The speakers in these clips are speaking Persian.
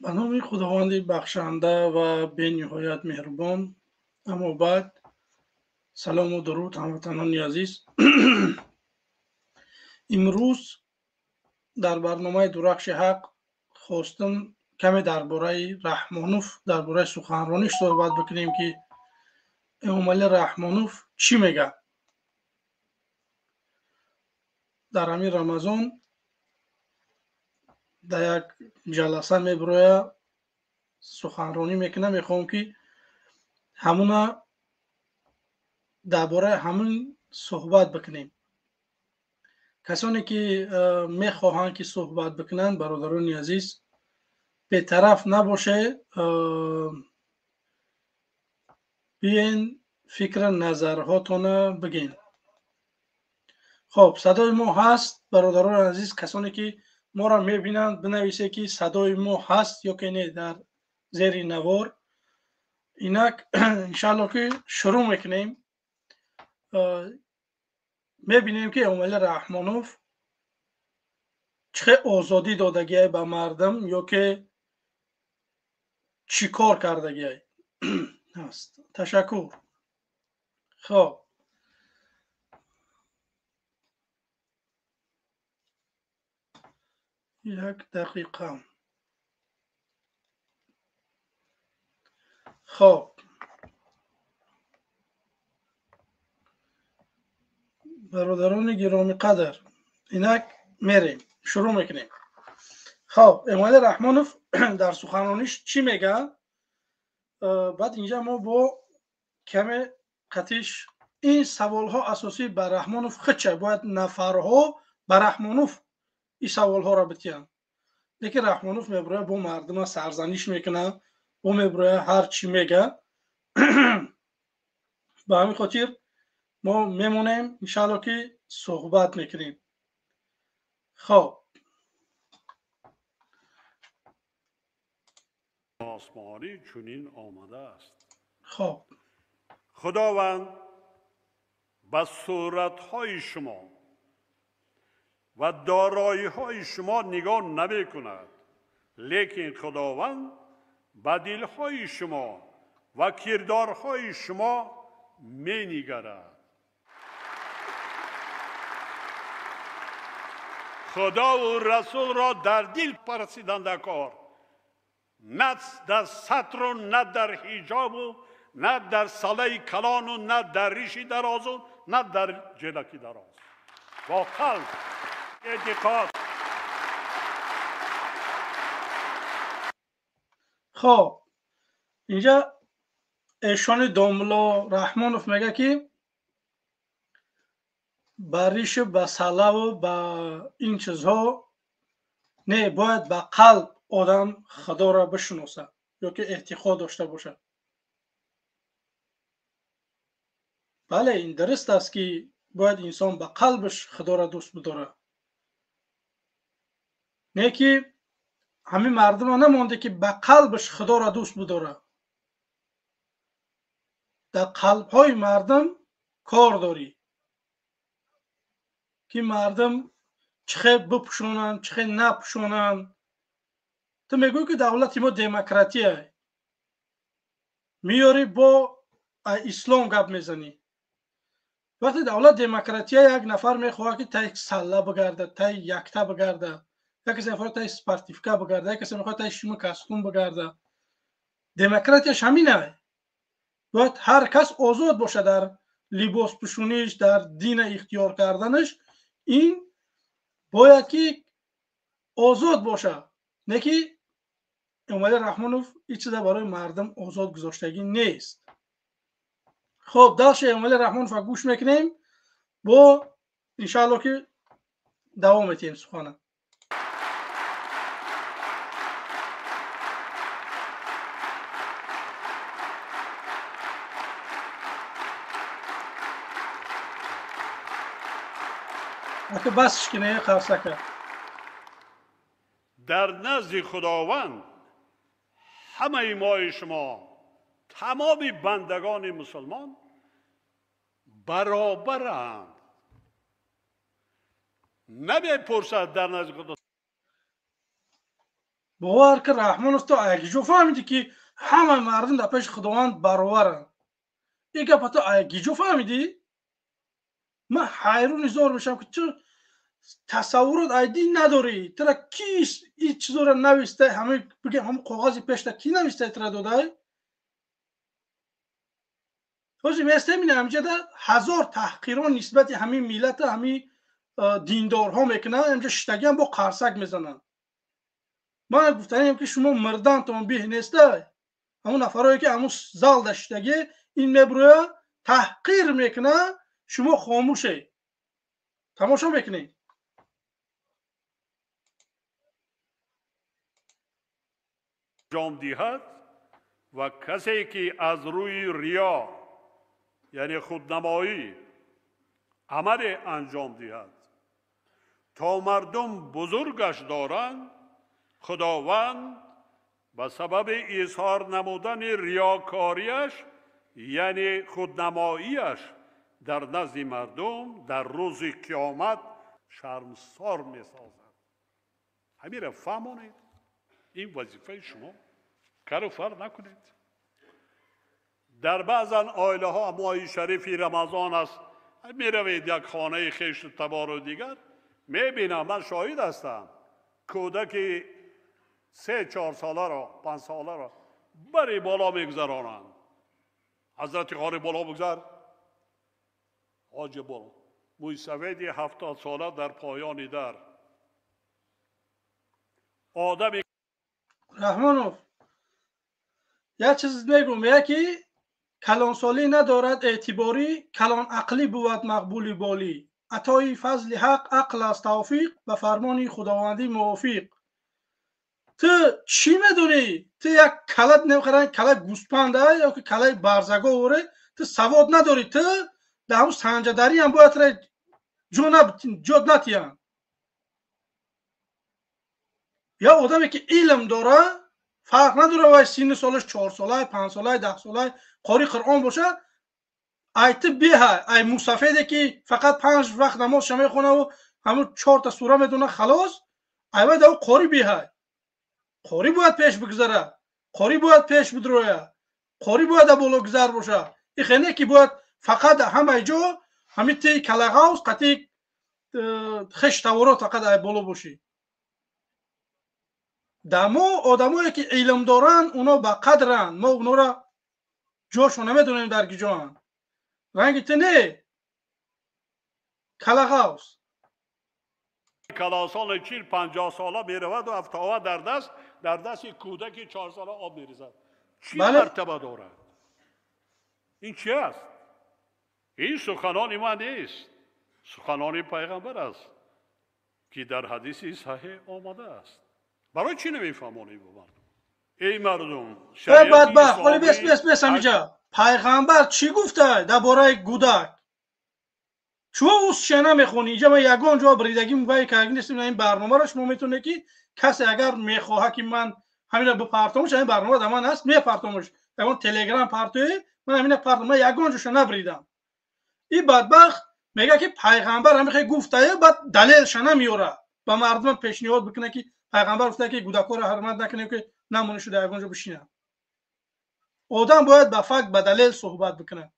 به نام خداوند بخشنده و به نهایت مهربان. اما بعد سلام و درود هموطنان عزیز. امروز در برنامه درخش حق خواستم کمی درباره رحمانوف، درباره سخنرانیش صحبت بکنیم که امامعلی رحمانوف چی میگه. در همین رمضان در یک جلسه میبروه سخنرانی میکنه. میخوام که همونا درباره همون صحبت بکنیم. کسانی که میخواهند که صحبت بکنند، برادران عزیز، به طرف نباشه، بیاین فکر نظرهاتون بگین. خب صدای ما هست برادران عزیز؟ کسانی که ما را میبینند بنویسه که صدای ما هست یا که نه در زیر نوار. اینک انشالله که شروع میکنیم. میبینیم که امامعلی رحمانوف چه آزادی دادگی به مردم یا که چی کار کردگی هست. تشکر. خب یک دقیقه. خب برادران گرامی قدر، اینک میریم شروع میکنیم. خب امامعلی رحمانوف در سخنرانیش چی میگه؟ بعد اینجا ما با کمی قطیش این سوال ها اساسی بر رحمانوف خچه باید نفرها بر رحمانوف این سوال ها را بتیان. لیکن رحمانوف میبره با مردم سرزنش میکنه و میبره هر چی میگه. به همین خاطر ما میمونیم انشاءالله که صحبت میکنیم. خب آسمانی چنین آمده است. خب خداوند به صورتهای شما و دارایی‌های شما نگاه نمی کند، لیکن خداوند به دلهای شما و کردارهای شما می نگرد. خدا و رسول را در دل پرستنده کار، نه در سطر و نه در حجاب و نه در سله کلان و نه در ریشی دراز و نه در جلکی دراز. با قلب اعتقاد. خب اینجا ایشان داملا رحمانوف میگه که بریش به سله و به این چیزها نه، باید به قلب آدم خدا را بشناسه یا که اعتقاد داشته باشه. بله این درست است که باید انسان به قلبش خدا را دوست بداره، نه که همین مردم ها نمانده که به قلبش خدا را دوست بداره. در قلب های مردم کار داری که مردم چخه بپوشونن چخه نپوشونن. تو میگوی که دولت ما دموکراتیه، میاری با اسلام گپ میزنی. وقتی دولت دموکراتیه یک نفر میخواد که تای سله بگرده، تای یکتا بگرده، یک کسی میخواد تای سپارتیفیکا بگرده، یک کسی میخواد تای شیما کاستوم بگرده. دموکراتیش همینه. باید هر کس آزاد باشه در لباس پوشونیش، در دین اختیار کردنش. این باید که آزاد باشه، نه که امامعلی رحمانوف این چیزا برای مردم آزاد گذاشتگی نیست. خب درس امامعلی رحمانوف را گوش میکنیم با انشاءالله که دوام میتیم سخنه. اگه بسش کنه خرسکه. در نزد خداوند همه ما شما تمام بندگان مسلمان برابرند. نمی پرسد در نزد خدا. باور کن رحمان است، تو اگه فهمیدی که همه مردم در پیش خداوند برابرن، این گپ تو اگه فهمیدی؟ من حیرون زور میشم که تو تصورات ایدی نداری. ترا کیست این چیزا رو نوشته؟ همه بگه هم کاغذی پیش کی نوشته ترا داده؟ حاجی میسته می‌بینی همینجا هزار تحقیران نسبت همین ملت همین دیندارها میکنن، اینجا شتگی هم با قرصک میزنن. من گفتم که شما مردان تون به نیسته، همون نفرایی که همون زال داشتگی این میبروه تحقیر میکنه، شما خاموشه تماشا میکنید. انجام دهد و کسی که از روی ریا یعنی خودنمایی عمل انجام دهد تا مردم بزرگش دارند، خداوند به سبب اظهار نمودن ریاکاریش یعنی خودنماییش در نزد مردم در روز قیامت شرمسار می سازد. همین را فهمانید، این وظیفه شما، کار و فر نکنید. در بعضن آیله ها ماه شریفی رمضان است، می روید یک خانه خیش تبار و دیگر می بینم، من شاهد هستم، کودکی 3-4 ساله را 5 ساله را بری بالا میگذرانند. حضرت خانه بالا بگذر، حاج بالا، موی سفید 70 ساله در پایان در. آدمی رحمانوف یک چیز میگم، یکی کلان سالی ندارد اعتباری، کلان عقلی بود مقبولی بالی. عطای فضل حق عقل است توفیق، به فرمان خداوندی موافق. تو چی میدونی؟ تو یک کلت نمیخرن، کلت گوسپنده یا که کلت برزگا وره، تو سواد نداری. تو در همون سنجدری هم باید را جد نتیان. یا آدمی که علم داره فرق نداره وای سین سالش 4 ساله 5 ساله 10 ساله قاری قرآن باشه، ایت بیه ای مصفیده که فقط 5 وقت نماز شمی خونه و همون 4 تا سوره میدونه خلاص، ایوه دو قاری بیه. قاری باید پیش بگذره، قاری باید پیش بدروه، قاری باید بالا گذر باشه. این خیلی که باید فقط همه جا همین تی کلغاوس قطعی خش تورات فقط ای بالا باشی. دما آدمایی که علم دارن اونا با قدرن، ما اونا را جاشو نمیدونیم در گیجان. رنگی نه کلغاوس کلاسان 40-50 ساله میرود و افتاوه در دست کودک 4 ساله آب میریزد. چی مرتبه دارد؟ این چی است؟ این سخنان ما نیست، سخنان پیغمبر است که در حدیث صحیح آمده است. برای چی نمیفهمونی با مردم؟ ای مردم شریعت بدبخت ولی بس همینجا پیغمبر چی گفته درباره کودک؟ چون اوس شنه میخونی اینجا من یگان جا بریدگی موقعی که اگه نیستیم این برنامه را شما میتونه که کسی اگر میخواه که من همین رو بپرتمش، این برنامه در من هست میپرتمش، اون تلگرام پرتوی من همین پرتم یگان جوش نبریدم. این بدبخت میگه که پیغمبر همیشه گفته، بعد دلیلش نمیاره با مردم پیشنهاد بکنه که پیغمبر گفته که کودکا رو حرمت نکنه که نمونه شده یگان جا بشینه. آدم باید با فکت با دلیل صحبت بکنه.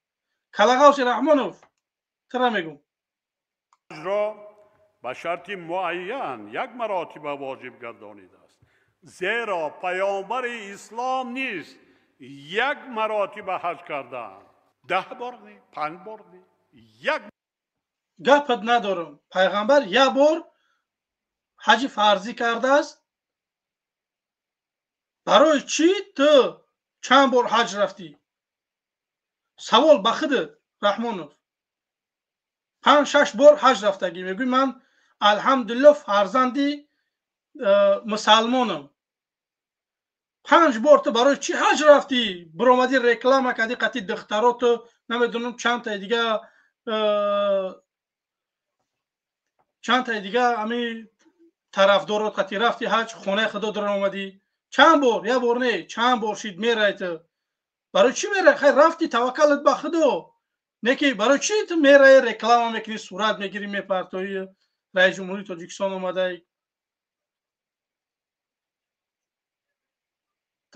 کلغاوس رحمانوف ترا میگم را به شرط معین یک مراتبه واجب گردانیده است، زیرا پیامبر اسلام نیست یک مراتبه حج کردن، 10 بار نی 5 بار نی، یک گپت ندارم. پیغمبر یک بار حج فرضی کرده است. برای چی تو چند بار حج رفتی؟ سوال به خودت رحمانوف. 5-6 بار حج رفتگی میگوی من الحمدلله فرزندی مسلمانم. 5 بار تو برای چی حج رفتی؟ برآمدی رکلام کردی قطعی دخترات نمیدونم چند تا دیگه همین طرفدارات قطعی رفتی حج خونه خدا در اومدی. چند بار؟ یک بار نه چند بار شید میره. تو برای چی میره؟ خیر رفتی توکلت به خدا، نه که برای چی تو میره رکلام میکنی صورت میگیری میپرتوی رئیس جمهوری تاجیکستان اومده.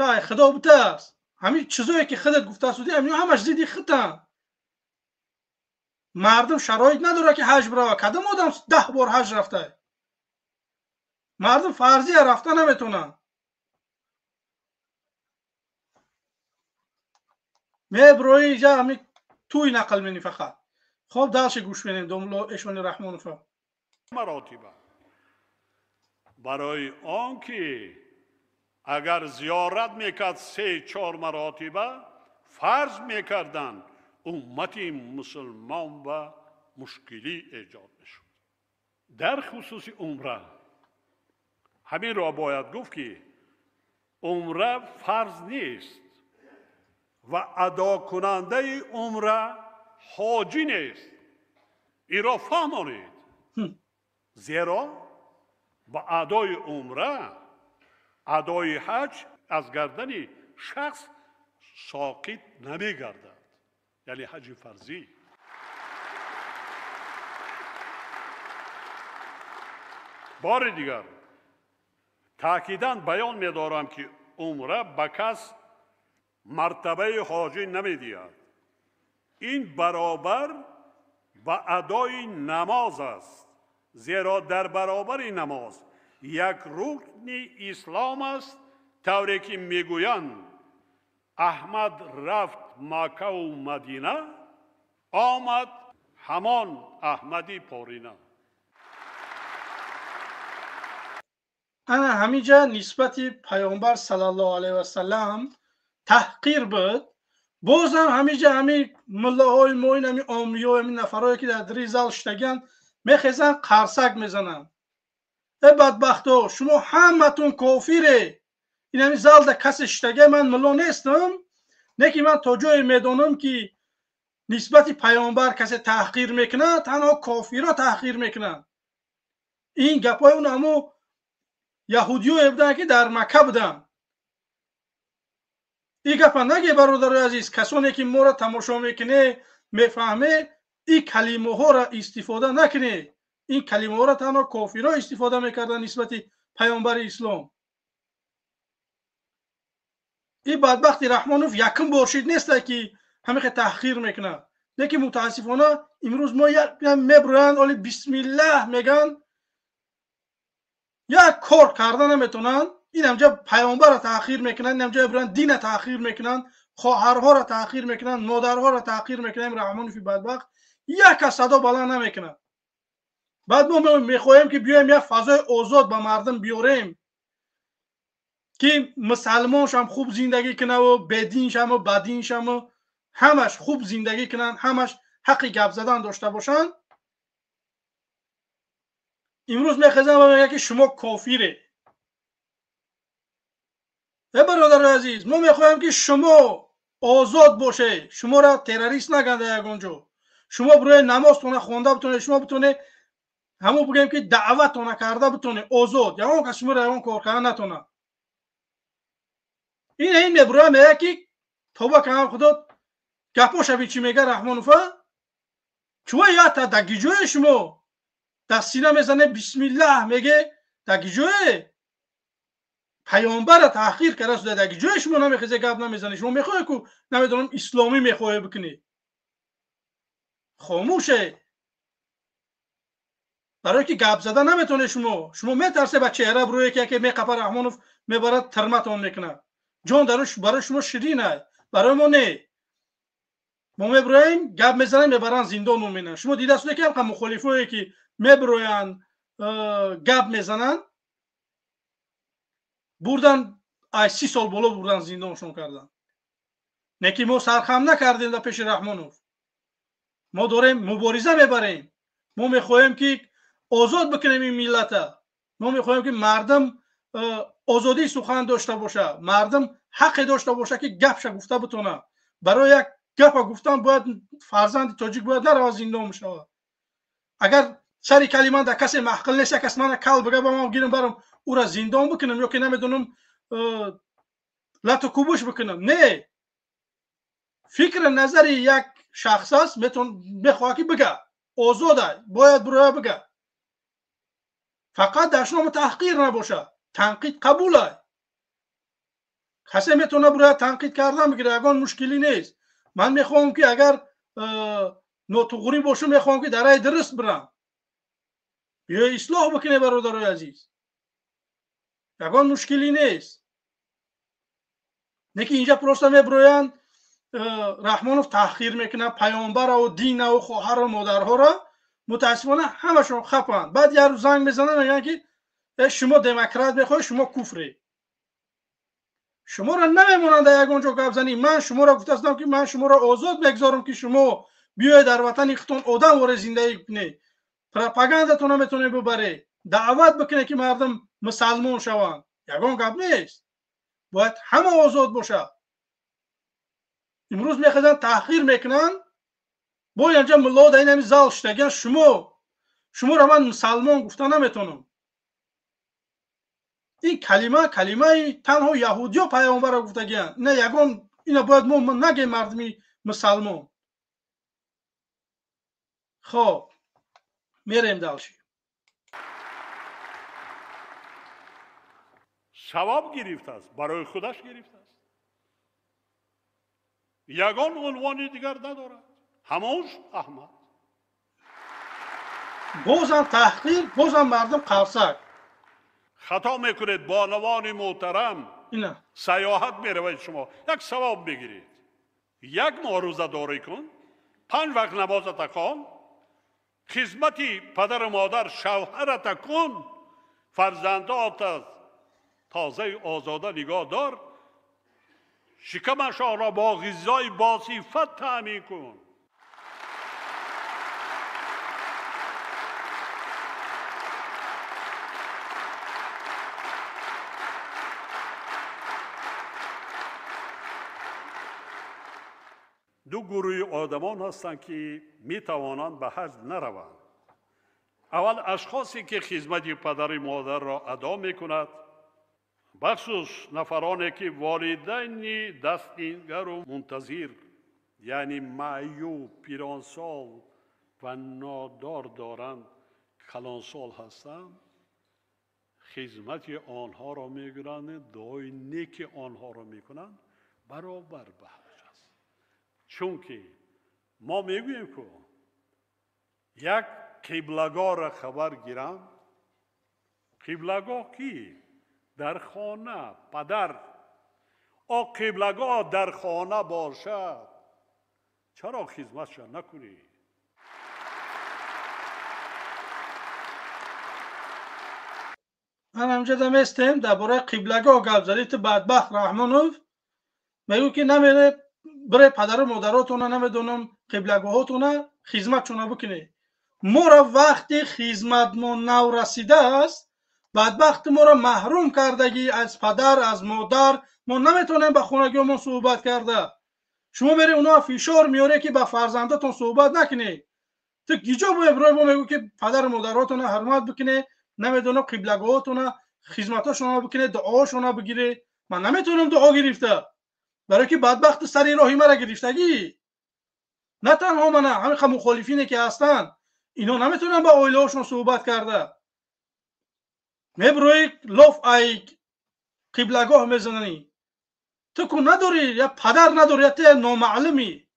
تا خدا بترس. همین چیزایی که خودت گفته سودی همین همش زیدی خطا. مردم شرایط نداره که حج بره. کدام آدم 10 بار حج رفته؟ مردم فرضی رفته نمیتونن. میبروی اینجا همین توی نقل منی فقط. خب دلش گوش بدیم دوملو اشون رحمانوف مراتب برای آنکه اگر زیارت میکرد 3-4 مراتب فرض میکردن امت مسلمان و مشکلی ایجاد میشد. در خصوص عمره همین را باید گفت که عمره فرض نیست و ادا کننده عمره حاجی نیست. این را فهمانید. زیرا با ادای عمره ادای حج از گردن شخص ساقط نمیگردد، یعنی حج فرضی. بار دیگر تاکیداً بیان می‌دارم که عمره به کس مرتبه حاجی نمی‌دهد. این برابر با ادای نماز است، زیرا در برابر نماز یک رکن اسلام است، طوری که میگویند احمد رفت مکه و مدینه آمد همان احمدی پارینه. انا همینجا نسبت پیامبر صلی الله علیه و سلم تحقیر بود. بازم همینجا همین ملاهای موین همین آمیا همین نفرایی که در دری زال شتگن میخیزن قرصک میزنن. ای بدبختو شما همتون کافیره. این همین زال در کس شتگه من ملا نیستم. نه که من تا جای میدانم که نسبت پیامبر کسی تحقیر میکنه تنها کافیرا تحقیر میکنن. این گپای اون همو یهودیو بودن که در مکه بودن. این گپا نگه برادر عزیز. کسانی که ما را تماشا میکنه میفهمه این کلمه ها را استفاده نکنه. این کلمه ها را تنها کافرها استفاده میکردن نسبت پیامبر اسلام. این بدبخت رحمانوف یکم باشید نیست که همه تحقیر میکنه. لیکن متاسفانه امروز ما میبرند ولی بسم الله میگن یک کار کردن نمیتونن. این همجا پیامبر را تحقیر میکنن، این همجا برند دین را تحقیر میکنن، خواهرها را تحقیر میکنن، مادرها را تحقیر میکنن. رحمانوف بدبخت یک صدا بلند نمیکنه. بعد ما میخوایم که بیایم یک فضای آزاد به مردم بیاریم که مسلمانش هم خوب زندگی کنه و بدینش هم و بدینش هم و همش خوب زندگی کنن، همش حق گپ زدن داشته باشن. امروز میخوام و میگه که شما کافیره. برادر عزیز ما میخوایم که شما آزاد باشه، شما را تروریست نگن در یگانجا. شما برای نمازتون خوانده بتونه، شما بتونه همون بگیم که دعوتتون کرده بتونه آزاد، یا اون که شما را اون کار کردن نتونه. این میبره میگه که توبه کنم خدا گپاش بی چی میگه رحمانوفه. چوه یا تا دگیجوی شما در سینه میزنه بسم الله میگه دگیجوی پیامبر تحقیر کرده شده. دگیجوی شما نمیخواه گپ نمیزنه. شما میخواه که نمیدونم اسلامی میخواه بکنی. خاموشه. برای که گپ زدن نمیتونه. شما میترسه با چهره بروی که میقفه رحمانوف میبرد ترمتون میکنه. جان دروش برای شما شیرینه، برای ما نه. ما میبرویم گپ میزنیم میبرن زندان میمونن. شما دیده شده که هم مخالفایی که میبروین گپ میزنن بردن 30 سال بالا بردن زندانشون کردن. نه که ما سرخم نکردیم در پیش رحمانوف. ما داریم مبارزه میبریم. ما میخواهیم که آزاد بکنیم این ملت. ما میخواهیم که مردم آزادی سخن داشته باشه، مردم حق داشته باشه که گپش گفته بتونه. برای یک گپ گفتن باید فرزند تاجیک باید نره زندان بشه. اگر سری کلمه در کسی محقل نیست، کس من کل بگه با ما گیرم برم او را زندان بکنم یا که نمیدونم لط و کوبش بکنم. نه، فکر نظر یک شخص است. میخواه که بگه آزاده، باید برای بگه. فقط در شما تحقیر نباشه. تنقید قبوله. کسی میتونه برای تنقید کردن بگیره، یگان مشکلی نیست. من میخوام که اگر نوتوغوری باشم میخوام که درای درست برم، یا اصلاح بکنه برادرای عزیز، یگان مشکلی نیست. نکی اینجا پروستا میبروین رحمانوف تحقیر میکنه پیامبر و دین و خواهر و مادرها را، متاسفانه همشون خفن. بعد یه روز زنگ میزنن میگن که شما دموکرات میخوای، شما کفری، شما را نمیمونند در یک اونجا گپ زنی. من شما را گفتم که من شما را آزاد میگذارم که شما بیاید در وطن خودتون آدم واره زندگی کنی، پروپاگاندتون میتونه ببره، دعوت بکنه که مردم مسلمان شوند. یگان گپ نیست، باید همه آزاد باشه. امروز میخوادن تحقیر میکنن، با اینجا ملا در این زال شدگن شما را من مسلمان گفتن نمیتونم. این کلمه تنها یهودی ها پیامبر را گفتگن، نه یگان اینا باید ما نگیم مردمی مسلمان. خب میریم دلشی. ثواب گرفته است، برای خودش گرفته است، یگان عنوانی دیگر ندارد. هموش احمد. بازم تحقیر، بازم مردم قرصک. خطا میکنید بانوان محترم. اینا سیاحت میروید شما، یک ثواب بگیرید، یک ماه روزه داری کن، 5 وقت نمازت کن، خدمتی پدر و مادر شوهرت کن، فرزندات تازه آزاده نگاه دار، شکمشان را با غذای باصفت تامین کن. دو گروه آدمان هستند که می توانند به حج نروند. اول اشخاصی که خدمت پدر مادر را ادا می کند، بخصوص نفرانی که والدین دستگیر و منتظر، یعنی معیوب، پیرانسال و نادار دارند، کلانسال هستند، خدمت آنها را می گیرند، دعای نیک آنها را می کنند، برابر به حج است. چون که ما میگوییم که یک قبلگاه را خبر گیرم. قبلگاه کی؟ در خانه پدر. قبلگاه در خانه باشد، چرا خدمتش نکنی؟ من همجا دمستم درباره قبلگاه گپ زدی. تو بدبخت رحمانوف میگو که نمیره برای پدر و مادراتون نمیدونم قبلگاهاتون خدمتشون بکنی. ما را وقتی خدمت ما نو رسیده است، بدبخت ما را محروم کردگی از پدر از مادر، ما نمیتونیم به خونگی ما صحبت کرده. شما بری اونا فشار میاره که به فرزنداتون صحبت نکنی. تو گیجا باید برای ما میگو که پدر و مادراتون حرمت بکنی، نمیدونم قبلگاهاتون خدمتاشون بکنی، دعاشون بگیری. من نمیتونم دعا گرفته، برای که بدبخت سری راهی مرا گرفتگی. نه تنها من، همه مخالفینی که هستن اینا نمیتونن با اویله هاشون صحبت کرده. میبروی لف ای قبلگاه میزنی. تو که نداری، یا پدر نداری، یا تو نامعلمی،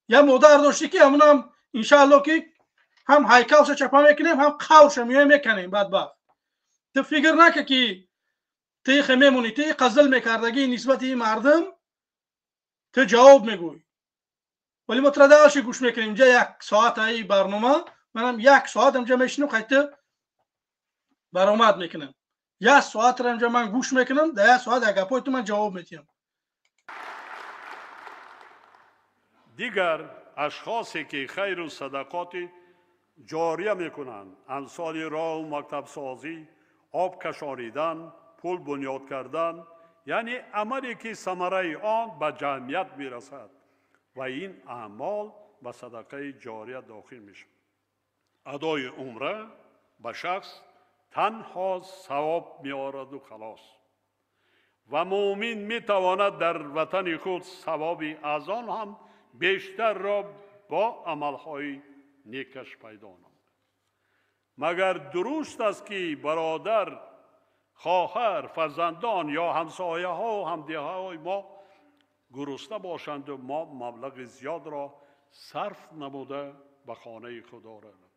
یا مادر داشتی که همونم انشاءالله که هم هیکلش چپا میکنیم هم قوش میکنیم. بدبخت تو فکر نکه که تیخ میمونی، تی قزل میکردگی نسبت این مردم تو جواب میگوی. ولی مترددش گوش میکنیم. اینجا 1 ساعت ای برنامه، منم 1 ساعت اینجا میشینم خیلی برآمد میکنم. 1 ساعت را اینجا من گوش میکنم، در 1 ساعت گپای تو من جواب میدم. دیگر اشخاصی که خیر و صدقات جاریه میکنند، امثال راه و مکتب سازی، آب کشانیدن، پل بنیاد کردن، یعنی عملی که ثمره آن به جمعیت میرسد و این اعمال به صدقه جاریه داخل میشه. ادای عمره به شخص تنها ثواب میآورد و خلاص. و مؤمن میتواند در وطن خود ثوابی از آن هم بیشتر را با عملهای نیکش پیدا نماید. مگر درست است که برادر خواهر، فرزندان یا همسایه ها و همدیه های ما گرسنه باشند و ما مبلغ زیاد را صرف نموده به خانه خدا رویم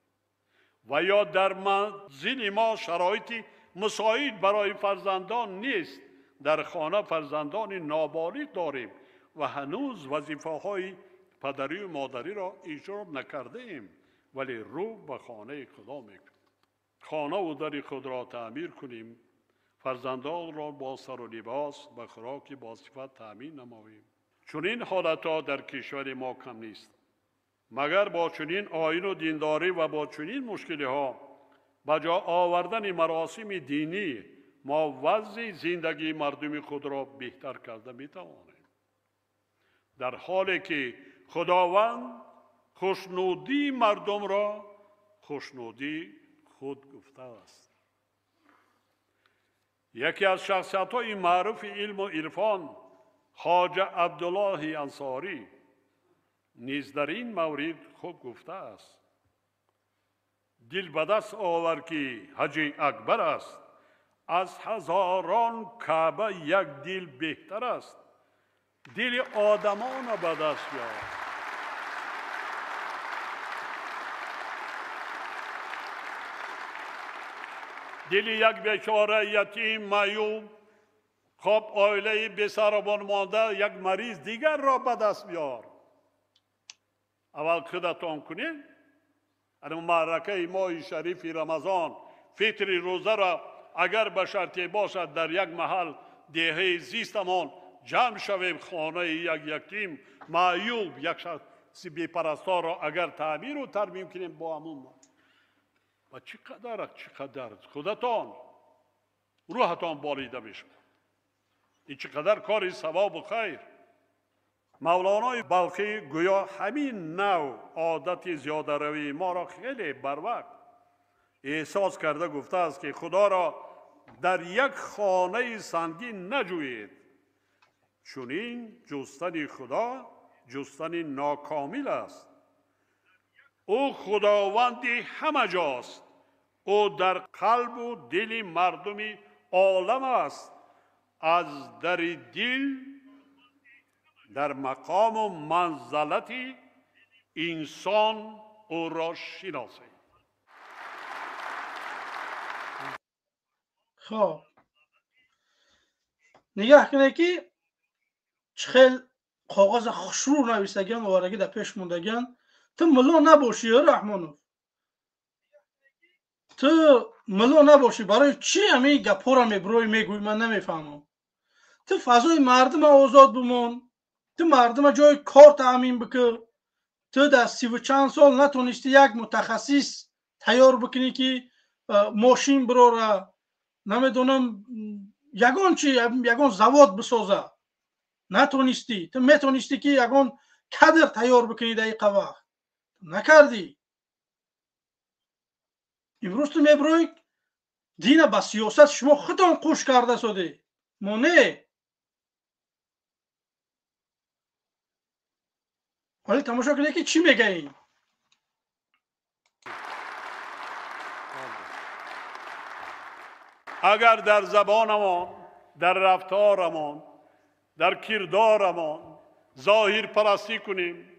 و یا در منزل ما شرایطی مساعد برای فرزندان نیست، در خانه فرزندان نابالغ داریم و هنوز وظیفه های پدری و مادری را اجرا نکرده ایم، ولی رو به خانه خدا میکنیم. خانه و در خود را تعمیر کنیم، فرزندان را با سر و لباس و خوراک با صفت تامین نماییم. چنین حالتها در کشور ما کم نیست. مگر با چنین آیین و دینداری و با چنین مشکلی ها به جا آوردن مراسم دینی ما وضع زندگی مردم خود را بهتر کرده میتوانیم، در حالی که خداوند خوشنودی مردم را خوشنودی خود گفته است. یکی از شخصیت های معروف علم و عرفان خواجه عبدالله انصاری نیز در این مورد خوب گفته است: دل به دست آور که حج اکبر است، از هزاران کعبه یک دل بهتر است، دل آدمان به دست بیار. دل یک بیچاره یتیم معیوب خب عائله بی سربان مانده یک مریض دیگر را به دست بیار. اول خودتان کنید. اما معرکه ماه شریف رمضان فطر روزه را اگر به شرطی باشد در یک محل دهه زیستمان جمع شویم، خانه یک یتیم معیوب یک شخص بی پرستار را اگر تعمیر و ترمیم کنیم با همون و چقدر خودتان روحتان بالیده بشه. این چقدر کار ثواب و خیر. مولانای بلخی گویا همین نوع عادت زیاده روی ما را خیلی بر وقت احساس کرده گفته است که خدا را در یک خانه سنگین نجویید، چنین جستن خدا جستن ناکامل است. او خداوند همه جاست، او در قلب و دل مردم عالم است. از در دل در مقام و منزلت انسان او را شناسید. خب نگاه کنه که چخیل کاغذ خوشرو نویسگن و وارگی در پیش موندگن. تو ملا نباشی رحمانو، تو ملا نباشی، برای چی همین گپا را میبروی میگوی؟ من نمیفهمم. تو فضای مردم آزاد بمون، تو مردم جای کار تامین بکن. تو در 30 و چند سال نتونستی یک متخصص تیار بکنی که ماشین براره، نمیدونم یگان زواد بسازه، نتونستی. تو میتونستی که یگان کادر تیار بکنی در این وقت، نکردی. امروز تو میبروی دین با سیاست شما خودتان قوش کرده شده، ما نه. حالا تماشا کنید که چی میگه این. اگر در زبانمان، در رفتارمان، در کردارمان ظاهر پرستی کنیم،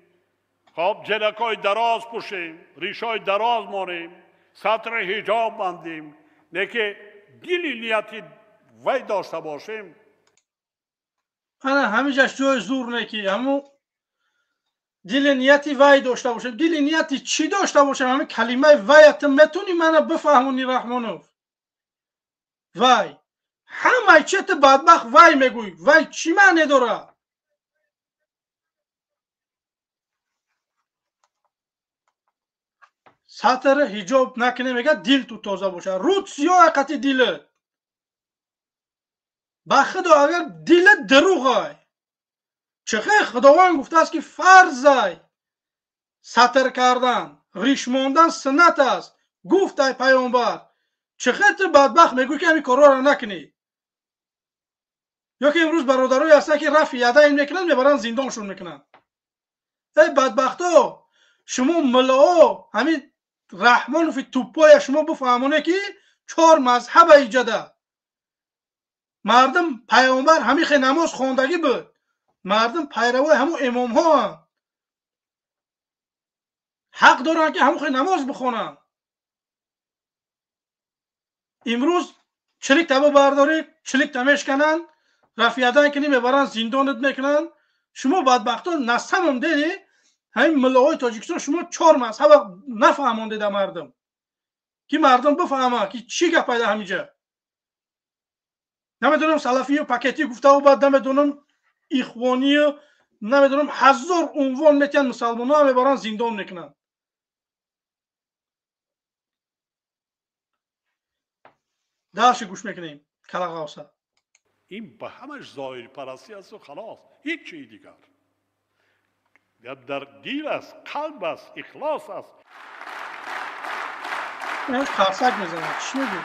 خب جلکای دراز پوشیم، ریشای دراز مانیم، سطر حجاب بندیم، نه که دل نیتی وی داشته باشیم. انا همیشه جای زور نکی، همون دل نیتی وی داشته باشیم. دل نیتی چی داشته باشیم؟ همین کلمه وی تو میتونی منو بفهمونی رحمانوف؟ وی همه چت بدبخت وی میگوی. وی چی معنی داره؟ سطر حجاب نکنه میگه دل تو تازه باشه. رود سیاه قطع دلت بخدا اگر دلت دروغه. چخه خداوند گفته است که فرض سطر کردن ریش ماندن سنت است. گفت ای پیامبر، چخه تو بدبخت میگوی که همین کارا را نکنی؟ یا که امروز برادرای هستن که رفع یدین میکنن میبرن زندانشون میکنن. ای بدبختا، شما ملاها همین رحمان فی توپای شما بفهمونه که 4 مذهب ایجاده. مردم پیامبر همیشه نماز خواندگی بود. مردم پیروای همون امام ها حق دارن که همون نماز بخونن. امروز چلیک تبا برداری، چلیک تمیشکنن، رفیدن کنی میبرن زندانت میکنن. شما بدبختان نستم دیدی همین ملاهای تاجیکستان شما 4 مذهب نفهمونده در مردم که مردم بفهمه که چی گپ پیدا همینجا. نمیدونم سلفی و پاکتی گفته و بعد نمیدونم اخوانی و نمیدونم هزار عنوان میتن مسلمان ها میبرن زندان میکنن. درش گوش میکنیم کلاغاوسه. این به همش ظاهر پرستی است و خلاص، هیچ چیز دیگر. در دل است، قلب است، اخلاص است. اینش خرسک میزنه. چی میگی؟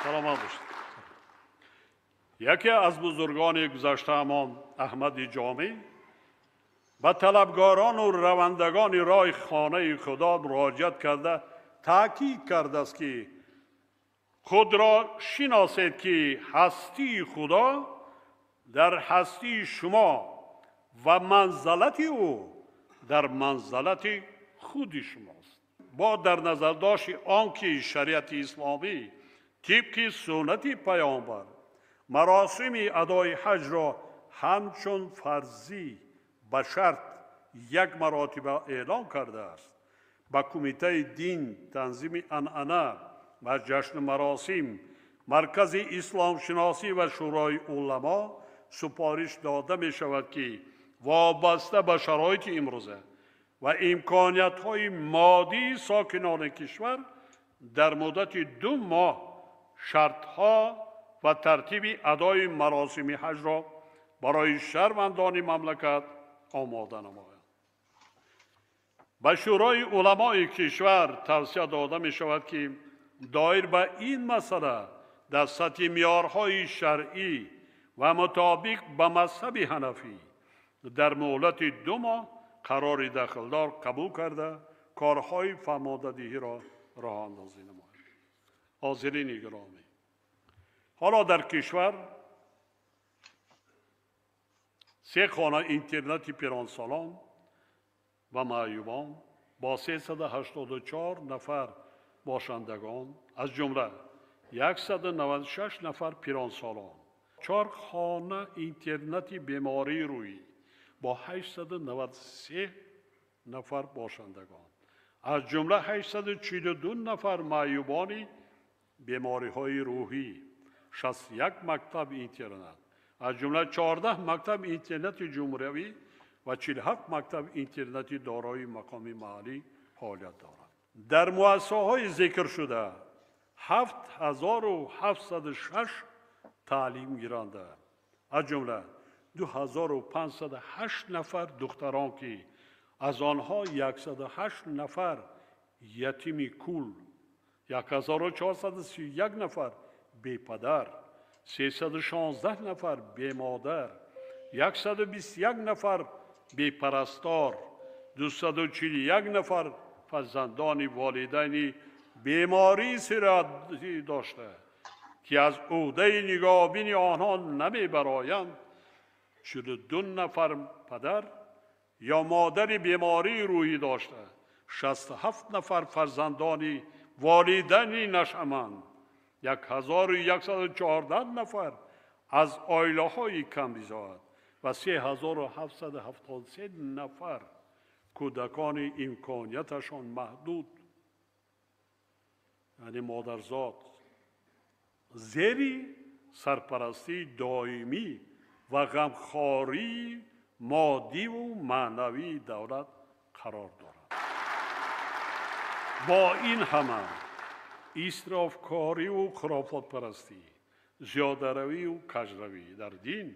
سلامت باشید. یکی از بزرگان گذشته‌مان احمد جامی به طلبگاران و روندگان راه خانه خدا مراجعت کرده تاکید کرده است که خود را شناسید که هستی خدا در هستی شما و منزلت او در منزلت خود شماست. با در نظر داشت آنکه شریعت اسلامی طبق سنت پیامبر مراسم ادای حج را همچون فرضی به شرط یک مرتبه اعلام کرده است، با کمیته دین تنظیم عنعنه و جشن مراسم مرکز اسلام شناسی و شورای علما سپارش داده می شود که وابسته به شرایط امروزه و امکانیت های مادی ساکنان کشور در مدت 2 ماه شرط ها و ترتیب ادای مراسم حج را برای شهروندان مملکت آماده نماید. به شورای علمای کشور توصیه داده می شود که دایر به این مسئله در سطح معیارهای شرعی و مطابق به مذهب حنفی در مهلت 2 ماه قرار دخلدار قبول کرده کارهای فرماندهی را راه اندازی نماید. حاضرین گرامی، حالا در کشور 3 خانه اینترنت پیرانسالان و معیوبان با 384 نفر باشندگان از جمله 196 نفر پیرانسالان، 4 خانه اینترنت بیماری روی با 893 نفر باشندگان از جمله 842 نفر معیوبان بیماری های روحی، 61 مکتب اینترنت از جمله 14 مکتب اینترنت جمهوری و 47 مکتب اینترنتی دارای مقام محلی فعالیت دارند. در مؤسسه های ذکر شده 7706 تعلیم گیرنده از جمله 2508 نفر دختران که از آنها 108 نفر یتیم کول، 1431 نفر بی پدر، 316 نفر بی مادر، 121 نفر بی پرستار، 241 نفر فرزندان والدین بیماری سرطانی داشته که از عهده نگهبانی آنها نمی برآیند، 42 نفر پدر یا مادر بیماری روحی داشته، 67 نفر فرزندان والدین نشأمند، 1114 نفر از عائله های کم‌بزاعت و 3773 نفر کودکان امکانیتشان محدود یعنی مادرزاد زیر سرپرستی دائمی و غمخواری مادی و معنوی دولت قرار دارد. با این همه اسرافکاری و خرافات پرستی، زیاده‌روی و کجروی در دین،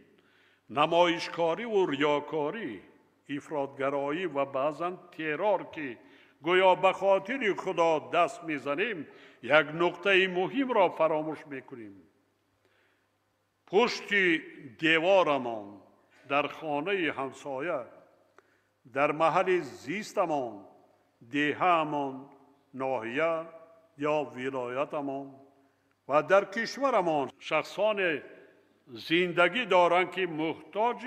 نمایشکاری و ریاکاری، افراطگرایی و بعضاً ترور که گویا به خاطر خدا دست میزنیم یک نقطه مهم را فراموش میکنیم. پشت دیوارمان در خانه همسایه در محل زیستمان، دههمان، ناحیه یا ولایتمان و در کشورمان شخصان زندگی دارند که محتاج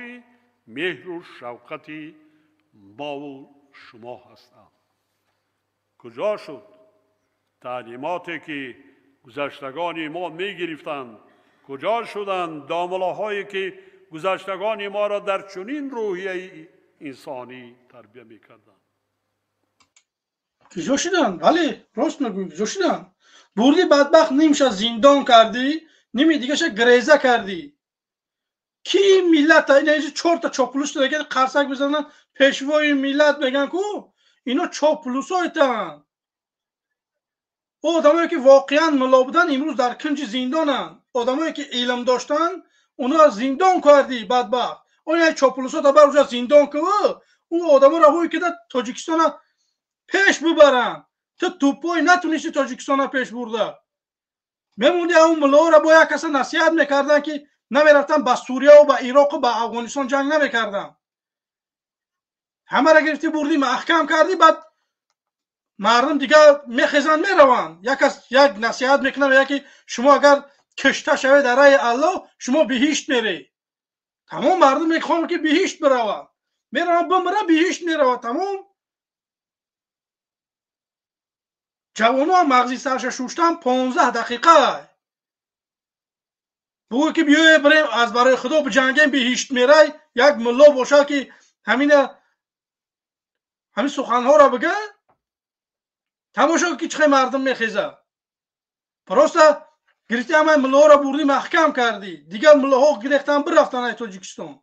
مهر و شفقت ما و شما هستند. کجا شد تعلیماتی که گذشتگان ما می گرفتند؟ کجا شدند داملاهایی که گذشتگان ما را در چنین روحیه انسانی تربیت می کردند؟ کجا شدن؟ بله راست میگویی، کجا شدن؟ بردی بدبخت نیمش زندان کردی، نیمی دیگهش گریزه کردی. کی ملت اینا 4 تا چاپلوس دیگه قرصک بزنن پیشوای ملت میگن کو اینا چاپلوسایتن. او آدمایی که واقعا ملا بودن امروز در کنج زندانن. آدمایی که علم داشتن اونا زندان کردی بدبخت. اون چاپلوسا تا بر زندان که او آدما را هوی که تاجیکستان پیش ببرن. تو توپای نتونستی تاجیکستان پیش برده. میموندی اون ملا را با یک کس نصیحت میکردن که نمیرفتن با سوریه و با عراق و با افغانستان جنگ نمیکردن. همه را گرفتی بردی محکم کردی، بعد مردم دیگه میخزن میروند. یک نصیحت میکنه میگه که شما اگر کشته شوید در راه الله شما بهشت میری. تمام مردم میخوان که بهشت بروند، میروند بمره بهشت میروند. تمام جوانو مغزی سرش شوشتن 15 دقیقه بگو که بیای بریم از برای خدا بجنگیم بهشت میره. یک ملا باشه که همین سخنها را بگه، تماشا که چه مردم میخیزه. پرسته گرفتی همه ملا را بردی محکم کردی، دیگر ملاها گرفتن برفتن ای تاجیکستان.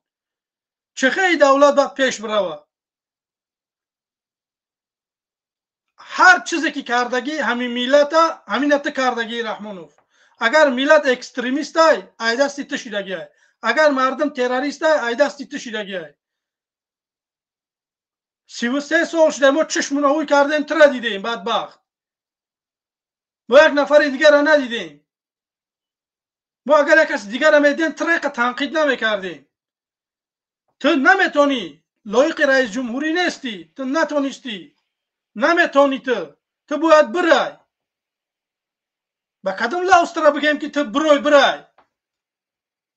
چه خیلی دولت باید پیش بروه. هر چیزی که کردگی همین ملت همینت کردگی رحمانوف. اگر ملت اکستریمیست ای دستی تشیدگی ای، اگر مردم تروریست ای دستی تشیدگی ای. 33 سال شده ما چشمونه هوی کردیم تره دیدیم بدبخت. ما یک نفر دیگر را ندیدیم. ما اگر یک کس دیگر را میدیم طریق تنقید نمیکردیم. تو نمیتونی لایق رئیس جمهوری نیستی، تو نتونستی، نمیتونی، تو باید برای. با کدوم لحاظ را بگیم که تو برای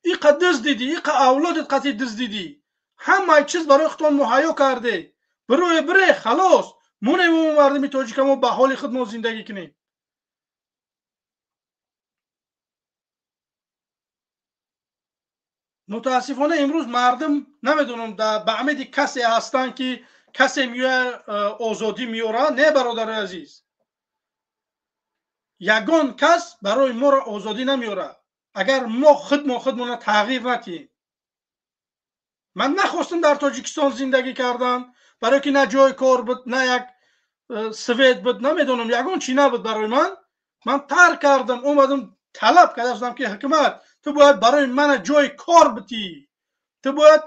ایقا دز دیدی، ایقا اولادت قطعی دز دیدی، همه چیز برای خودتون مهیا کرده، برای خلاص مونیم و مردمی تاجیک ما به حال خود ما زندگی کنیم. متاسفانه امروز مردم نمیدونم به امید کسی هستن که کسی میوه آزادی میوره. نه برادر عزیز، یگان کس برای ما را آزادی نمیوره اگر ما خودمون تغییر ندیم. من نخواستم در تاجیکستان زندگی کردن برای که نه جای کار بود نه یک سوید بود، نمیدونم یگان چی نبود برای من ترک کردم. اومدم طلب کردم که حکومت تو باید برای من جای کار بتی، تو باید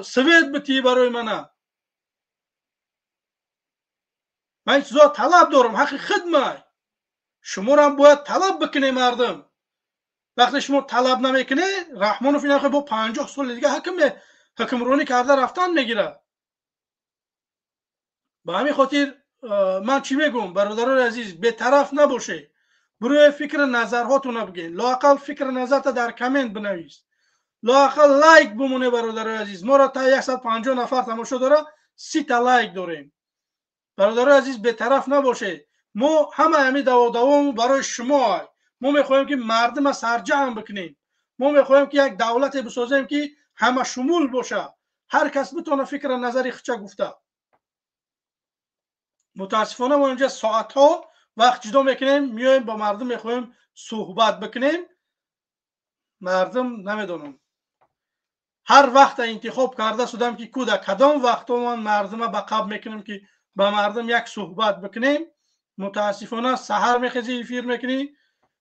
سوید بتی برای من چیزا طلب دارم، حق خدمت. شما را هم باید طلب بکنه مردم. وقتی شما طلب نمیکنه رحمانوف این با 50 سال دیگه حکمرانی کرده رفتن میگیره. با همین خاطر من چی میگم برادران عزیز، به طرف نباشه، برای فکر نظرهاتون بگین. لااقل فکر نظرت در کامنت بنویس، لااقل لایک بمونه برادران عزیز. ما را تا 150 نفر تماشا داره، 30 تا لایک داریم. برادران عزیز به طرف نباشه. ما همه دوام برای شما. ما میخوایم که مردم سرجم بکنیم. ما میخوایم که یک دولت بسازیم که همه شمول باشه، هر کس بتونه فکر نظری خودش گفته. متاسفانه ما اینجا ساعت ها وقت جدا میکنیم، میایم با مردم میخوایم صحبت بکنیم. مردم نمیدونم هر وقت انتخاب کرده شدم که کدام وقت من مردم به قبل میکنیم که با مردم یک صحبت بکنیم. متاسفانه سحر میخزی افیر میکنی،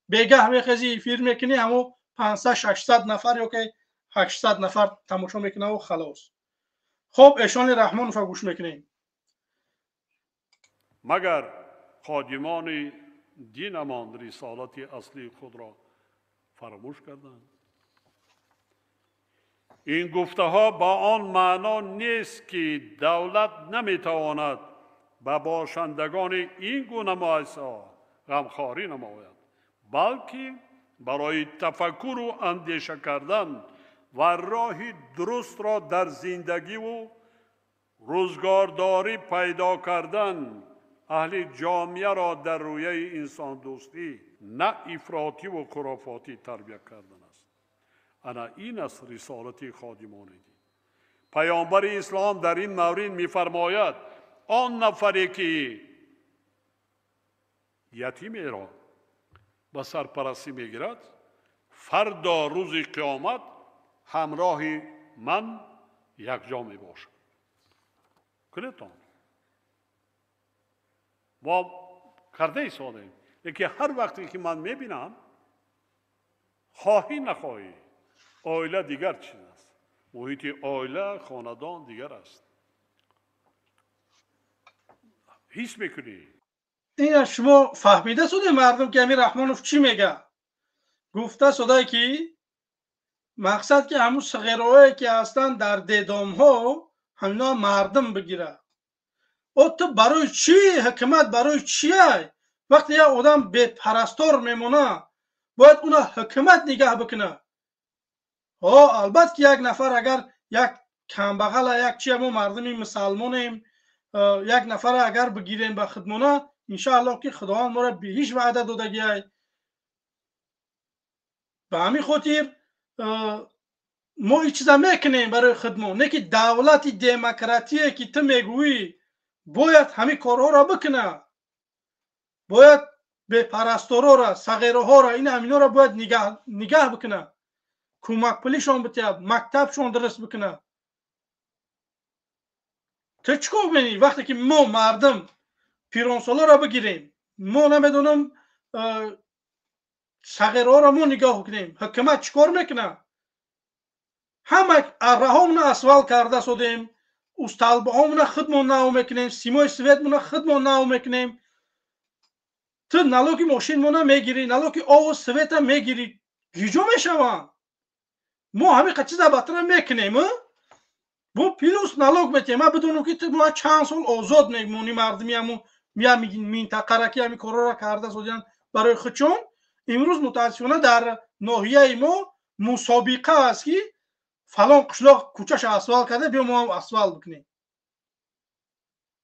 بیگه میخزی افیر میکنی، همو 500-600 نفر یا که 800 نفر تماشا میکنه و خلاص. خب اشان رحمان رو گوش میکنیم. مگر خادمان دینمان رسالت اصلی خود را فراموش کردند؟ این گفته ها با آن معنا نیست که دولت نمیتواند به باشندگان این گونه مؤسسه غمخواری نماید، بلکه برای تفکر و اندیشه کردن و راه درست را در زندگی و روزگارداری پیدا کردن اهل جامعه را در رویه انسان دوستی نه افراطی و خرافاتی تربیت کردن است. انا این است رسالت خادمان دین. پیامبر اسلام در این مورد می‌فرماید آن نفری که یتیمی را به سرپرستی میگیرد فردا روز قیامت همراه من یکجا می باشد. کنیتان ما کرده ای سادیم یکی هر وقتی که من میبینم خواهی نخواهی عائله دیگر چیز است، محیط عائله خاندان دیگر است. حس میکنی این شما فهمیده شده مردم که امیر رحمانوف چی میگه؟ گفته شده که مقصد که همون صغیرهایی که هستن در دیدام ها همینا مردم بگیره. او تو برای چی حکمت برای چیه؟ وقتی یک آدم به پرستار میمونه باید اونا حکمت نگه بکنه. ها البته که یک نفر اگر یک کمبغل یک چی همون مردمی مسلمانیم یک نفر اگر بگیریم به خدمانه انشاءالله که خداوند ما را به هیچ وعده دادگی. به همین خاطر ما این چیزا میکنیم برای خدمت، نه که دولت دموکراتی که تو میگویی باید همین کارها را بکنه، باید به پرستارا را صغیره ها را این همینا را باید نگه بکنه، کمک پلیشان بده، مکتبشان درست بکنه. تو چیکار می‌کنی وقتی که ما مردم پیرانسالا را بگیریم ما نمیدونم صغیره ها را ما نگاه کنیم، حکومت چیکار میکنه؟ همه رهامون اسوال کرده شدیم، استالبه هامون خدمت نو میکنیم، سیمای سویت مون خدمت نو میکنیم. تو نالوکی ماشین مون میگیری، نالوکی آو سویت هم میگیری، گیجا میشوان. ما همه چیزا بطره میکنیم با پیلوس نالوک میتیم. ما بدونم که تو ما چند سال آزاد میمونی مردمی همون منطقه را که همین کارا را کرده شدن برای خودشون. امروز متاسفانه در ناحیه ما مسابقه است که فلان قشلاق کوچه‌ش اسفال کرده بیا ما هم اسفال بکنیم.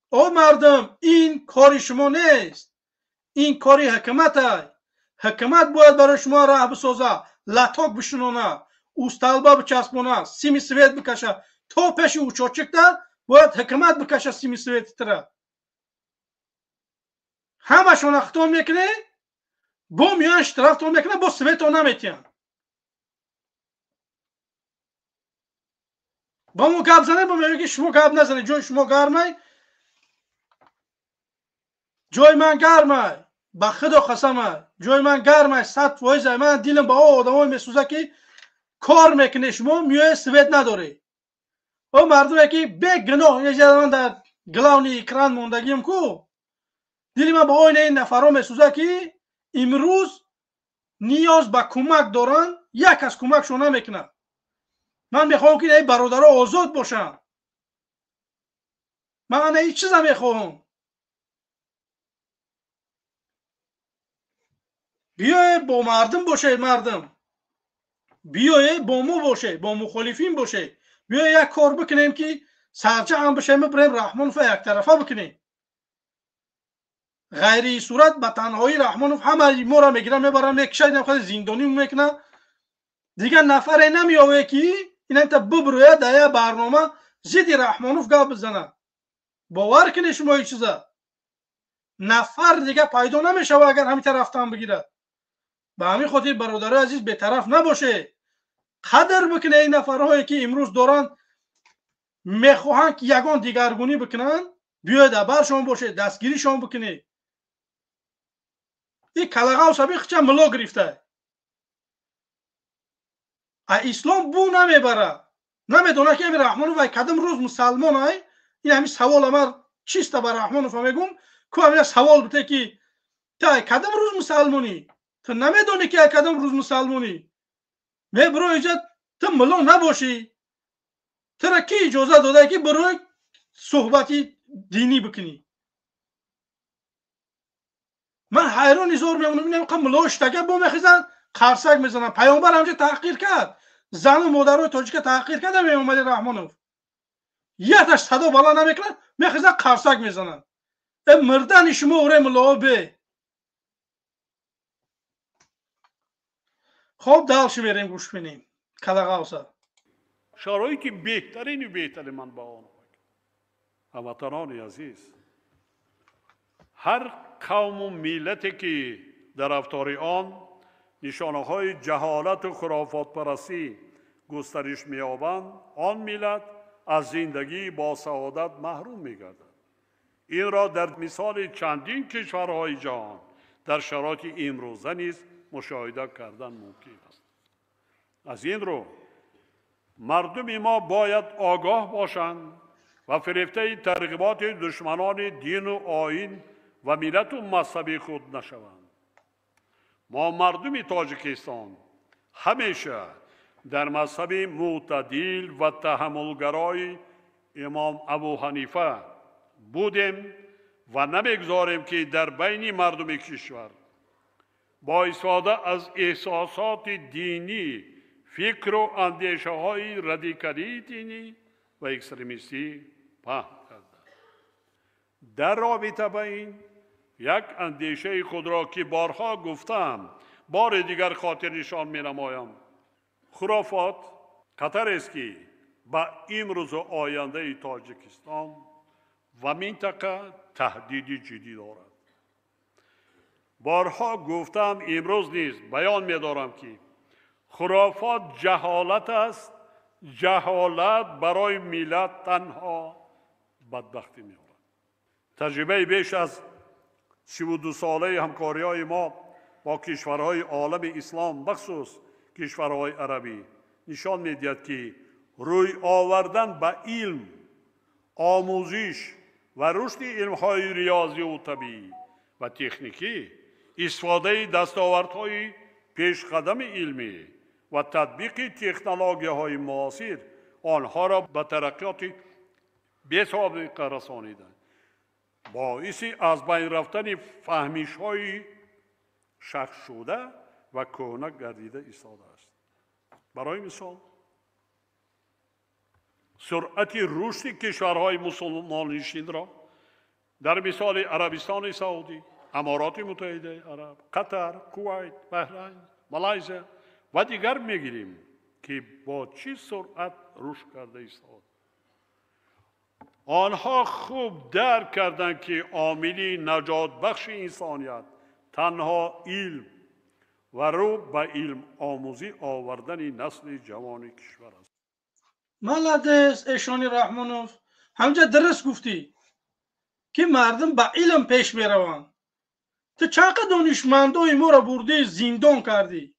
او مردم این کاری شما نیست، این کاری حکومته. حکومت باید برای شما راه بسازه، لطاک بشنونه، استالبه بچسبونه، سیم سویت بکشه. تو پیش او چوچکتا باید حکومت بکشه سیم سویت تره. همه شون اخطا میکنه با میانش طرف تو میکنه با سویت ها نمیتین. با مو گپ زنه با میگه شما گپ نزنه، جای شما گرمه، جای من گرمه، به خدا قسمه جای من گرمه 100%. من دیلم با آدمای میسوزه که کار میکنه شما میای سویت نداره. او مردمی که به گناه یه جا من در گلاونی اکران موندگیم کو دیلی من با آین این نفرها میسوزه که امروز نیاز به کمک دارن، یک از کمکشون نمیکنه. من میخوام که این برادرها آزاد باشن. من این چیزا میخوام. بیای با مردم باشه، مردم بیای با ما باشه، با مخالفین باشه، بیای یک کار بکنیم که سرجه هم بشه بریم رحمانوف یک طرفه بکنیم. غیر این صورت به تنهایی رحمانوف همه ما را میگیرن میبرن میکشه نمیخواد زندانی میکنه دیگه. نفر نمیاوه که اینا تا ببروه در برنامه ضد رحمانوف گپ بزنه. باور کنید شما این چیزا نفر دیگه پیدا نمیشه اگر همین طرف هم بگیره. به همین خاطر برادرای عزیز به طرف نباشه، قدر بکنه این نفرهایی که امروز دارن میخواهن که یگان دیگرگونی بکنن، بیاید برشون باشه، دستگیریشون بکنه. این کلغه و سبیخ چه ملا گرفته. اسلام بو نمیبره، نمیدونه که امیر رحمانوف ای کدام روز مسلمان ای. این همین سوال امر چیست بر رحمانوف میگم که همین سوال بده که تا کدام روز مسلمانی؟ تو نمیدونی که کدام روز مسلمانی؟ میبرو اینجا تو ملا نباشی، ترا کی اجازه داده که بروی صحبتی دینی بکنی؟ من حیران زور میمونم میبینم که ملاش تگه با میخیزن قرصک میزنن. پیامبر همچه تحقیر کرد، زن و مادرای تاجیک تحقیر کرد. امام علی رحمانوف یتش صدا بالا نمیکنن، میخیزن قرصک میزنن. مردن شما اوره ملاه به. خب دلش بریم گوش بینیم. کلغه اوسا شرایطی بهتر من با آن هموطنان عزیز، هر قوم و ملتی که در رفتار آن نشانه های جهالت و خرافات پرستی گسترش می‌یابند، آن ملت از زندگی با سعادت محروم می‌گردد. این را در مثال چندین کشورهای جهان در شرایط امروزه نیز مشاهده کردن ممکن است. از این رو مردم ما باید آگاه باشند و فریفته ترغیبات دشمنان دین و آیین و ملت و مذهب خود نشوند. ما مردم تاجیکستان همیشه در مذهب معتدل و تحملگرای امام ابو حنیفه بودیم و نمیگذاریم که در بین مردم کشور با استفاده از احساسات دینی فکر و اندیشه های رادیکالی دینی و اکستریمیستی پهن کرده. در رابطه با این یک اندیشه خود را که بارها گفتم بار دیگر خاطر نشان می نمایم. خرافات خطر است که با امروز و آینده تاجیکستان و منطقه تهدید جدی دارد. بارها گفتم، امروز نیز بیان می دارم که خرافات جهالت است. جهالت برای ملت تنها بدبختی می آورد. تجربه بیش از 32 ساله همکاری های ما با کشورهای عالم اسلام بخصوص کشورهای عربی نشان می دهد که روی آوردن به علم، آموزش و رشد علمهای ریاضی و طبیعی و تکنیکی، استفاده دستاوردهای پیشقدم علمی و تطبیق تکنولوژی های معاصر آنها را به ترقیات بی‌سابقه رسانیدند. باعث از بین رفتن فهمیش های شخص شده و کهنه گردیده ایستاده است. برای مثال سرعت رشد کشورهای مسلمان نشین را در مثال عربستان سعودی، امارات متحده عرب، قطر، کویت، بحرین، مالایزیا و دیگر میگیریم که با چه سرعت رشد کرده ایستاد. آنها خوب درک کردند که عامل نجات بخش انسانیت تنها علم و رو به علم آموزی آوردن نسل جوان کشور است. ملدس اشانی رحمانوف همجا درست گفتی که مردم با علم پیش میروند. تو چقدر دانشمندای ما را بردی زندان کردی؟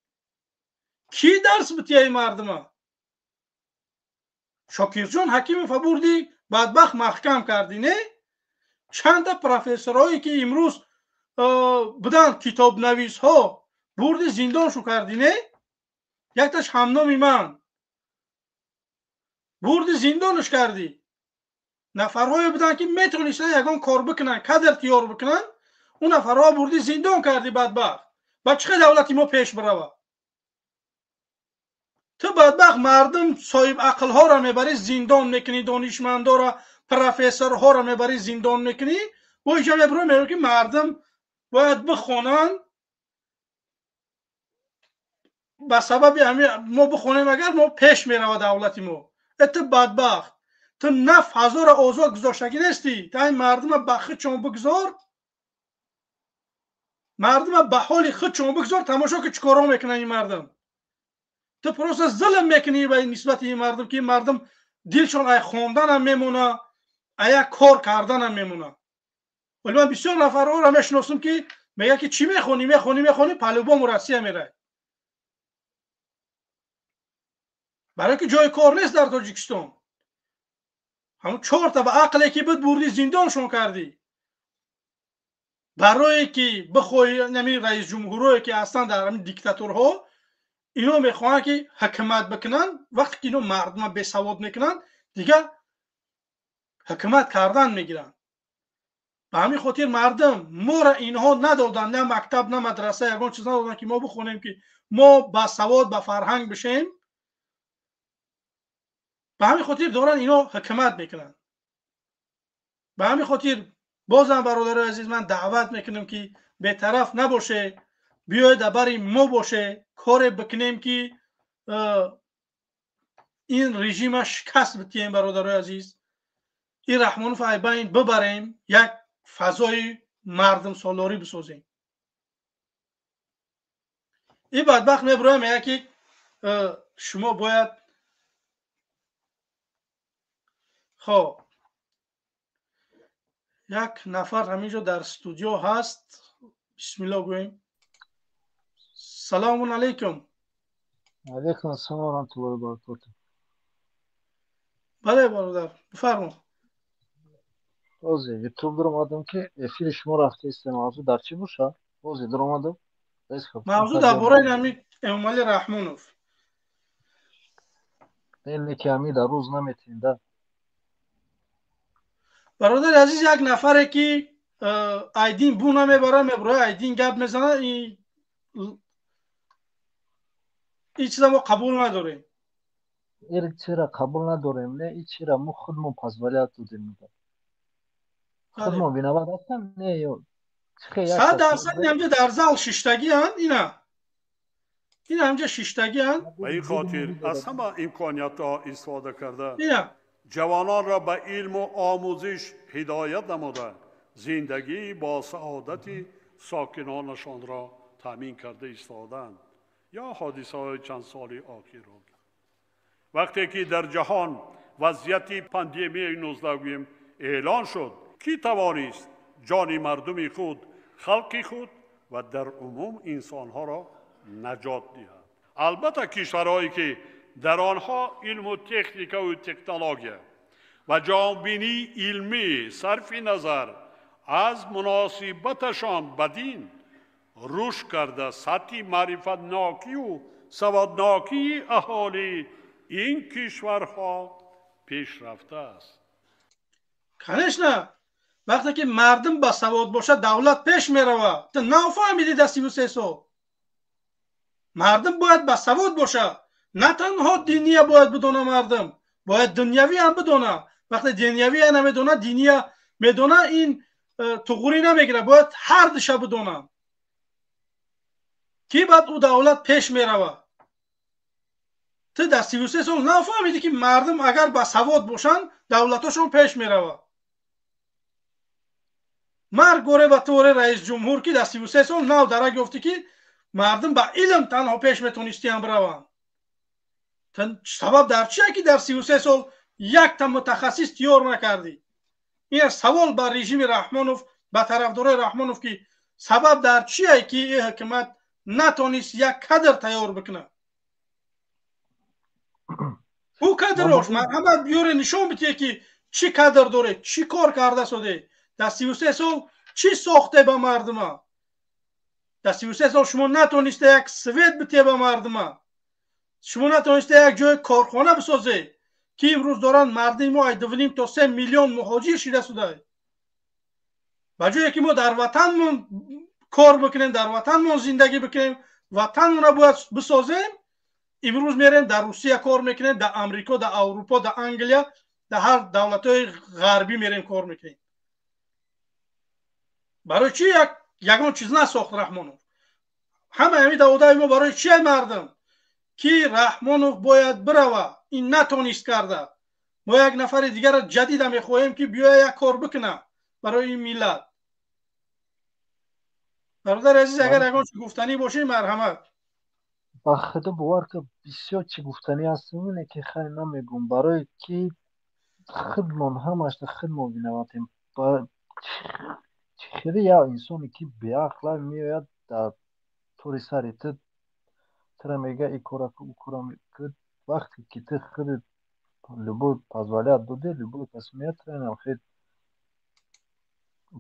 کی درس بتیای مردم؟ شاکر جان حکیم فبردی بدبخت محکم کردی نه؟ چند تا پروفسورایی که امروز بودن کتاب نویس ها بردی زندان شو کردی نه؟ یکتاش همنامی من بردی زندانش کردی. نفرهایی بودن که میتونستن یگان کار بکنن، کدر تیار بکنن، اون نفرها بردی زندان کردی بدبخت. با چه دولتی ما پیش بروه؟ تو بدبخت مردم صاحب عقل ها را میبری زندان میکنی، دانشمندا را، پروفسور ها را میبری زندان میکنی. و اینجا میبرو میگه که مردم باید بخونن، به سبب ما بخونیم اگر ما پیش میروه دولتی ما. ات بدبخت تو نف هزار آزاد گذاشتگی نیستی. تا این مردم به خود شما بگذار، مردم به حال خود شما بگذار، تماشا که چکارا میکنن این مردم. تو پروسه ظلم میکنی به نسبت این مردم که این مردم دلشون ای خوندن هم میمونه، ای کار کردن هم میمونه. ولی من بسیار نفرها را میشناسم که میگه که چی میخونی پلوبا مرسی میره. برای که جای کار نیست در تاجیکستان. همون 4 تا به عقلی که بود بردی زندانشون کردی. برای که بخوای نمی رئیس جمهوری که هستن در همین دیکتاتورها اینا میخوان که حکومت بکنن، وقتی که اینا مردم بی سواد میکنن دیگه حکومت کردن میگیرن. به همین خاطر مردم ما را اینها ندادن، نه مکتب نه مدرسه، یگان چیز ندادن که ما بخونیم که ما با سواد با فرهنگ بشیم. به همین خاطر دارن اینا حکومت میکنن. به همین خاطر بازم برادر عزیز من دعوت میکنم که بی‌طرف نباشه، بیاید برای ما باشه، کار بکنیم که این رژیم شکست بدیم. برادر عزیز، این رحمانوف ایبین ببریم، یک فضای مردم سالاری بسازیم. این بدبخت میبرایم یکی شما باید خب یک نفر همینجا در استودیو هست. بسم الله گویم. سلام علیکم. علیکم السلام و رحمت الله و برکاته. بله برادر بفرما. بازی یوتیوب در اومدم که افیر شما رفته است. موضوع در چی باشه؟ بازی در اومدم. موضوع درباره نمی امال رحمانوف. اینی که همی در روز نمیتینده. برادر عزیز، یک نفره که ایدین بو نمیبره میبره ایدین گپ میزنه، این چیزا ما قبول نداریم. این چرا قبول نداریم؟ نه این چرا ما خودمون پاسولیت دادیم. خودمون بینواد هستم نه یا 100% همجا در زال ششتگی هن. این همجا ششتگی هن. به این خاطر از همه امکانیت ها استفاده کرده جوانان را به علم و آموزش هدایت نموده زندگی با سعادت ساکنانشان را تامین کرده ایستادند. یا حادثه های چند سالی آخر را وقتی که در جهان وضعیت پاندمی 19 اعلان شد، کی توانست جان مردم خود، خلق خود و در عموم انسانها را نجات دهد؟ البته کشورهایی که در آنها علم و تکنیک و تکنولوژی و جامبینی علمی صرف نظر از مناسبتشان به دین رشد کرده سطح معرفت ناکی و سوادناکی اهالی این کشورها پیش رفته است. کنش نه. وقتی که مردم با سواد باشه دولت پیش میروه. تو نفهمیدی در 33 سال مردم باید با سواد باشه. نه تنها دینیه باید بدونه، مردم باید دنیوی هم بدونه. وقتی دنیوی هم نمیدونه، دینیه میدونه، این تغوری نمیگیره. باید هر دشه بدونه کی بعد او دولت پیش میروه. تو در 33 سال نفهمیدی که مردم اگر با سواد باشن دولتاشون پیش میروه. مرگ گوره به طور رئیس جمهور که در 33 سال نو داره گفتی که مردم با علم تنها پیش میتونستی هم برون. سبب در چیه که در 33 سال یک تا متخصص تیار نکردی؟ این سوال بر رژیم رحمانوف، به طرفدارای رحمانوف که سبب در چیه که این حکومت نتونست یک کادر تیار بکنه؟ او کادرش مرحمت بیاره نشون بده که چی کادر داره، چی کار کرده شده در 33 سال، چی ساخته به مردم. در 33 سال شما نتونسته یک سویت بده به مردم، شما نتونسته یک جای کارخانه بسازه که امروز دارن مردم ما 2.5 تا 3 میلیون مهاجر شده شده. با جایی که ما در وطنمون کار بکنیم، در وطنمون زندگی بکنیم، وطنمون را باید بسازیم، امروز میریم در روسیه کار میکنیم، در امریکا، در اروپا، در انگلیا، در هر دولت‌های غربی میریم کار میکنیم. برای چی یگان چیز نساخت رحمانوف؟ همه همین دعوای ما برای چی مردم که رحمانوف باید بروه، این نتونست کرده. ما یک نفر دیگر را جدید میخواهیم که بیاید یک کار بکنه برای این ملت. برادر عزیز اگر یگان چی گفتنی باشه مرحمت. با خدا باور که بسیار چی گفتنی هست، اینه که خیلی نمیگم برای که خودمون همش خودمون بینواتیم. خیلی یا انسانی که به عقل میاد در طور سری تر میگه ای کارا که وقتی که تو خودت لبو پازوالیت داده لبو تصمیت رنم خیلی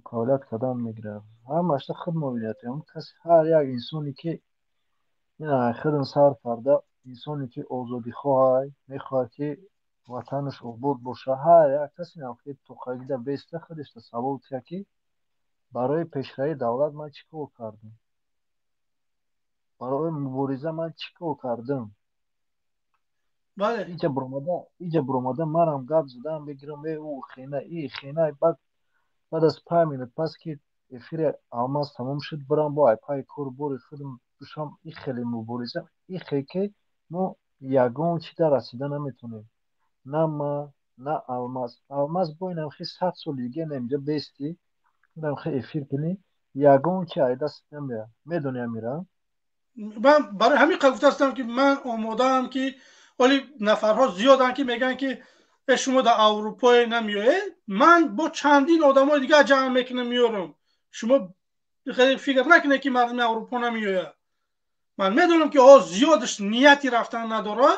کالت کدام میگیره. همش خود موبیلیتی هم کسی هر یک انسانی که این خودم سر کرده، انسانی که آزادی خواه میخواه که ватанаш обод боша. Ҳар як касе ҳам ки тухагида беста худешта савол кия ки барои пешравии давлат ман чӣ кор кардам, барои мубориза ман чӣ кор кардам. бале иҷа буромада марам гап задам бигирам ӯ хена хена. Баъд аз 5 минут пас ки эфири алмаз тамом шуд бурам бо айпаи кор бори худам душам и хеле мубориза и хе ки мо ягон чида расида наметонем. На ма на алмаз бо инам хи 100 соли дига намҷа бести инам хи эфир кини ягон чи ай даст намея. Медони амира? من برای همین گفته هستم که من آماده ام که ولی نفرها زیادن که میگن که شما در اروپا نمیایه. من با چندین آدمای دیگه جمع میکنم میارم. شما خیلی فکر نکنید که مردم اروپا نمیایه. من میدونم که زیادش نیتی رفتن نداره،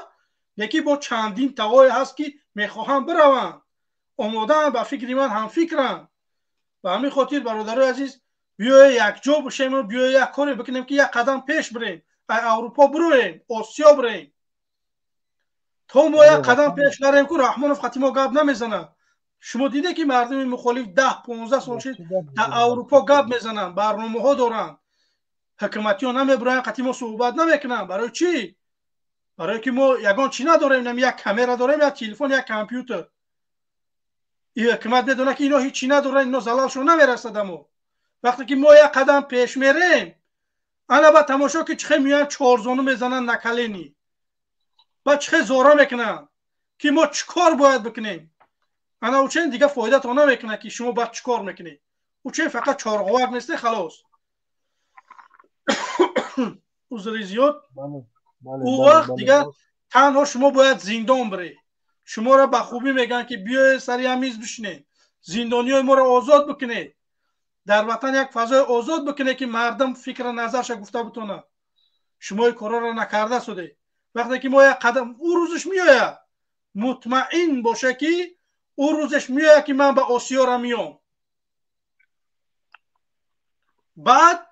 یکی با چندین توای هست که میخواهم بروم. آماده ام، با فکر من هم فکرم. و همین خاطر برادرای عزیز بیای یک جا باشیم و بیای یک کاری بکنیم که یک قدم پیش بریم، اروپا برویم، آسیا بریم. تا ما یک قدم پیش نریم که رحمانوف خطی ما گپ نمیزنه. شما دیده که مردم مخالف 10-15 سال شد در اروپا گپ میزنن، برنامه ها دارن، حکومتی ها نمیبرن، خطی ما صحبت نمیکنن. برای چی؟ برای که ما یگان چی نداریم، نمی یک کامera داریم، یک تلفن، یک کامپیوتر. این حکومت بدونه که اینا هیچی ندارن، اینا زلالشون نمیرسه دمو. وقتی که ما یک قدم پیش میریم، انا با تماشا که چخه میان چهارزانو میزنن نکلینی، با چخه زورا میکنن که ما چیکار باید بکنیم. انا اوچین دیگه فایده تا نمیکنه که شما باید چیکار میکنی. اوچین فقط چارقوک نیسته خلاص. عذر زیاد. او وقت دیگه تنها شما باید زندان بری. شما را به خوبی میگن که بیای سری همیز بشینید، زندانیای ما را آزاد بکنید، در وطن یک فضای آزاد بکنه که مردم فکر نظرش گفته بتونه. شما این کارا را نکرده شده. وقتی که ما یک قدم او روزش میاد، مطمئن باشه که او روزش میاد که من به آسیا را میام. بعد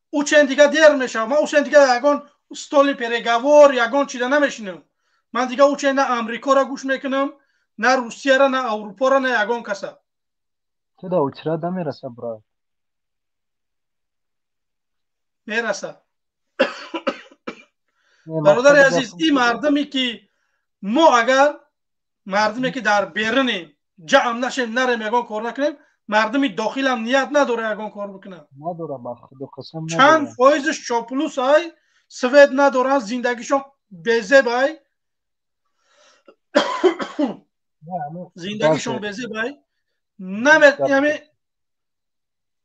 او چند دیگه دیر میشه. من او چند دیگه یگان استال پرگوار یگان چیده نمیشینم. من دیگه او چند نه امریکا را گوش میکنم، نه روسیه را، نه اروپا را، نه یگان کسا. چرا او چرا نمیرسه برای میرسه. برادر عزیز، این مردمی که ما اگر مردمی که در بیرونیم جمع نشیم نریم یگان کار نکنیم، مردمی داخل هم نیت نداره یگان کار بکنه. نداره با خدا قسم. چند فایزش چاپلوس های سوید ندارن، زندگیشون بزیب های، زندگیشون بزیب های،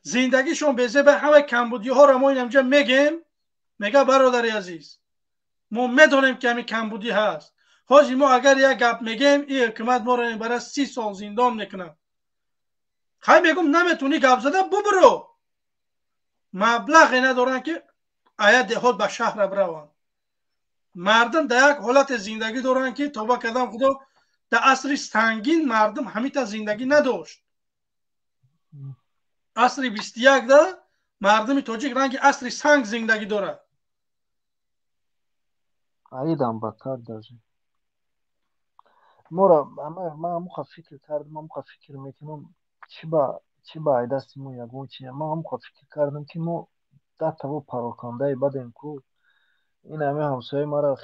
زندگیشون بزیب های. همه کمبودی ها را ما اینجا میگیم، میگه برادر عزیز ما میدونیم که همین کمبودی هست. حاجی ما اگر یک گپ میگیم این حکومت ما رو برای 30 سال زندان میکنه. خیلی میگم نمیتونی گپ زده ببرو. مبلغی ندارن که آیا دهات به شهر برون. مردم در یک حالت زندگی دارن که توبه کردم خدا در عصر سنگین مردم همیتا زندگی نداشت. عصر 21 ده مردم تاجیک رنگ عصر سنگ زندگی داره. عیدم بدتر داره. مورا من همون فکر کردم، همون فکر میکنم چی با دست ما یگون چیه. من همون فکر کردم که ما ده تا پراکنده بدیم کو این همه همسایه مرا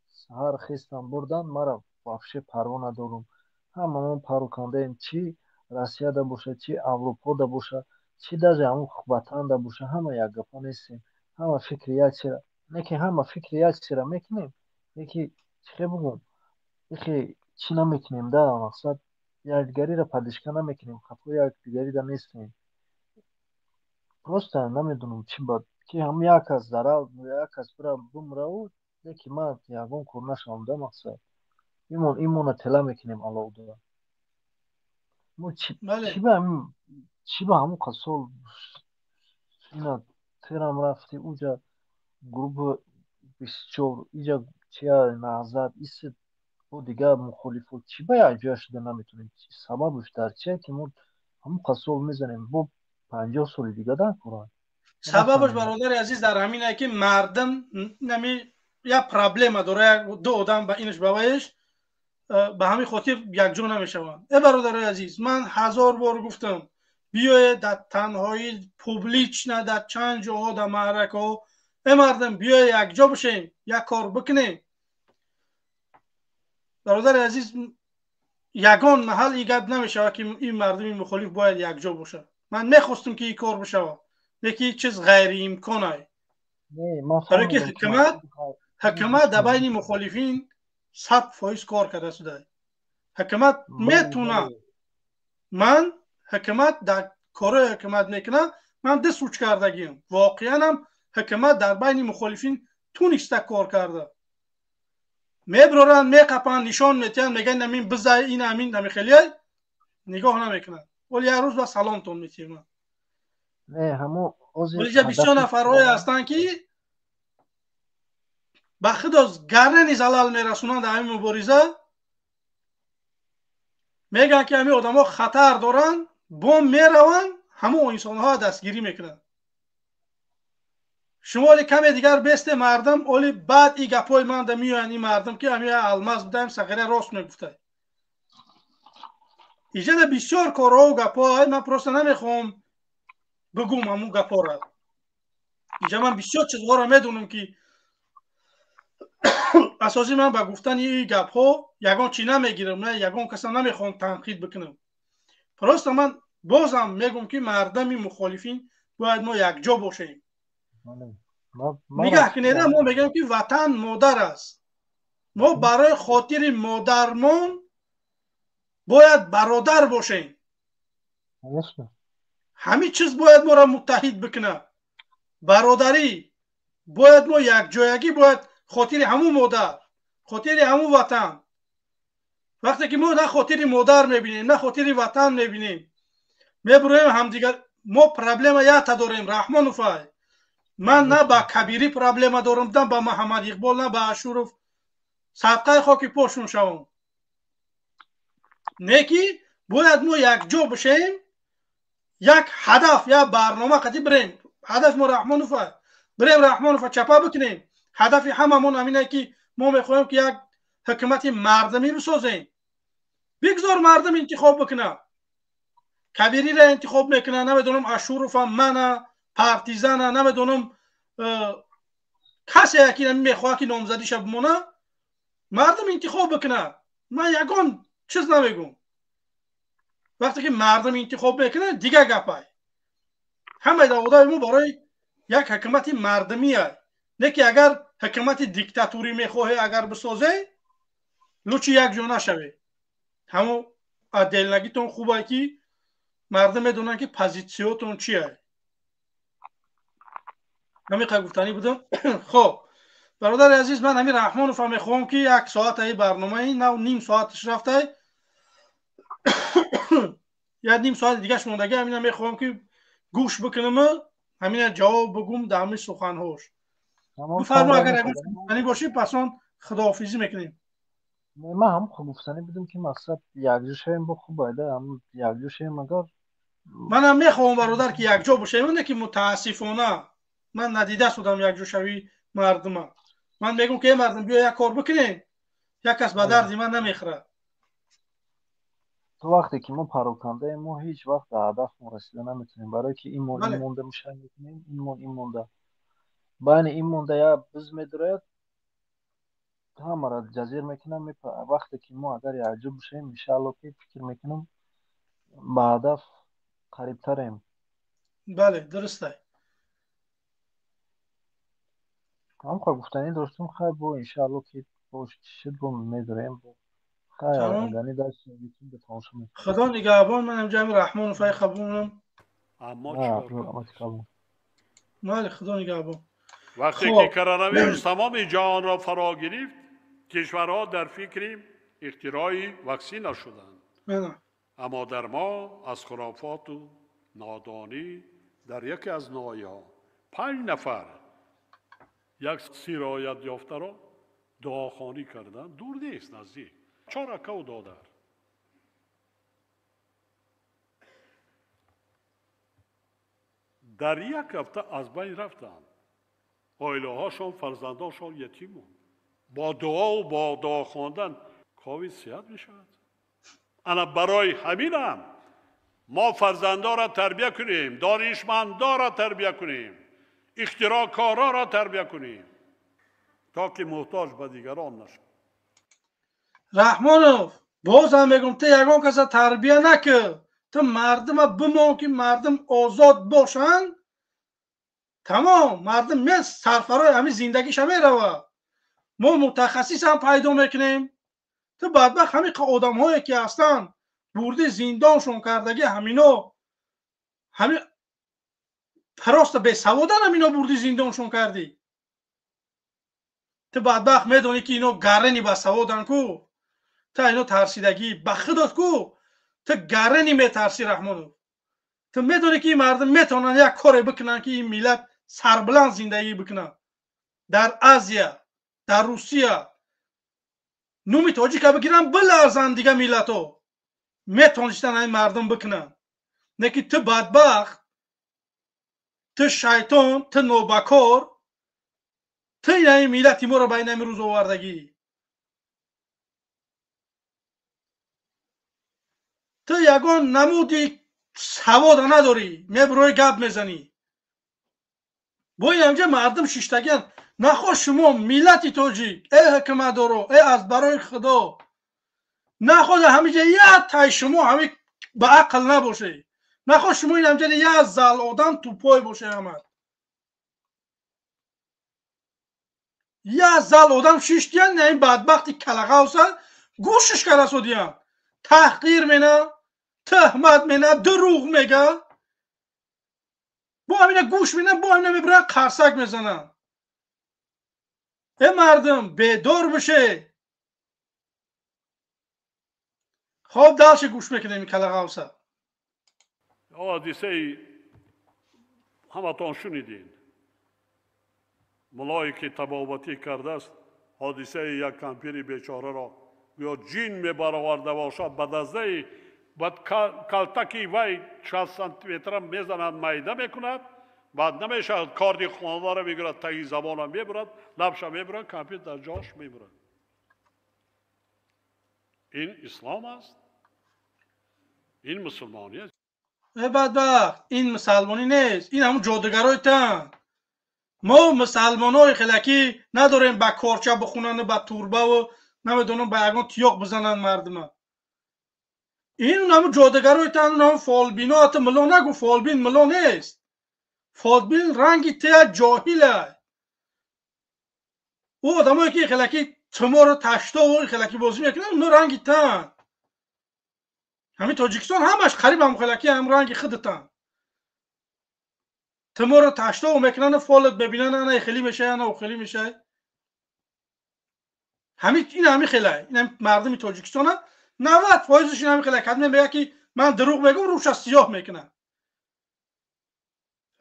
سهر خیستم بردن، مرا وافشه پروا ندارم. هممون پراکنده ایم، چی روسیه ده باشه، چی اروپا ده باشه، چی даже همون وطن ده باشه، همه یک گپا نیستیم. همه فکر یک چیه نکی، همه فکر یک چیه میکنیم. یکی چی بگم، یکی چی نمیکنیم ده مقصد یکدیگری را پدیشکه نمیکنیم، خطا یکدیگری را نیستیم. просто نمیدونم چی بود که هم یک از ضرر یک از برا بمره و یکی من یکون کور نشم ده مقصد ایمون تلا میکنیم الله داره. مو چی با همون قصول اینا تیرم رفتی اوجا گروه 24 اینجا چیه نهزت ایست و دیگه مخالفو چی باید جا شده نمیتونیم. سببش در چیه که ما همون قصول میزنیم با 50 سال دیگه در قرآن. سببش برادر عزیز در همینه که مردم نمی یا پرابلم داره، دو آدم با اینش بابایش به همین خاطر یکجا نمیشوند. برادر عزیز، من 1000 بار گفتم بیاید در تنهایی پوبلیچ نه در چند جاها در معرکه ها مردم بیاید یکجا بشیم، یک کار بکنیم. برادر عزیز، یگان محل این گپ نمیشه که این مردم مخالف باید یکجا باشه. من میخواستم که این کار بشه، لیکن چیز غیر امکانه. برای که حکمت در بین مخالفین 100% کار کرده شده. حکمت میتونه، من حکمت در کار حکمت میکنه، من ده سوچ کردگیم. واقعا هم حکمت در بین مخالفین تونسته کار کرده. میبرن میقپن نشان میتن میگن نمین بزای این امین نمیخیلی نگاه نمیکنن، ولی هر روز با سلامتون میتیم. نه همو ولی جا 20 نفرهای هستن که به خدا گرنی زلال میرسونن در همین مبارزه، میگن که همین آدم ها خطر دارن، بوم میرون، همون انسان ها دستگیری میکنن. شمالی کمی دیگر بست مردم، ولی بعد ای گپای من در میان این مردم که همین الماس بودم سخیره راست میگفته. اینجا در بسیار کارها و گپای من پروسته نمیخوام بگم همون گپا را. اینجا من بسیار چیزها را میدونم که اساسی من با گفتن این گپها یگان چی نمیگیرم، نه یگان کسا نمیخوام تنقید بکنم. پروسته من بازم میگم که مردم مخالفین باید ما یکجا باشیم. میگه که نه، ما میگم که وطن مادر است. ما برای خاطر مادرمان باید برادر باشیم. همه چیز باید ما را متحد بکنه. برادری باید ما یک جایگی، باید خاطر همون مادر، خاطر همون وطن. وقتی که ما نه خاطر مادر میبینیم نه خاطر وطن میبینیم، میبرویم همدیگر. ما پرابلم یا تا داریم رحمان و فای. من نه با کبیری پرابلم دارم، نه با محمد اقبال، نه با اشورف صدقه خاکی پاشون شوم. نیکی باید ما یک جا بشیم، یک هدف یا برنامه قدی بریم. هدف ما رحمان و فای، بریم رحمان و فای چپا بکنیم. هدف هممون همینه که ما میخوایم که یک حکومت مردمی بسازیم. بگذار مردم انتخاب بکنه. کبیری را انتخاب میکنه، نمیدونم اشورف، من پارتیزان، نمیدونم کسی که میخواد که نامزدی شب بمونه، مردم انتخاب بکنه. من یگان چیز نمیگم. وقتی که مردم انتخاب میکنه دیگه گپای. همه داوده ما برای یک حکومت مردمی است. نه که اگر حکومت دیکتاتوری میخواه اگر بسازه لوچی یک جا نشوه. همون دلنگیتون خوبه که مردم میدونن که پوزیسیونتون چیه. همین گفتنی بودم. خب برادر عزیز، من همین رحمان رو میخوام که یک ساعت ای برنامه این نه نیم ساعتش رفته، یا نیم ساعت دیگه موندگی. همین میخوام که گوش بکنم، همین جواب بگم در همین سخنهاش. بفرما اگر گفتنی باشه پس خداحافظی میکنیم. من هم گفتنی بدم که مقصد یکجا شیم با خوب باید هم یکجا شیم. مگر منم میخوام برادر که یکجا باشه. من که متاسفانه من ندیده شدم یکجا شوی مردم. من میگم که مردم بیا یک کار بکنیم، یک کس به درد من نمیخوره. تو وقتی که ما پراکنده ما هیچ وقت به هدف رسیده نمیتونیم، برای که این مونده میشه میکنیم، این مونده بین این مونده یا بز میدره همه را جزیر میکنم. وقتی که ما اگر یکجا بشیم انشاءالله که فکر میکنم به هدف قریب تریم. بله درسته. هم گفتنی داشتم خیلی با انشاءالله که باش شد با میداریم با خیلی اندنی داشت میتونیم به تماشا میکنم. خدا نگهبان. من جمع رحمان و فای خبونم. اما چیکار مال خدا نگهبان. وقتی که کرونا تمام جهان را فرا گرفت، کشورها در فکر اختراع واکسن شدند. اما در ما از خرافات و نادانی در یکی از ناحیه‌ها 5 نفر یک سرایت یافته را دعاخوانی کردند. دور نیست، نزدیک 4 کو دادر. در یک هفته از بین رفتند. عائله هاشون، فرزندانشون یتیم بود. با دعا و با دعا خواندن کاوی سیاد می شود. انا برای همینم ما فرزندا را تربیت کنیم، دانشمندا را تربیت کنیم، اختراعکارا را تربیت کنیم تا که محتاج به دیگران نشد. رحمانوف بازم میگم تو یگان کس تربیه نکه، تو مردم بمان که مردم آزاد باشن، تمام مردم می سرفرای همین زندگیش هم میروه. ما متخصص هم پیدا میکنیم. تو بدبخت همین آدم هایی که هستن برده زندانشون کردگی همینا، همین پراست به سوادن همینا برده زندانشون کردی. تو بدبخت میدونی که اینا گرنی به سوادن کو، تا اینا ترسیدگی به خودت کو، تو گرنی میترسی رحمانو. تو میدونی که این مردم میتونن یک کاری بکنن که این ملت سربلند زندگی بکنن. در آسیا، در روسیه نومی تاجیک بگیرن بلرزن دیگه ملتو میتونستن این مردم بکنن. نه که تو بدبخت، تو شیطان، تو نوبکار، تو این ملتی ما رو بین امروز آوردگی. تو یگان نمودی سواد نداری، میبروی گپ میزنی. با اینجا مردم شیشتگن. نخوا شما ملتی تاجیک، ای حکمت دارو، ای از برای خدا، نخوا همینجا یه تای شما همین به عقل نباشه. نخوا شما این همجا یه زل آدم تو پای باشه. همه یه زل آدم شیشتین، نه این بدبختی کلقه هستن گوشش کرسو دیم تحقیر منه، تهمت منه، دروغ میگه. با همینه گوش میدن، با همینه میبرن قرصک میزنن. ای مردم بیدار بشه. خواب دلش گوش میکنه این کلقه هستن. حادثه همتان شنیدین، ملایی که تبابتی کرده است، حادثه یک کمپیر بیچاره را یا جین میبرآورده باشد به دسته بعد کلتکی وی 60 سانتیمتر میزند میده میکند، بعد نمیشود کاردی خانواده را میگیرد تایی زبان را میبرد، لبش را میبرد، کمپیر در جاش میبرد. این اسلام است؟ این مسلمانی است؟ ای بدبخت این مسلمانی نیست، این همون جادوگرای تن. ما مسلمان های خلکی نداریم با کارچه بخونن، با توربه و نمیدونم با یگان تیاق بزنن مردم. این همون جادوگرای تن، همون فالبینا. حتی ملا نگو، فالبین ملا نیست. فالبین رنگی ته جاهله. او آدمایی که خلکی تمار و تشتا و خلکی بازی میکنن اونو رنگی تن. همین تاجیکستان همش قریب هم خلکی هم رنگی خودتن. تمار و تشتا و میکنن فالت ببینن انا خیلی میشه انا خیلی میشه. همین خیلی این مردم تاجیکستان 90% همین خیلی کدوم میگه که من دروغ میگم روش از سیاه میکنم.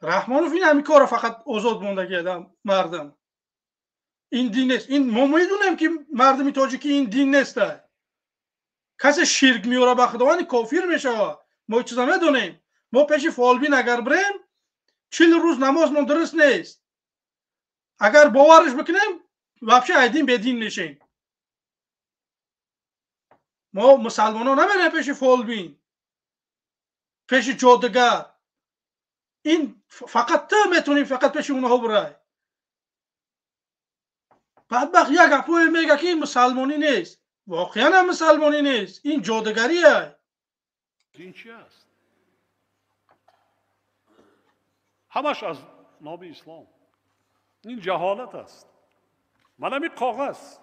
رحمانوف این همین کارو فقط آزاد موندگی آدم مردم. این دین نیست. این ما میدونیم که مردم تاجیکی این دین نیست. کسی شرک میاره به خداوند کافر میشه. ما چیزا میدونیم. ما پیش فالبین اگر بریم 40 روز نماز من درست نیست. اگر باورش بکنیم واپس ایدین به دین میشیم. ما مسلمانان نمیریم پیش فالبین، پیش جادوگر. این فقط تو میتونی فقط پیش اونها برای. بدبخت یک اپوی میگه که این مسلمانی نیست. واقعا هم مسلمانی نیست. این جادوگریه. این چی است؟ همش از نام اسلام. این جهالت است. من همین کاغذ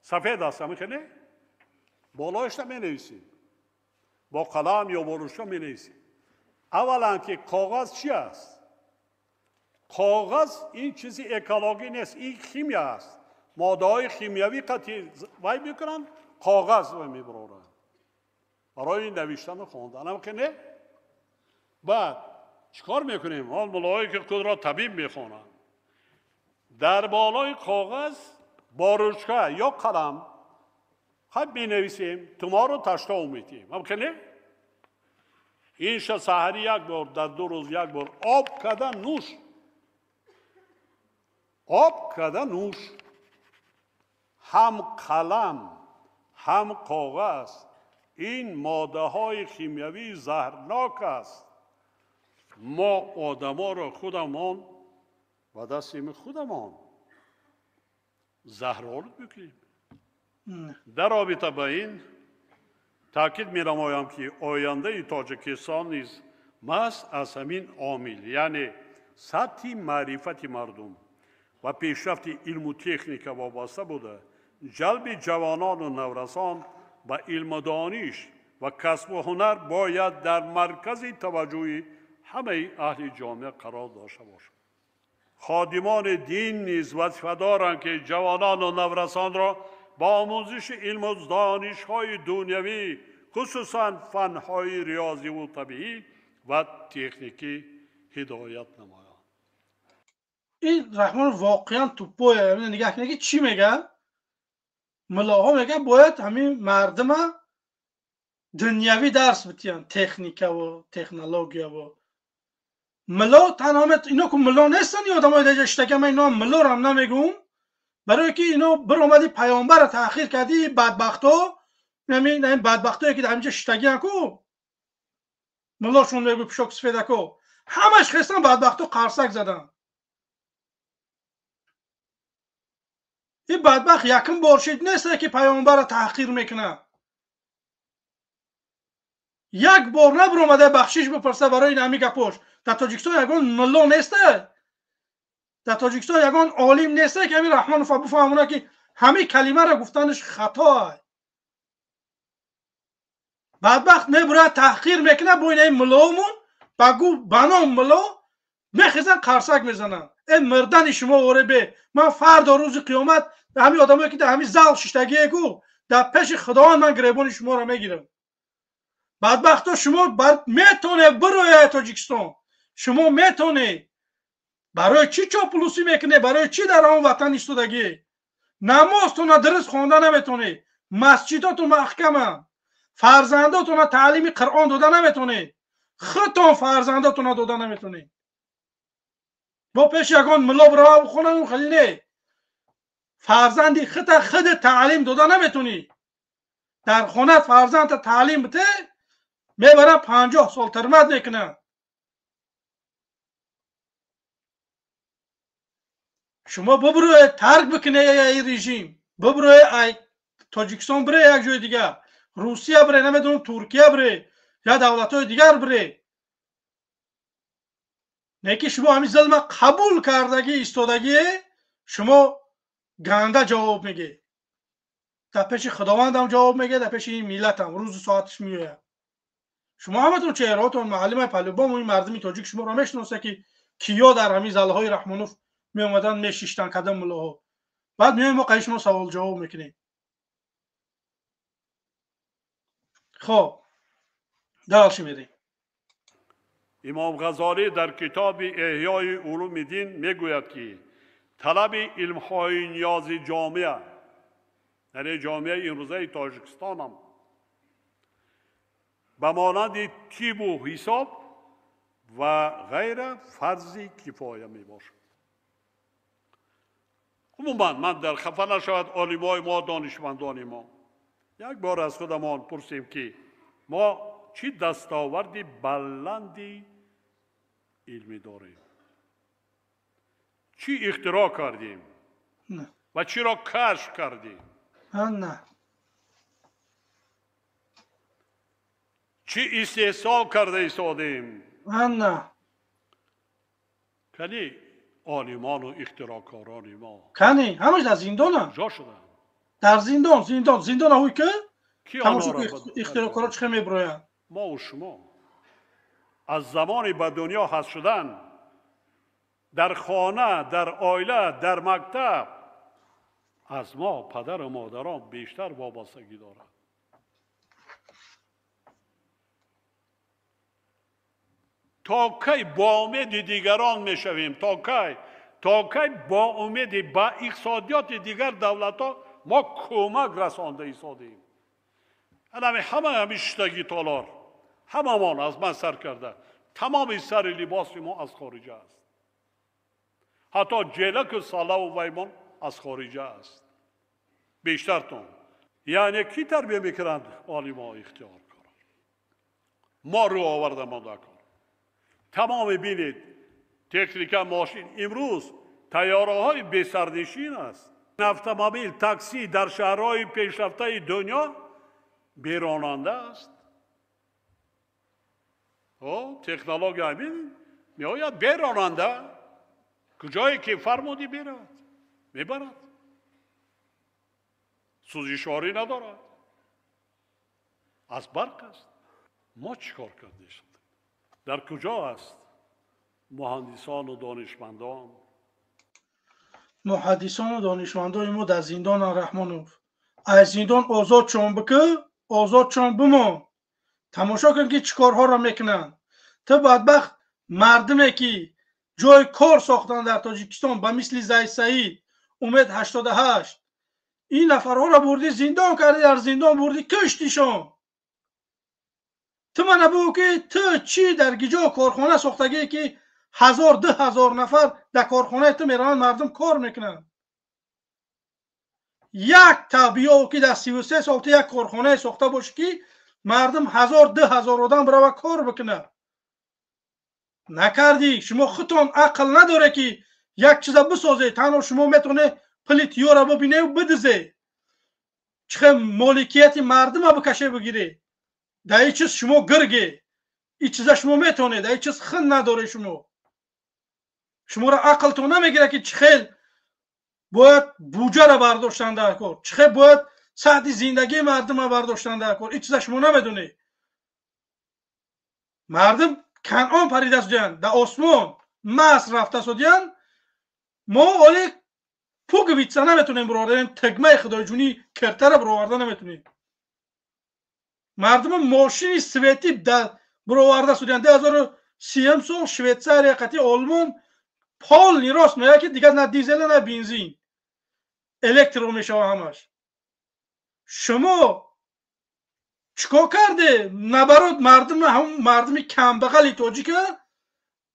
سفید است، میکنه بالایش می نویسیم با قلم یا با روشن می نویسیم. اولا که کاغذ چی است؟ کاغذ این چیزی اکولوژی نیست، این شیمیا است. ماده های شیمیایی قطعی وای میکنن کاغذ وای میبرن برای نوشتن و خواندن. هم که نه. بعد چیکار میکنیم؟ حال ملایی که خود را طبیب میخوانن در بالای کاغذ با روشن یا قلم خط می نویسیم تو ما رو تشتا میتیم. هم که نه. این سحری یک بار در 2 روز یک بار آب کردن نوش. آب کردن نوش. هم قلم هم کاغذ، این ماده های شیمیایی زهرناک است. ما آدما را خودمان و دستیم خودمان زهرآلود میکنیم. در رابطه با این تاکید می‌نمایم که آینده تاجیکستان نیز محض از همین عامل، یعنی سطح معرفت مردم و پیشرفت علم و تکنیک وابسته بوده. جلب جوانان و نورسان به علم و دانش و کسب و هنر باید در مرکز توجه همه اهل جامعه قرار داشته باشد. خادمان دین نیز وظیفه دارند که جوانان و نورسان را با آموزش علم و دانش‌های دنیوی، خصوصاً فن‌های ریاضی و طبیعی و تکنیکی هدایت نمایند. این رحمان واقعا توپوه. نگاه کنید چی میگه؟ ملاها میگه باید همین مردم دنیوی درس بتیان، تکنیک و تکنولوژی و ملا تنها اینا که ملا نیستن، این آدمای دیگه اشتکه من اینا ملا رو هم نمیگم، برای که اینا بر اومدی پیامبر تأخیر کردی. بدبختا نمی بدبختایی که در اینجا اشتگی کو ملاشون میگو پشک سفیده کو همش خستن، بدبختا قرصک زدن. این بدبخت یکم بارشید نیست که پیامبر را تحقیر میکنه. یک بار نبر اومده بخشش بپرسه برای این همی گپاش. در تاجیکستان یگان ملا نیسته، در تاجیکستان یگان عالم نیسته که همین رحمان بفهمونه که همه کلمه را گفتنش خطا. بدبخت میبره تحقیر میکنه بوین این ملامون بگو بنام ملا میخیزن قرصک میزنن. این مردن شما غریبه. من فردا روز قیامت همین آدمایی که در همین زال ششتگی گو در پیش خداوند من گریبان شما را میگیرم. بدبختا شما میتونه بروی تاجیکستان، شما میتونه. برای چی چاپلوسی میکنه؟ برای چی در آن وطن ایستادگی؟ نمازتون درست خوانده نمیتونه، مسجداتون محکمه، فرزنداتون تعلیم قرآن داده نمیتونه، خودتون فرزنداتون داده نمیتونه. با پیش یگان ملا برای بخونه اون خیلی نه. فرزندی خود تعلیم داده نمیتونی. در خونه فرزند تعلیم بده میبره 50 سال ترمد میکنه. شما ببروی ترک بکنه ای رژیم، ببروی ای تاجیکستان بره یک جای دیگه، روسیه بره، نمیدونم ترکیه بره یا دولت‌های دیگر بره. نه که شما همین ظلم قبول کردگی ایستادگی شما گنده جواب میگه. در پیش خداوند هم جواب میگه، در پیش این ملت هم روز ساعتش میوه. شما همتون چهرهاتون معلم پهلوان و این مردمی تاجیک شما را میشناسه که کیا در همین زلهای رحمانوف می اومدن میشیشتن قدم ملاها. بعد میایم ما شما سوال جواب میکنیم. خب دالش میریم. امام غزالی در کتاب احیای علوم دین میگوید که طلب علم‌های نیاز جامعه، یعنی جامعه امروزه تاجیکستان هم به مانند طب و حساب و غیره فرض کفایه می باشد. عموما من در خفه نشود عالمای ما، دانشمندان ما، یک بار از خودمان پرسیم که ما چی دستاوردی بلندی علمی داریم، چی اختراع کردیم نه. و چی را کشف کردیم. نه. چی استحصال کرده ایستادیم. نه. کنی عالمان و اختراعکاران ما کنی همش در زندان جا شدن. در زندان هوی که کی آنها تماشا را اختراعکارا چه میبروین؟ ما و شما از زمانی به دنیا هست شدن، در خانه، در عائله، در مکتب، از ما پدر و مادران بیشتر وابستگی دارند. تا کی با امید دیگران میشویم؟ تا کی با امید با اقتصادیات دیگر دولت ها ما کمک رسانده ایستادیم؟ همه همیشتگی تالار همه من از من سر کرده. تمام سر لباس ما از خارجه است. حتی جلک و ساله و ویمان از خارجه است. بیشترتون یعنی کی تربیه میکنند؟ عالما اختیار کار. ما رو آورده مانده کار. تمام بینید تکنیک ماشین امروز طیاره های بی سرنشین است. اتومبیل تاکسی در شهرهای پیشرفته دنیا بی راننده است. تکنولوژی همین میآید بی راننده، کجایی که فرمودی برد میبرد، سوزشواری ندارد، از برق است. ما چیکار کردیم؟ در کجا است مهندسان و دانشمندان؟ محدثان و دانشمندان ما در زندان رحمانوف از زندان آزاد شون بکه، آزاد شون بمون. تماشا کن که چیکارها را میکنن. تو بدبخت مردمی که جای کار ساختن در تاجیکستان به مثل زید سعید، امید 88، این نفرها را بردی زندان کردی، در زندان بردی کشتیشان. تو من بگو که تو چی در گیجا کارخانه ساختگی که 1000-2000 نفر در کارخانه تو میرن مردم کار میکنن. یک تابعیه که در 33 سال یک کارخانه ساخته باشه که مردم 1000-2000 آدم برای کار بکنه. نکردی. شما خودتون عقل نداره که یک چیز بسازه. تنها شما میتونه پلیتیو را ببینه و بدزه. چه مالکیت مردم را بکشه بگیره. در این چیز شما گرگه. این چیز شما میتونه. در این چیز خند نداره شما. شما را عقلتون نمیگیره که چخیل باید بودجه را برداشتن در کار. چخیل باید ساعت زندگی مردم را برداشتن در کار. این چیز شما نمیدونه. مردم کنعان پریده سودن، در آسمان مصر رفته سودن. ما اولی پوگویتسا نمیتونیم برآورده، تگمه خدای جونی کرته را برآورده نمیتونیم. مردم ماشین سویتی در برآورده سودن. 2030 سال شویتسار قطعی آلمان پال نیراست میگه که دیگه نه دیزل نه بنزین، الکترو میشه همش. شما چیکار کرده؟ نبرد مردم، هم مردم کم بغلی تاجیک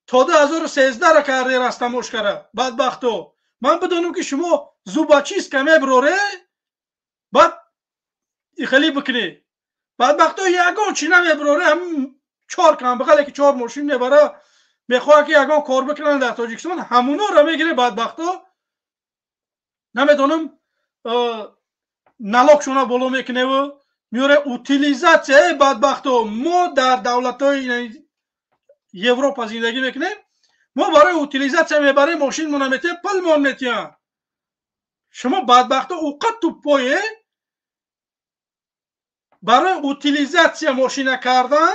تا 2013 را کرده رستموش کرده. بدبختو من بدونم که شما زوباچیست کمه براره بعد خیلی بکنی. بدبختو یگان چی نمیبراره، هم 4 کم بغلی که 4 ماشین میبره میخواه که یگان کار بکنن در تاجیکستان همونا را میگیره. بدبختو نمیدونم نلاکشونا بولو میکنه و میوره اوتیلیزاتیه. بدبختو ما در دولت‌های یوروپا زندگی میکنیم. ما برای اوتیلیزاتیا میبریم ماشین مونمیته پل مونمیتیان. شما بدبختو اوقات تو پایه برای اوتیلیزاتیا ماشین کردن.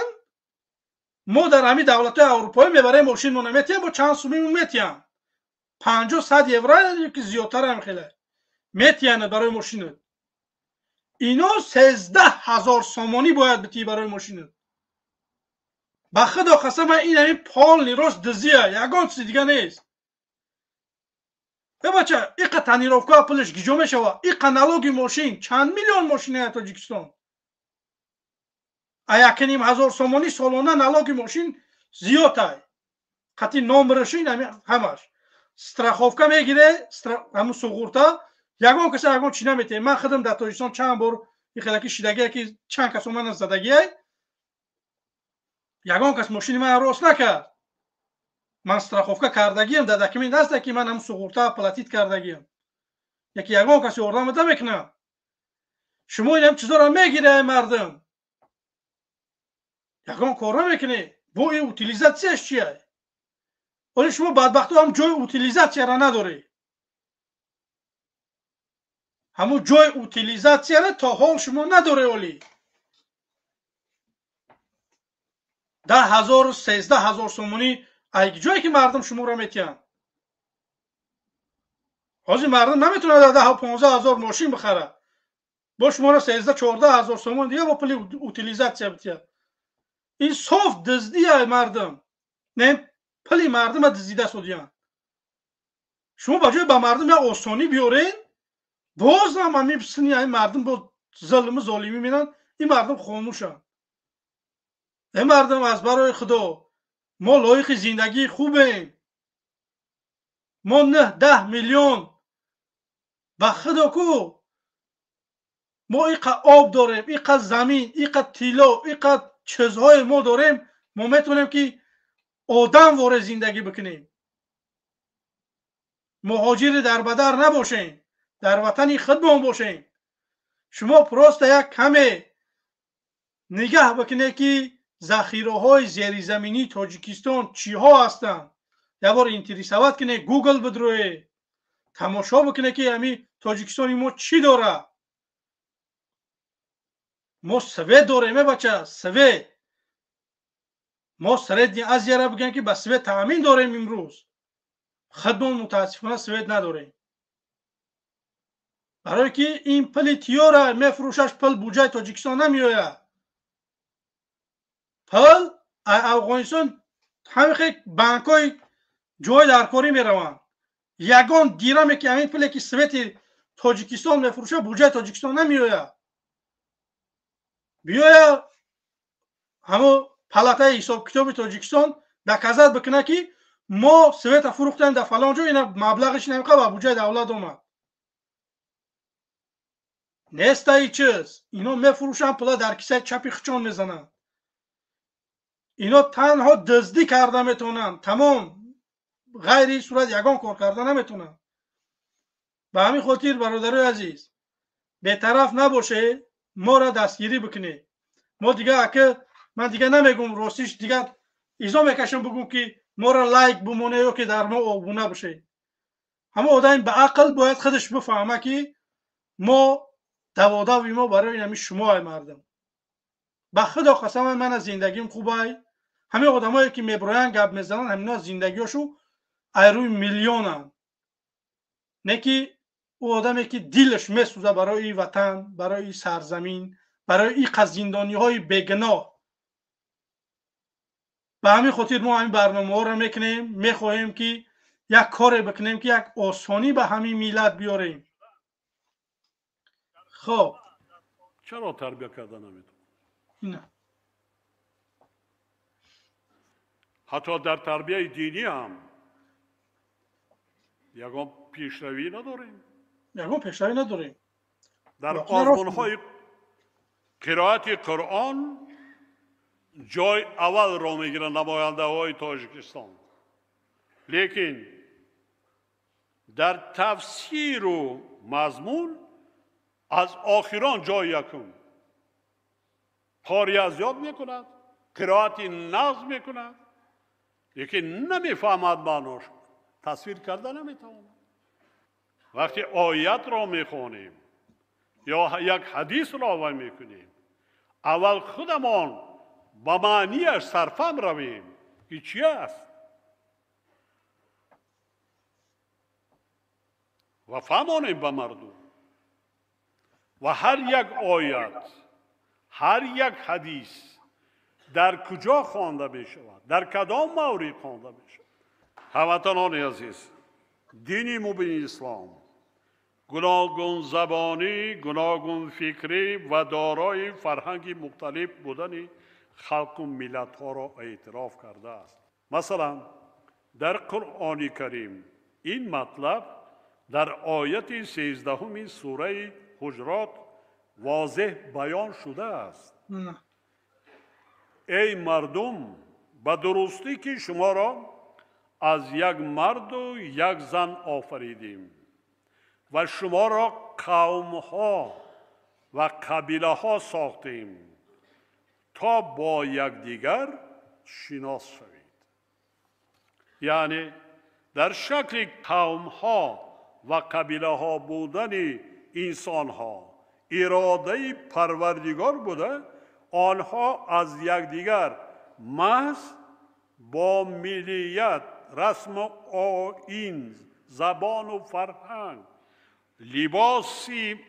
ما در همین دولت‌های اروپایی میبریم ماشین مونمیتیان با چند سومی میتیان 50-100 یورو که زیادتر هم خیلی میتیانه برای ماشین. اینا 13,000 سامانی باید بتی برای ماشین. به خدا قسم این همین پال نیروز دزیه، یگان چیز دیگه نیست. بچه ایقا تنیروفکا پلش گیجا میشه. ایقا نلوگی ماشین چند میلیون ماشینه تاجیکستان. 1,500 سامانی سالانه نلوگی ماشین زیاده. قطعی نامبرشین همش استراخوفکا میگیره، همون سوغورتا. یگان کسی یگان چی نمیته. من خودم در تاجیکستان چند بار این خیلی شیدگی که چند کس من زدگیه یگان کس ماشین من راست نکرد. من استراخوفکا کردگیم در دکمین دسته که من هم سوغورتا پلاتیت کردگیم. یکی یگان کسی اردام ده میکنه. شما این هم چیزا را میگیره مردم. یگان کار نمیکنه. با این اوتیلیزاتیش چیه؟ ولی شما بدبختو هم جای اوتیلیزاتیا را نداره. همون جای اوتیلیزاتیا را تا حال شما نداره. ولی 10,000-13,000 سومونی ایک جایی که مردم شما را میتیان. حاضی مردم نمیتونه در 10,000-15,000 ماشین بخره. با شما را 13,000-14,000 سومون دیگه با پلی اوتیلیزاتیا بتیان. این صاف دزدیه مردم. نه پلی مردم دزدیده سودیان. شما بجای با مردم یا آسانی بیارین باز هم همی بسنی این مردم با ظلم ظالمی میدن. این مردم خاموشن. این مردم از برای خدا ما لایق زندگی خوبیم. ما 9-10 میلیون به خدا کو ما اینقدر آب داریم، اینقدر زمین، اینقدر طلا، اینقدر چیزهای ما داریم، ما میتونیم که آدم واره زندگی بکنیم. مهاجر در بدر نباشین، در وطن خودمون باشین. شما پروست یک کمی نگاه بکنه که ذخیره های زیر زمینی تاجیکستان چی ها هستند. یک بار اینترنت کنه، گوگل بدروه، تماشا بکنه که همین تاجیکستان ما چی داره. ما سوید داریم بچه، سوید. ما سرد از یاره بگن که به سوید تامین داریم امروز. خودمون متاسفانه سوید نداریم. برای که این پل تیاره میفروشش، پل بودجه تاجیکستان نمیآید. پل افغانستان همه خیلی بانک های جای درکاری میروند. یگان دیرمه که همین پلی که سوید تاجیکستان میفروشه بودجه تاجیکستان نمیآید. بیاید همو پلاتای حساب کتاب تاجیکستان دکازت بکنه که ما سوید فروختیم در فلان جا، اینا مبلغش نمیخواد به بودجه دولت اومد. نیست ای چیز. اینا میفروشن، پلا در کیسه چپی خچان میزنن. اینا تنها دزدی کرده میتونن، تمام. غیر صورت یگان کار کرده نمیتونن. به همین خاطر برادرای عزیز بی‌طرف نباشه، ما را دستگیری بکنه. ما دیگه که من دیگه نمیگم راستیش، دیگه ایزا میکشم بگم که ما را لایک بمونه یا که در ما آبونه بشه. همه آدم به عقل باید خودش بفهمه که ما دوادوی ما برای نمی شما های مردم. به خدا قسم من از زندگیم خوبه. همه آدمایی که میبراین گپ میزنن همینا زندگیاشو ایروی میلیونن. نه که او آدمی که دلش میسوزه برای این وطن، برای این سرزمین، برای این زندانی های بیگناه. به همین خاطر ما همین برنامه ها رو میکنیم، میخواهیم که یک کار بکنیم که یک آسانی به همین میلت بیاریم. خب چرا تربیت کردن نمیتون؟ نه. حتی در تربیت دینی هم یگان پیشروی نداریم. یگان پیشروی نداریم. در آزمون‌های قرائت قرآن جای اول را میگیرن نماینده های تاجیکستان، لیکن در تفسیر و مضمون از آخران جای یکم. قاری از یاد میکند، قرائت نظم میکند، لیکن نمیفهمد معناش، تصویر کرده نمیتواند. وقتی آیت را میخوانیم یا یک حدیث را وای میکنیم، اول خودمان با معنیش سرفهم رویم که چی است و فهمانیم به مردم. و هر یک آیت، هر یک حدیث در کجا خوانده می شود، در کدام مورد خوانده می شود. هموطنان عزیز، دین مبین اسلام گوناگون زبانی، گوناگون فکری و دارای فرهنگی مختلف بودن خلق و ملت ها را اعتراف کرده است. مثلا در قرآن کریم این مطلب در آیت 13 سوره حجرات واضح بیان شده است. ای مردم، به درستی که شما را از یک مرد و یک زن آفریدیم و شما را قوم ها و قبیله ها ساختیم تا با یکدیگر شناس شوید. یعنی در شکل قوم ها و قبیله ها بودن انسان ها اراده پروردگار بوده، آنها از یکدیگر محض با ملیت، رسم و آیین، زبان و فرهنگ، لباسی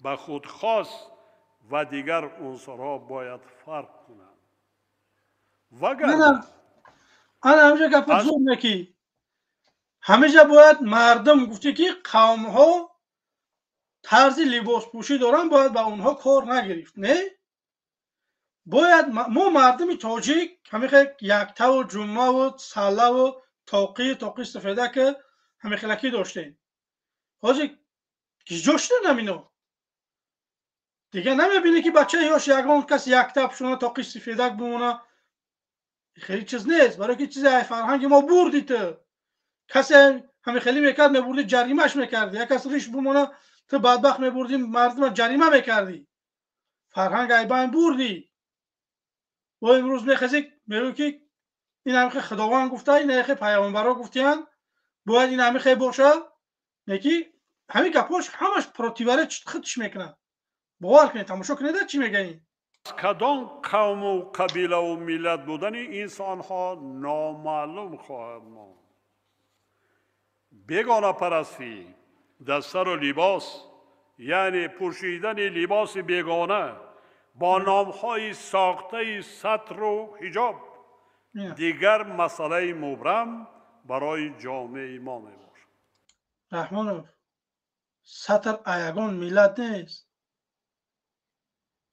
به خود خاص و دیگر عنصرها باید فرق کنند. وگرنه انا همجا گفت زور نکی، همه جا باید مردم گفته که قوم ها طرز لباس پوشی دارن، باید با اونها کار نگرفت. نه، باید ما مردم تاجیک همه خیلی یکتا و جمعه و سله و تاقی استفاده که همه خیلکی داشتیم. حاجی گیجاشتن همینو. دیگه نمیبینی که بچه یاش یگان کس یک تپ شونه تا قش سفیدک بمونه. خیلی چیز نیست، برای که چیز فرهنگ ما بردی تو. کسی همه خیلی میکرد میبردی جریمهش میکردی، یک کس ریش بمونه تو بدبخت میبردی مردم جریمه میکردی. فرهنگ ایبان بردی. و امروز میخزی میگو که این همه خداوند گفته، این همه پیامبرا گفتن باید این همه باشه. یکی همین گپاش همش پروتیوره خودش میکنه. باور کنید، تماشا کنید چی میگه این. کدام قوم و قبیله و ملت بودن انسان ها نامعلوم خواهد ماند. بیگانه پرستی در سر و لباس، یعنی پوشیدن لباس بیگانه با نامهای ساخته ستر و حجاب دیگر مسئله مبرم برای جامعه ما می باشد. رحمانوف، ستر ایگان ملت نیست،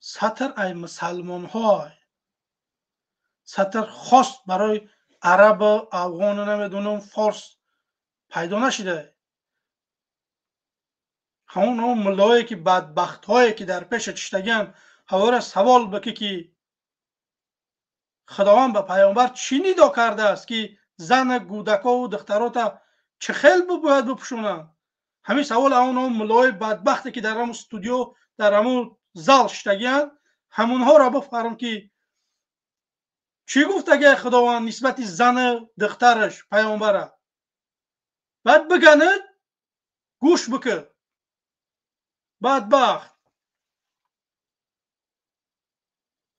ستر ای مسلمان های، ستر خاص برای عرب، افغان، نمیدونم فارس پیدا نشده. همون ملایی که بدبخت هایی که در پیش چشتگن هوار سوال بکی که خداوند به پیامبر چی نیدا کرده است که زن گودکا و دخترات چه خیل باید بپوشونن. همین سوال همون ملای بدبختی که در همون استودیو در همون زال شتگن همونها را بفرم که چی گفت اگه خداوند نسبت زن دخترش پیامبره. بعد بگنه گوش بکن. بدبخت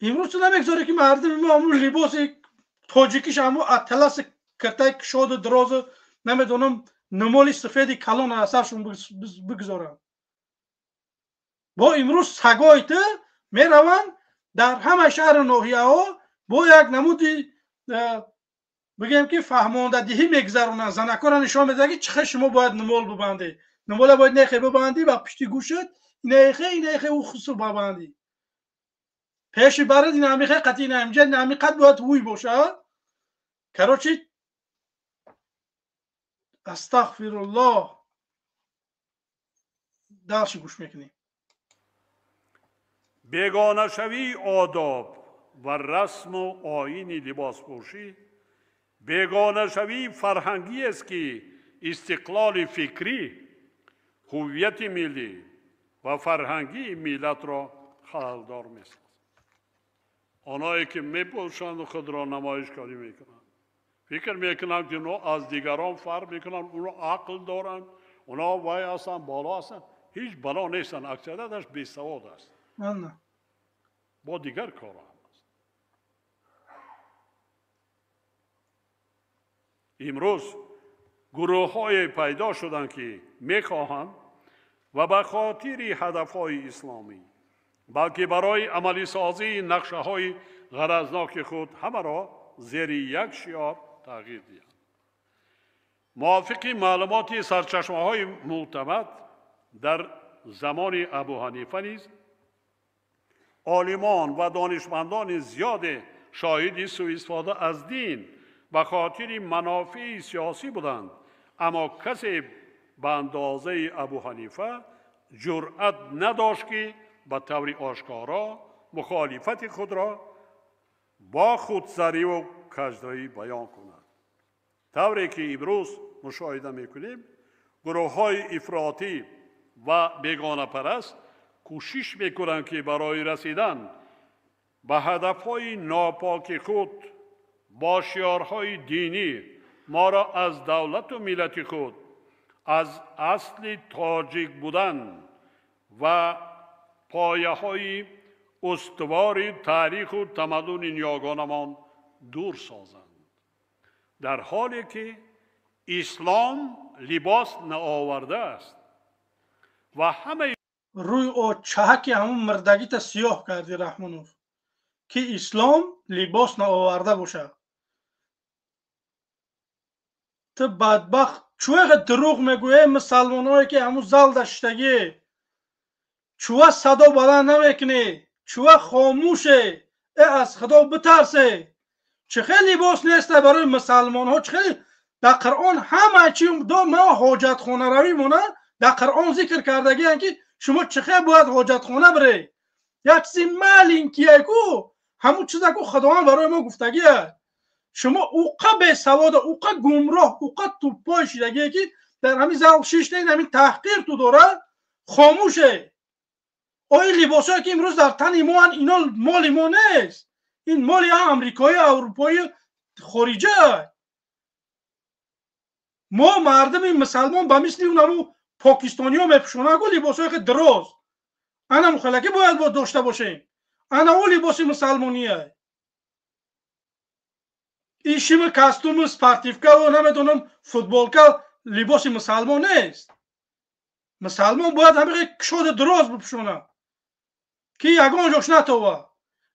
امروز تو نمیگذاره که مردم ما همون لباس تاجیکیش همون اطلس کرتای کشاد دراز نمیدونم نمالی سفیدی کلان اثرشون بگذارن. با امروز سگای تو میرون در همه شهر ناحیه ها با یک نمودی بگیم که فهمانده دهی میگذرونن. زنکا را نشان میده که چخه شما باید نمال ببندی، نمال باید نخی ببندی و پشتی گوشت نخی او خصوص ببندی. پیش برد این همیخه قطعی نمیجه نمی قد باید هوی باشه. کراچی استغفر الله درشی گوش میکنی. بیگانه شوی آداب و رسم و آیین لباس پوشی، بیگانه شوی فرهنگی است که استقلال فکری، هویت ملی و فرهنگی ملت را خللدار می‌سازد. آنهایی که میپوشند و خود را نمایشگاری میکنند فکر میکنند که اونا از دیگران فرق میکنند، اونا عقل دارند، اونا وای هستند، بالا هستند. هیچ بالا نیستند، اکثریتش بیسواد است. نه با دیگر کار هم است. امروز گروه های پیدا شدند که میخواهند و به خاطر هدف های اسلامی بلکه برای عملی سازی نقشه های غرضناک خود همه را زیر یک شعار تغییر دهند. موافق معلومات سرچشمه های معتمد در زمان ابو حنیفه نیز عالمان و دانشمندان زیاد شاهد سوء استفاده از دین به خاطر منافع سیاسی بودند، اما کسی به اندازه ابو حنیفه جرأت نداشت که به طور آشکارا مخالفت خود را با خودسری و کژدایی بیان کند. طوری که امروز مشاهده میکنیم گروه های افراطی و بیگانه پرست کوشش میکنند که برای رسیدن به هدفهای ناپاک خود با شعارهای دینی ما را از دولت و ملت خود، از اصل تاجیک بودن و پایه های استوار تاریخ و تمدن یگانمان دور سازند، در حالی که اسلام لباس نآورده است و همه روی او چهک همون مردگی تا سیاه کردی رحمانوف که اسلام لباس نآورده باشه. تو بدبخت چوه دروغ میگویه مسلمان هایی که همون زل داشتگی چوه صدا بلند نمیکنی، چوه خاموشه، از خدا بترسه. چه خیلی لباس نیسته برای مسلمان ها. چه خیلی در قرآن همه چی دو ما حاجت خانه روی مونه در قرآن ذکر کردگی که شما چه خیلی باید حاجت خانه بره. یک چیزی مالین کیه کو همون چیزا که خداوند برای ما گفتگیه. شما اوقا به سواد، اوقا گمراه، اوقا توپای شیرگی که در همین زاو شش نه همین تحقیر تو داره خاموشه. آیا لباسایی که امروز در تن ما اینا مال ما نیست، این مال امریکایی اروپایی خارجه. ما مردم مسلمان با مثل اونمو پاکستانی ها میپوشونن گو لباسایی که درست انا مخلقی باید داشته باشیم. انا او لباس مسلمانیه. این شیم کاستوم سپارتیفکا و نمیدونم فوتبالکا لباس مسلمان نیست. مسلمان باید همه کشاد درست بپوشونه که یگان جاش نتوه.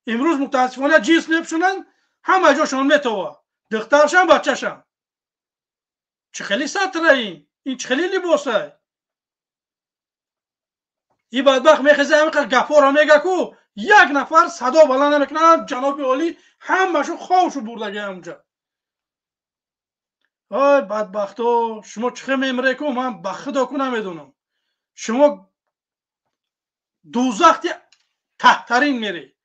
امروز متاسفانه جنس میپوشونن همه جاشون میتوه، دخترشن بچهشن. چه خیلی سطره این چه خیلی لباسه. این بدبخت میخزه همه گپا را میگه کو یک نفر صدا بلند نمیکنه جناب عالی همهشون خوابشو بردگه اونجا. آی بدبختو شما چه میمره کو من بخدا کو نمیدونم. شما دوزخ تحترین میری.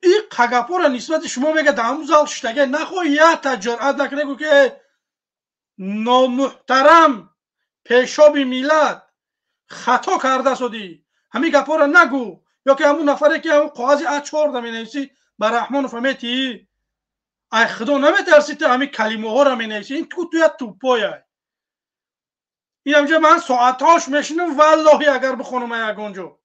این قگپا را نسبت شما میگه دامو زال شتگه نخواه یا تجرعت نکنه گو که نامحترم پیشاب میلاد خطا کرده سودی همین گپا را نگو. یا که همون نفره که همون قاضی اچار دا می نویسی بر رحمان فهمیتی ای خدا نمیترسی تو همین کلمه ها را می نویسی. این توی توپایه. این همجا من ساعتاش میشینم والله اگر بخونم یگانجا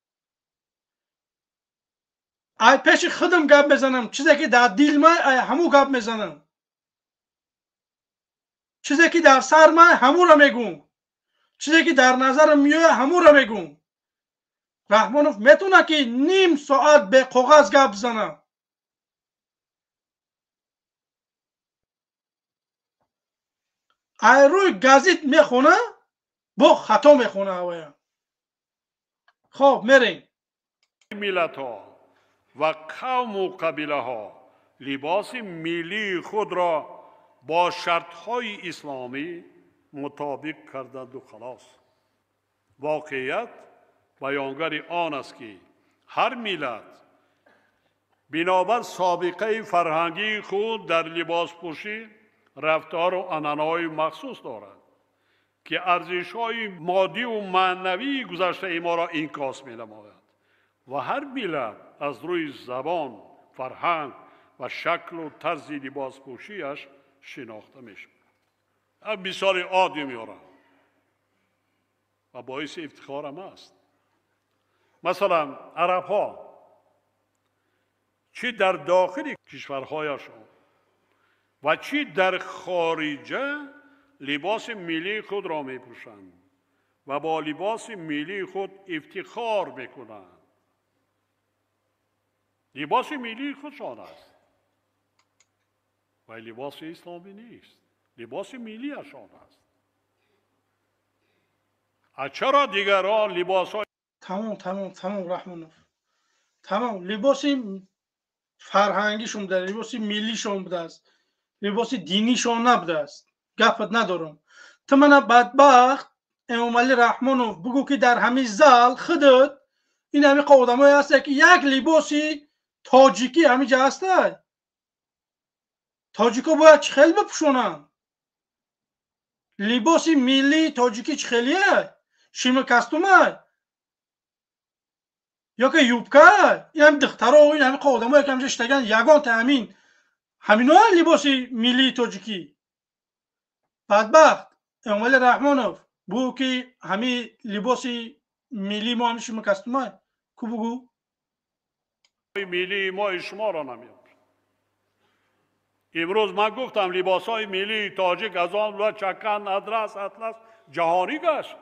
ای پیش خودم گپ بزنم چیزی که در دل من همو گپ میزنم، چیزی که در سر من همو را میگم، چیزی که در نظرم میاد همو را میگم. رحمانوف میتونه که نیم ساعت به کاغذ گپ بزنه. ای روی گازیت میخونه با خطا میخونه اویا. خب میریم. ملت ها و قوم و قبیله ها لباس ملی خود را با شرط های اسلامی مطابق کردند و خلاص. واقعیت بیانگر آن است که هر ملت بنابر سابقه فرهنگی خود در لباس پوشی رفتار و عنعنه‌های مخصوص دارد که ارزش‌های مادی و معنوی گذشته ما را انعکاس می‌نماید و هر ملت از روی زبان، فرهنگ و شکل و طرز لباس پوشیش شناخته می‌شود. مثال عادی میارم و باعث افتخارم است. مثلا عرب ها چی در داخل کشورهایشان و چی در خارجه لباس ملی خود را می پوشند و با لباس ملی خود افتخار میکنند. لباس ملی خودشان است و لباس اسلامی نیست، لباس ملی اشان است. چرا دیگران لباس های تمام رحمانوف تمام لباس فرهنگیشون داره، لباس ملیشون بوده است، لباس دینیشون نبوده است. گپت ندارم. تو من بدبخت امام علی رحمانوف بگو که در همین زال خودت این همین آدمایی هست که یک لباسی تاجیکی همینجا هسته. تاجیکا باید چخیل بپوشونن. لباس ملی تاجیکی چخیلیه؟ شیم کستومه یا که یوبکه. این هم دخترها و این همین آدمایی که همینجا شتگن یگان تامین همین ها لباس ملی تاجیکی. بدبخت امام علی رحمانوف بگو که همین لباس ملی ما همین شیم کستومه کو بگو ملی ما شما را نمیاد. امروز من گفتم لباس های ملی تاجیک از آن و چکن، ادرس، اطلس جهانی گشت.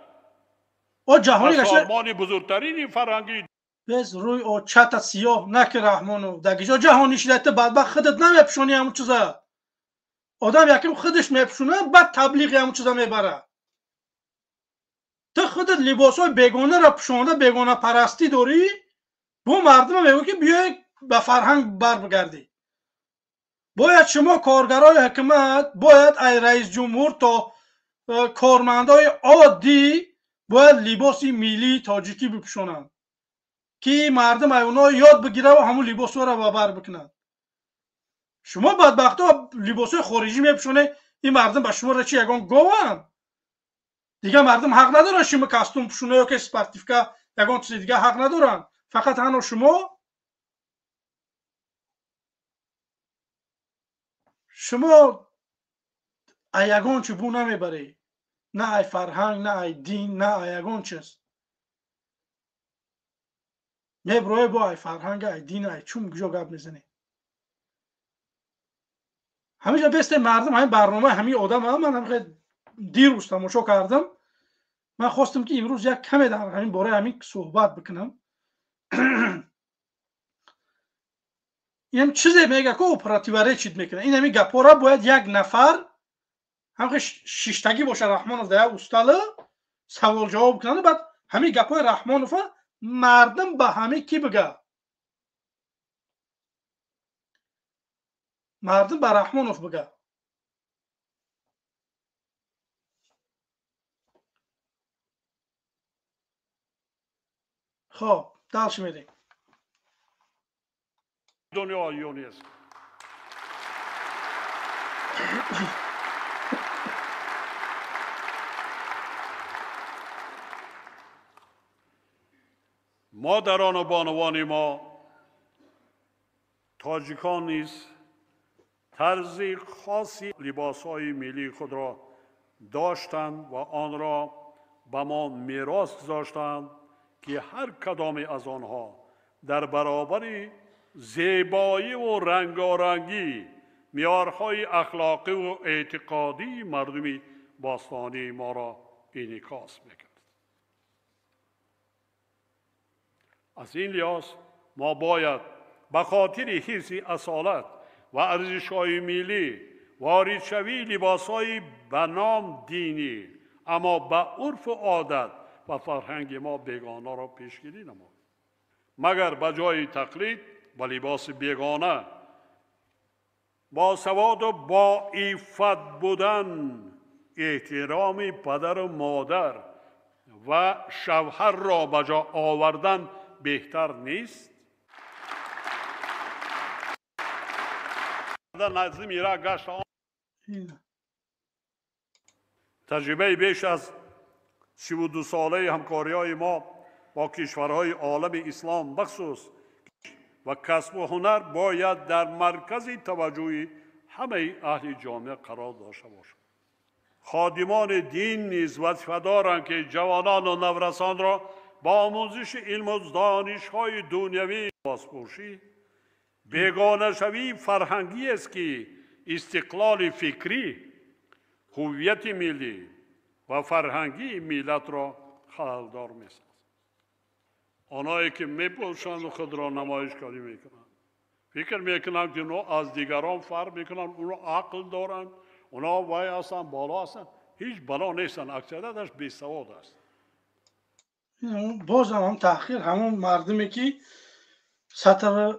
او جهانی گشت. سازمان بزرگترین فرهنگی بس روی او چت سیاه نک رحمانو دگیجا جهانی شدت بدبخت خودت نمیپشونی همون چیزا. آدم یکم خودش میپشونه بعد تبلیغ همون چیزا میبره. تو خودت لباسای بیگانه را پوشونده بیگانه پرستی داری، بو مردم میگه که بیای به فرهنگ بر بگردی. باید شما کارگرای حکومت، باید ای رئیس جمهور تا کارمندای عادی باید لباسی ملی تاجیکی بپوشونن که مردم اونا یاد بگیره و همون لباس را بابر بکنن. شما بدبخت ها لباس خارجی میپوشونه، این مردم به شما را چی یگان گوان دیگه؟ مردم حق ندارن شما کاستوم پوشونه یا که سپارتیفیکا یگان چیز دیگه حق ندارن، فقط هنو شما یگان چی بو نمیبری، نه ای فرهنگ، نه ای دین، نه ای یگان چیز میبروی با ای فرهنگ، ای دین، ای چون کجا گپ میزنی. همیشه بست مردم همین برنامه همین آدم هم من هم دیروز تماشا کردم. من خواستم که امروز یک کمی در همین باره همین صحبت بکنم. این چیزی میگه که اپراتیوره چیت میکنه، این همین گپا باید یک نفر هم شیشتگی باشه رحمانوف در استاله سوال جواب کنه، بعد همین گپای رحمانوف مردم به همه کی بگه؟ مردم به رحمانوف بگه. خب دلش میدیم دنیا یونیست. مادران و بانوان ما تاجیکان نیز طرز خاصی لباسهای ملی خود را داشتند و آن را به ما میراث گذاشتند که هر کدام از آنها در برابر زیبایی و رنگارنگی معیارهای اخلاقی و اعتقادی مردمی باستانی ما را انعکاس میکرد. از این لحاظ ما باید به خاطر حفظ اصالت و ارزش‌های ملی وارد شوی لباس‌های به نام دینی اما به عرف و عادت و فرهنگ ما بیگانه را پیشگیری نماییم، مگر به جای تقلید و لباس بیگانه با سواد و با عفت بودن احترام پدر و مادر و شوهر را به جا آوردن بهتر نیست؟ در نزد میرا گشت تجربه بیش از 32 ساله همکاری‌های ما با کشورهای عالم اسلام بخصوص و کسب و هنر باید در مرکز توجه همه اهل جامعه قرار داشته باشد. خادمان دین نیز وظیفه دارند که جوانان و نورسان را با آموزش علم و دانش‌های دنیوی بازپرسی بیگانه شوی فرهنگی است که استقلال فکری، هویت ملی و فرهنگی ملت را خلل‌دار می‌سازد. آنهایی که می‌پوشند و خود را نمایشگری می‌کنند فکر می‌کنند که اونا از دیگران فرق می‌کنند، اونا عقل دارند، اونا وای هستند، بالا هستند. هیچ بالا نیستند، اکثریتش بی‌سواد است. باز هم تأخیر همون مردمی که سطر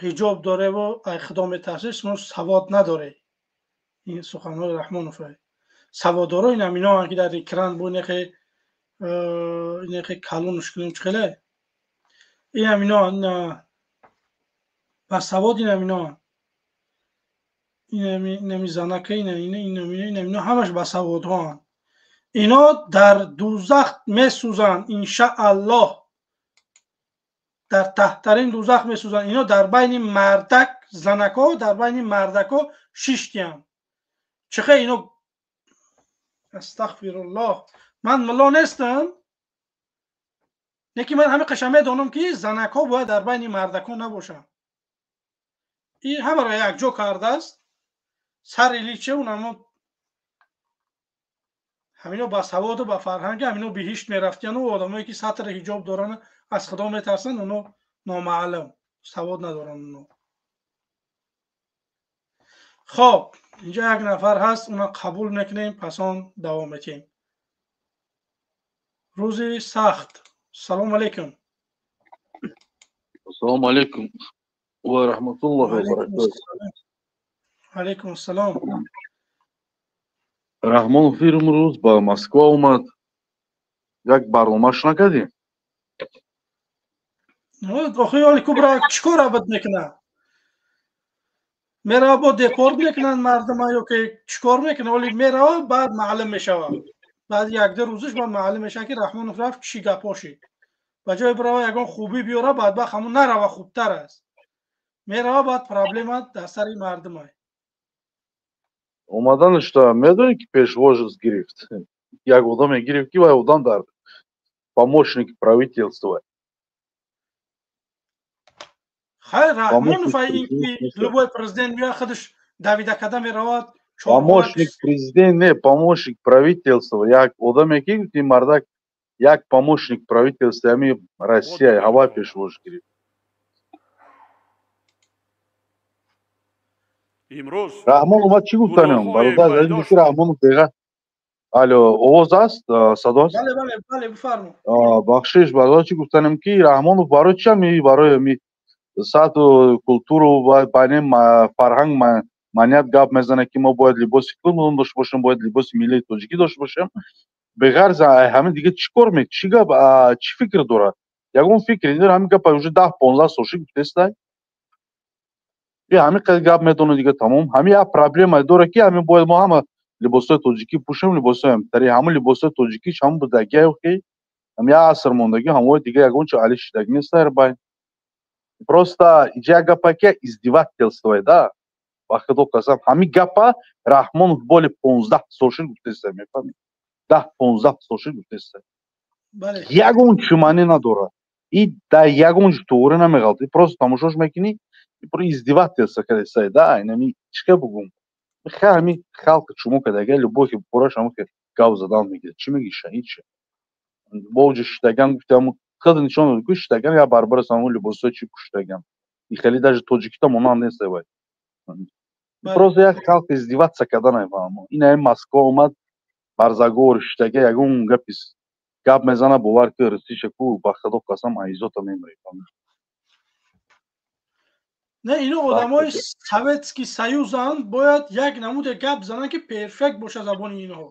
حجاب داره و اقدام تحصیل سواد نداره. این سخنهای رحمانوف سوادارای نمینا که در اکران بو نخه کلونش کنیم چخله این همینا با سواد این همینا این همی زنکه این همینا همش با سواد ها اینا در دوزخ می سوزن انشاءالله، در تحترین دوزخ می سوزن. اینا در بین مردک زنکا در بین مردکا شیشتی هم چخه اینا استغفر الله. من ملا نیستم، یکی من همه قشمه دانم که زنکا باید در بین مردکا نباشن. این همه را یک جا کرده است سر لیچه اونم همینا با سواد و با فرهنگ همینا بهشت میرفتن و آدمایی که سطر حجاب دارن از خدا میترسن اونا نامعلم سواد ندارن اونا. خب اینجا یک نفر هست اونا قبول میکنیم پس آن دوام میتیم. روزی سخت. سلام علیکم. السلام علیکم و رحمت الله و برکاته. علیکم السلام. رحمانوف امروز با مسکو اومد، یک برنامه‌اش نکردیم. آخه حالی کبرا چیکار بد میکنه میره با دپورت میکنن مردم یا که چیکار میکنه ولی میره بعد معلم میشه بعد یک دو روزش بعد معلم میشه که رحمانوف رفت چی گپاشی به جای برای یگان خوبی بیاره بعد با همون نره خوبتر است میره بعد پرابلم در سر مردم های اومدن что میدونی که پیشواز گرفت یک آدم گرفت که و آدم در помощник правительства خیر رحمانوف помощник این که لبای پرزیدنت میاد خودش دویده کده میره помощник президент не помощник правительства یک آدم که این مردک یک помощник правительства می Россия هوا پیشواز گرفت امروز رحمان اومد چی گفتنم برادر زدیم که رحمان دقیقه الو آواز است صداست بله بله بله بفرمایید بخشش برادر چی گفتنم که رحمان برای چی می برای می ساعت کلتور و بین فرهنگ منیت گپ میزنه که ما باید لباس کلمون داشته باشیم باید لباس ملی تاجیکی داشته باشیم به غرض همین دیگه چیکار می چی گپ چی فکر داره یگون فکر داره همین گپ уже 10 15 سالش گفتست یه همین گپ میدونه دیگه تمام همین یا پرابلم داره که همین باید ما هم لباس تاجیکی پوشیم لباس همتری همون لباس تاجیکی هم بودگی اوکی هم یا عصر موندگی هم دیگه یگون چه علیش دیگه نیست باید просто идея гапа ке издевательство да вахтидо казам ҳами гапа раҳмонов боли 15 солшин гуфтеста мефаҳмед 10-15 солшин гуфтеста ягон чиманӣ надорад и да ягон тоғри намеғалти просто тамошош мекунӣ про издевательство кадесай да инами чика бугум ҳами халқи чумо кадаga любой ки пораш ҳамо ки гав задан мегирад чӣ мегиша ҳич боҷи шитаган гуфтам хад нишон дод ки шитаган я барбар аст ҳамон либосҳои чӣ пӯшидаган и хеле даже тоҷикита монанд нест бай просто як халқ издеваться карда намефаҳмам ин Москва омад барзагор шитага ягон гапис гап мезана бовар ки рисиша ку ба худо қасам айзота мемарӣ не ино одамои Советский Союзанд бояд як намуде гап зананд ки перфект боша забони инҳо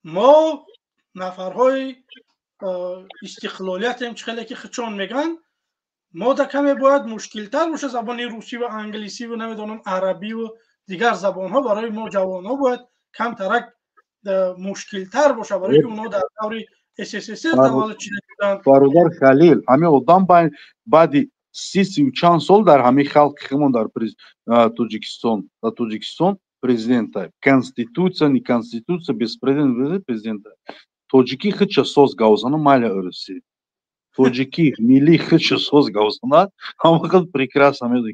мо нафарҳои истиқлолиятем чӣ хеле ки хичон мегӯянд мо да каме бояд мушкилтар боша забони русӣ ва англисӣ ва намедонам арабӣ ва дигар забонҳо барои мо ҷавонҳо бояд камтарак мушкилтар боша барои ки онҳо дар даври СССР таваллуд шуда буданд бародар Халил ҳамин одам баъди 30 чанд сол дар ҳамин халқи химон дар Тоҷикистон президента конституция не конституция беспрецедентный президента тоҷикӣ хича соз гавзана майля урси тоҷикӣ милли хича соз гавзана ҳамақад прекрасно медонӣ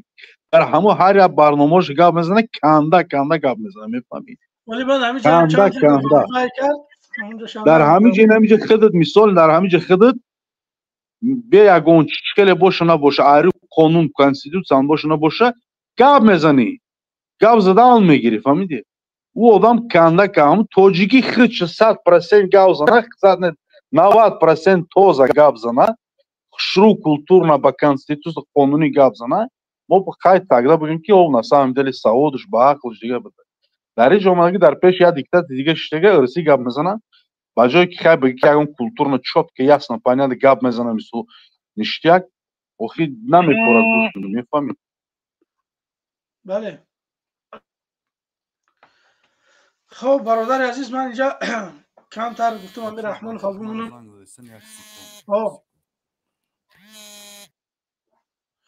дар ҳамо ҳар як барномааш гап мезана канда гап мезана мефаҳмед канда дар ҳамин ҷо намиҷа хидат мисол дар ҳамин ҷо хидат бе ягон чикеле боша набоша айру қонун конституция боша набоша гап мезанӣ гап задан мегирӣ фаҳмидӣ ӯ одам канда тоҷикӣ хича 100% гап зана 90% тоза гап зана хушрӯ культурна ба конституция қонунӣ гап зана мо хай тагда бигӯем ки на самом деле саводуш ба ақлуш дига буда дар инҷо омадаги дар пеш як диктати дига шиштага ирсӣ гап мезана ба ҷое ки хай биги ки ягон культурно чётко ясно понятно гап мезана мисол ништяк охи намепорад гӯш кунӣ мефаҳмӣ бале хоб бародари азиз ман инҷа камтар гуфтам амир Раҳмонов бимонам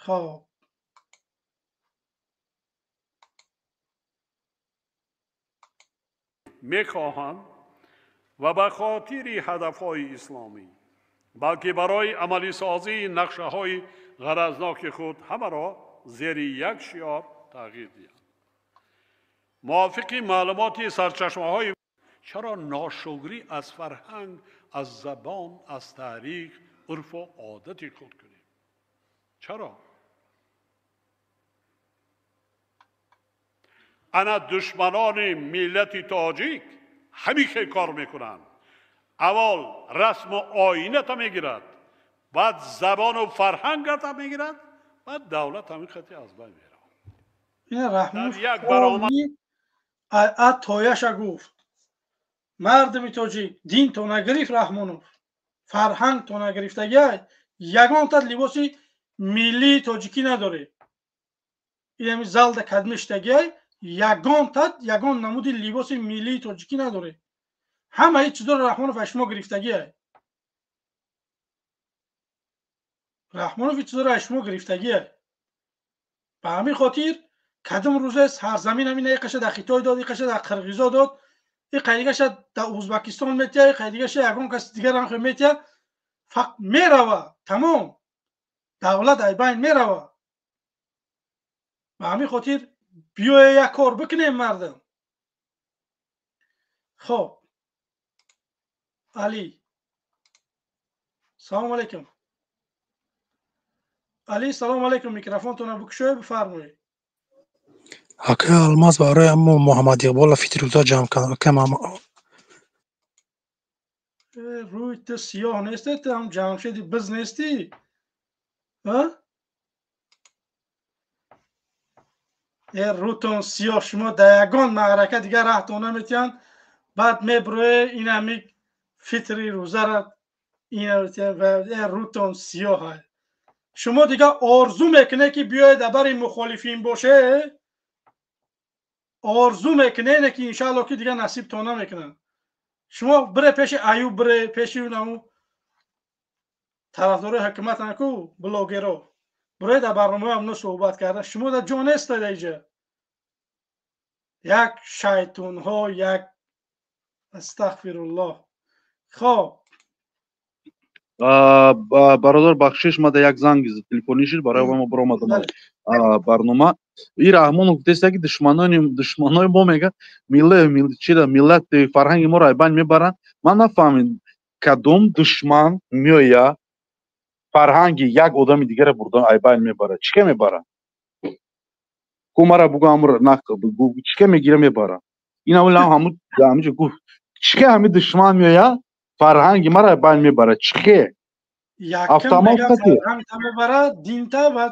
хоб میخواهم و به خاطر هدفهای اسلامی بلکه برای عملی سازی نقشه های غرضناک خود همه را زیر یک شعار تغییر دهند. موافق معلومات سرچشمه های چرا ناشکری از فرهنگ، از زبان، از تاریخ، عرف و عادت خود کنیم؟ چرا؟ انا دشمنان ملت تاجیک همین که کار میکنند. اول رسم و آیین تا میگیرد، بعد زبان و فرهنگ تا میگیرد، بعد دولت همین خطی از بین میره. این رحمانوف اتایش گفت مردم تاجیک دین تو نگرفت رحمانوف فرهنگ تو نگرفتگی یگان تا لباسی ملی تاجیکی نداره. این زال ده کدمشتگی یگان نمود لباس ملی تاجیکی نداره. همه هیچ چیزا رحمانوف اشما گرفتگیه. رحمانوف هیچ چیزا اشما گرفتگیه. به همین خاطر کدام روزه هر زمین همین یکش در خیتای داد، یکش در قرقیزا داد، یک قیدیگش در ازبکستان میتیه، یک قیدیگش یگان کسی دیگر هم خیلی میتیه. فقط میروه تمام دولت ای بین میروه. به همین خاطر بیای یک کار بکنیم مردم. خب علی سلام علیکم. علی سلام علیکم. میکروفونتون رو بکشوی بفرمایید. اکه الماس برای امو محمد اقبال فیتروزا جمع کنم. روی تو سیاه نیستی، تو هم جمشیدی بز نیستی ها؟ روتون سیاه شما دیگان معرکه دیگر رهتون نمیتین. بعد میبروی این همی فیتری روزه را این و روتون سیاه های. شما دیگه آرزو میکنه که بیاید برای مخالفین باشه، آرزو میکنه که انشاءالله که دیگه نصیب تا نمیکنن. شما بره پیش ایوب، بره پیش اونمو طرفدار حکومت نکو بلاگرا، بره در برنامه هم صحبت کرده. شما در جا نیست دیگه. یک شیطان ها، یک استغفر الله. خب برادر بخشش ما در یک زنگ تلفنی شد برای ما برآمدم برنامه. این رحمانوف گفته که دشمنای ما میگه ملت فرهنگ ما را بین میبرن. من نفهمم کدوم دشمن میویا فرهنگ یک آدم دیگر بردن بین میبره. چیکه میبره؟ کومارا بگو امر نکو چیکه میگیره میبره. این همون گفت چیکه همین دشمن میویا فرهنگ ما را بین میبره. چیکه یکم میگه فرهنگ تا میبره دین تا. و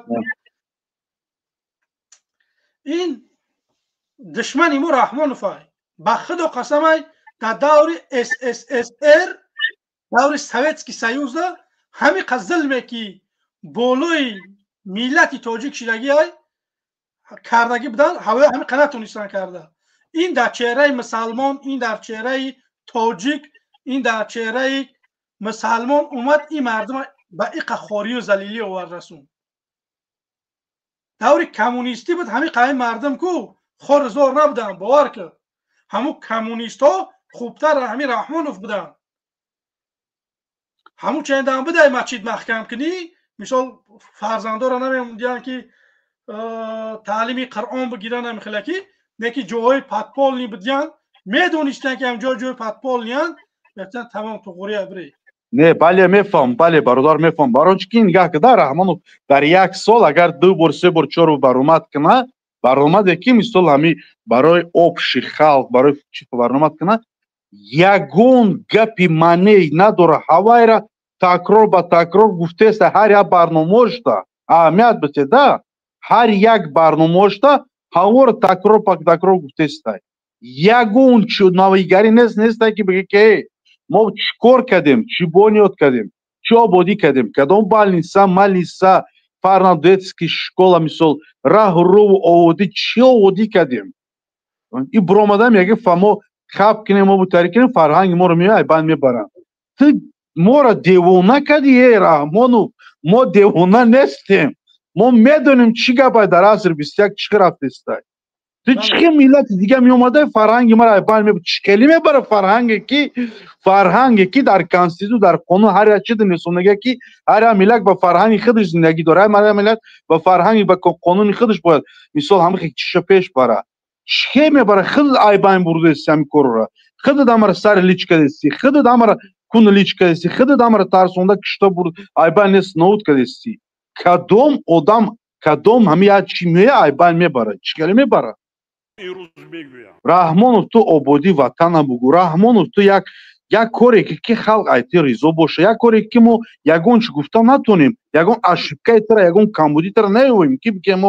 این دشمنی ما رحمانوف به خدا قسم در دور SSSR، دور سویتسکی سیوز همین ظلمی که بالای ملت تاجیک شدگی های کردگی بودن همین نتونستن کرده. این در چهره مسلمان، این در چهره تاجیک، این در چهره مسلمان اومد این مردم به این خواری و ذلیلی آورد رسون. دور کمونیستی بود همین قایم مردم کو خور زور نبودن. باور که همون کمونیست ها خوبتر همین رحمانوف بودن. همون چند هم بده مسجد محکم کنی، مثال فرزنده را نمیدونن که تعلیمی قرآن بگیرن نمیخلکی نکی جوهای پتپال نی بدین میدونستن که هم جای پتپال نیان بهتن تمام تو غوری ابری. نه بله میفهم، بله برادر میفهم. برای چی نگاه کده رحمانوف در یک سال اگر 2 بار 3 بار 4 بار برآمد کنه، برآمد یکی مثال همین برای общий خلق برای چی برآمد کنه، یگون گپی معنی نداره. هوایرا تکرار با تکرار گفته است. هر یک برنامه‌اش دا اهمیت بده. هر یک برنامه‌اش دا هوار تکرار پاک تکرار گفته است. یگون چو نویگری نیست که بگه که ما چیکار کردیم، چی بنیاد کردیم، چی آبادی کردیم، کدام больница مالیسا فرناندسکی школа مثال راه رو آبادی چی آبادی کردیم. این برآمده میگه فهمو خب کنیم ما بوتاری کنیم فرهنگ ما رو میای بند میبرن. تو ما را دیوانه کردی رحمانوف. ما دیوانه نیستیم. ما میدونیم چی گپ در عصر 21 چی رفته است. تو چی ملت دیگه می اومده فرهنگ ما را بند میبره. چی کلمه برای فرهنگی که در کانستیتو در قانون هر چیز نشونه که هر ملت با فرهنگ خودش زندگی داره. هر ملت با فرهنگ با قانون خودش باید مثال همه چیشو پیش بره. چی میبره خود آیبان برده است همی کورا خود دامر سر لیچ کردی، خود دامر کون لیچ کردی، خود دامر ترسونده کشتا برد آیبان نیست نوت کردی. کدام همی چی میه آیبان میبره. چی کلی میبره؟ رحمانوف تو آبادی وطن بگو. رحمانوف تو یک کاری که خلق ایتی ریزو باشه، یک کاری که ما یگون چی گفتم نتونیم، یگون اشبکه تر یگون کمبودی تر نیویم که بگیم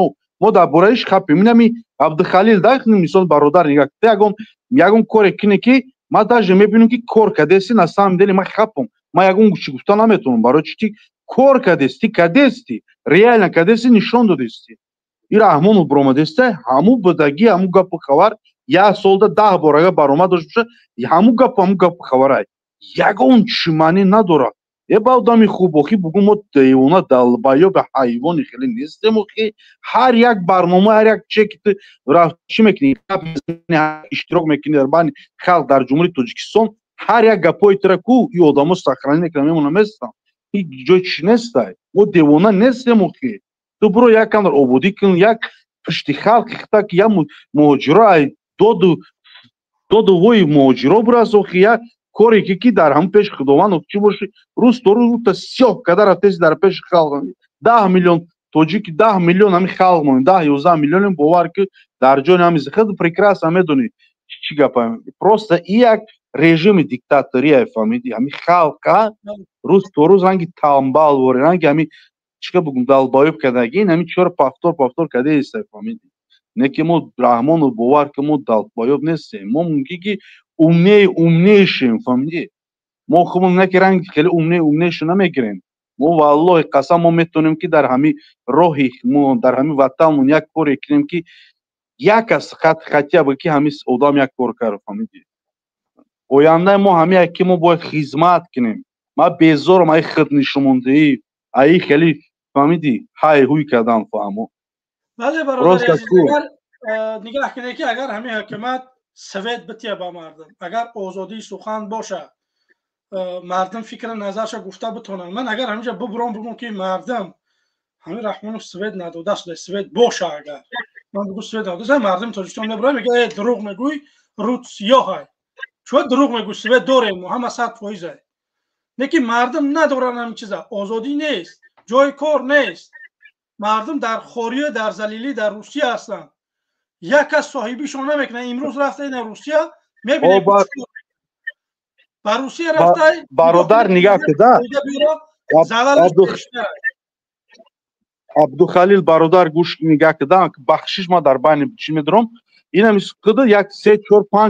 ما در برایش خپیم. اینمی عبدالخلیل داخل مثال برادر نگاه که یگون کاری کنه که ما داشت میبینیم که کار کردی سی نسام دلی ما خپم. ما یگون چی گفتم نمیتونم برای چی کار کدستی реально کدستی نشان دادستی این رحمان برآمدسته همو بدگی همو گپ خبر یا سالدا 10 بار اگه برآمد باشه همو گپ خبرای یگون چمانی نداره یه با آدمی خوبی بگم ما دیوانه دلبایو به حیوانی خیلی نیستم که هر یک برنامه هر یک چک رفت چی میکنی اشتراک میکنی در بین خلق در جمهوری تاجیکستان هر یک گپای ترکو این آدمو سخرانی میکنم میمونم هستم این جای چی نیسته ما دیوانه نیستم که تو برو یک کندر آبودی کن یک پشتی خلق خطا که یک مهاجرای دو وی مهاجرا براز یک کاری که در هم پیش خداوند چی باشه روز تو روز تا سیاه کدر اتش در پیش خلق 10 میلیون توجیک 10 میلیون همین خلق مون 10 11 میلیون باور که در جون همین خود прекрасно میدونی چی گپم просто یک رژیم دیکتاتوری فهمیدی همین خلق روز تو روز رنگ تامبال ور رنگ همین چیکار بگم دالبایب کداگی همین چور پافتور کده است فهمیدی نه که ما رحمان و باور که ما دالبایب نیستیم ما میگی که умнейшим فهمیدی ما خودمون نکی رنگ خیلی умнейшو نمیگیریم ما والله قسم ما میتونیم که در همین راهی ما در همین وطنمون یک کاری کنیم که یک از خطیه با که همین آدم یک کار کرد فهمیدی آینده ما همین که ما باید خدمت کنیم ما بیزارم ای خود نشوندهی ای خیلی فهمیدی های هوی کردن فهمو بله برادر عزیز اگر نگاه کنید که اگر همین حکومت سوید بتیه با مردم اگر آزادی سخن باشه مردم فکر نظرش گفته بتونن من اگر همینجا ببرم بگم که مردم همین رحمان سوید نداده است سوید باشه اگر من بگم سوید نداده مردم تاجیکستان نبرم میگه دروغ میگوی رود سیاه های چون دروغ میگوی سوید داریم همه 100% نه که مردم ندارن همین چیزا آزادی نیست جای کار نیست مردم در خوری در ذلیلی در روسیه هستن یک از صاحبیشون نمیکنه امروز رفته این روسیه میبینه با روسیه رفته برادر نگاه کده عبدالخلیل برادر گوش نگاه کده بخشش ما در بین چی میدارم اینم کده یک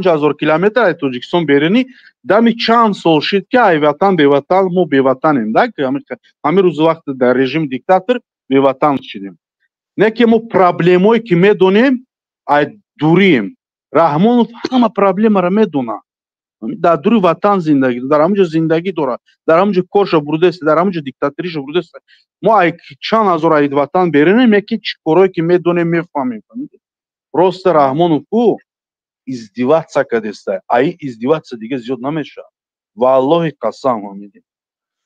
3-4-5 هزار کیلومتر از تاجیکستان برینی دمی چند سال شد که ای وطن به وطن ما به وطنیم دیگه همین روز وقت در رژیم دیکتاتور به وطن شدیم نه که ما پرابلمایی که میدونیم ای دوریم رحمان همه پرابلم را میدونه در دوری وطن زندگی در همونجا زندگی داره در همونجا کارش برده است در همونجا دیکتاتوریش برده است ما ای چند هزار اید وطن برینیم یکی چی کارایی که میدونیم میفهمیم راست رحمان کو ازدواج کرده است ای ازدواج دیگه زیاد نمیشه والله قسم میدیم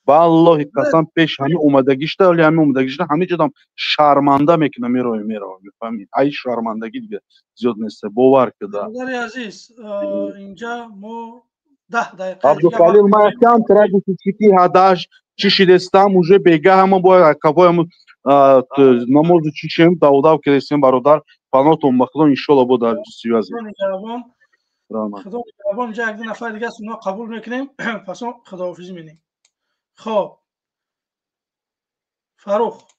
والله قسم پیش همین اومدگیش ولی همین اومدگیش همه جدام شرمنده میکنه میروی میفهمید ای شرمندگی دیگه زیاد نیست باور کده برادر عزیز اینجا ما 10 دقیقه دیگه عبدالخلیل ما کم تراجی چیتی هداش چی شدستم уже бега همه با کبایم نماز چیشیم داوداو کردیم برادر پناتون مخدون ان شاء الله با در سیوازی خدا نگهبان جا یک نفر دیگه است اونا قبول میکنیم پس خداحافظی می‌کنیم خب فاروق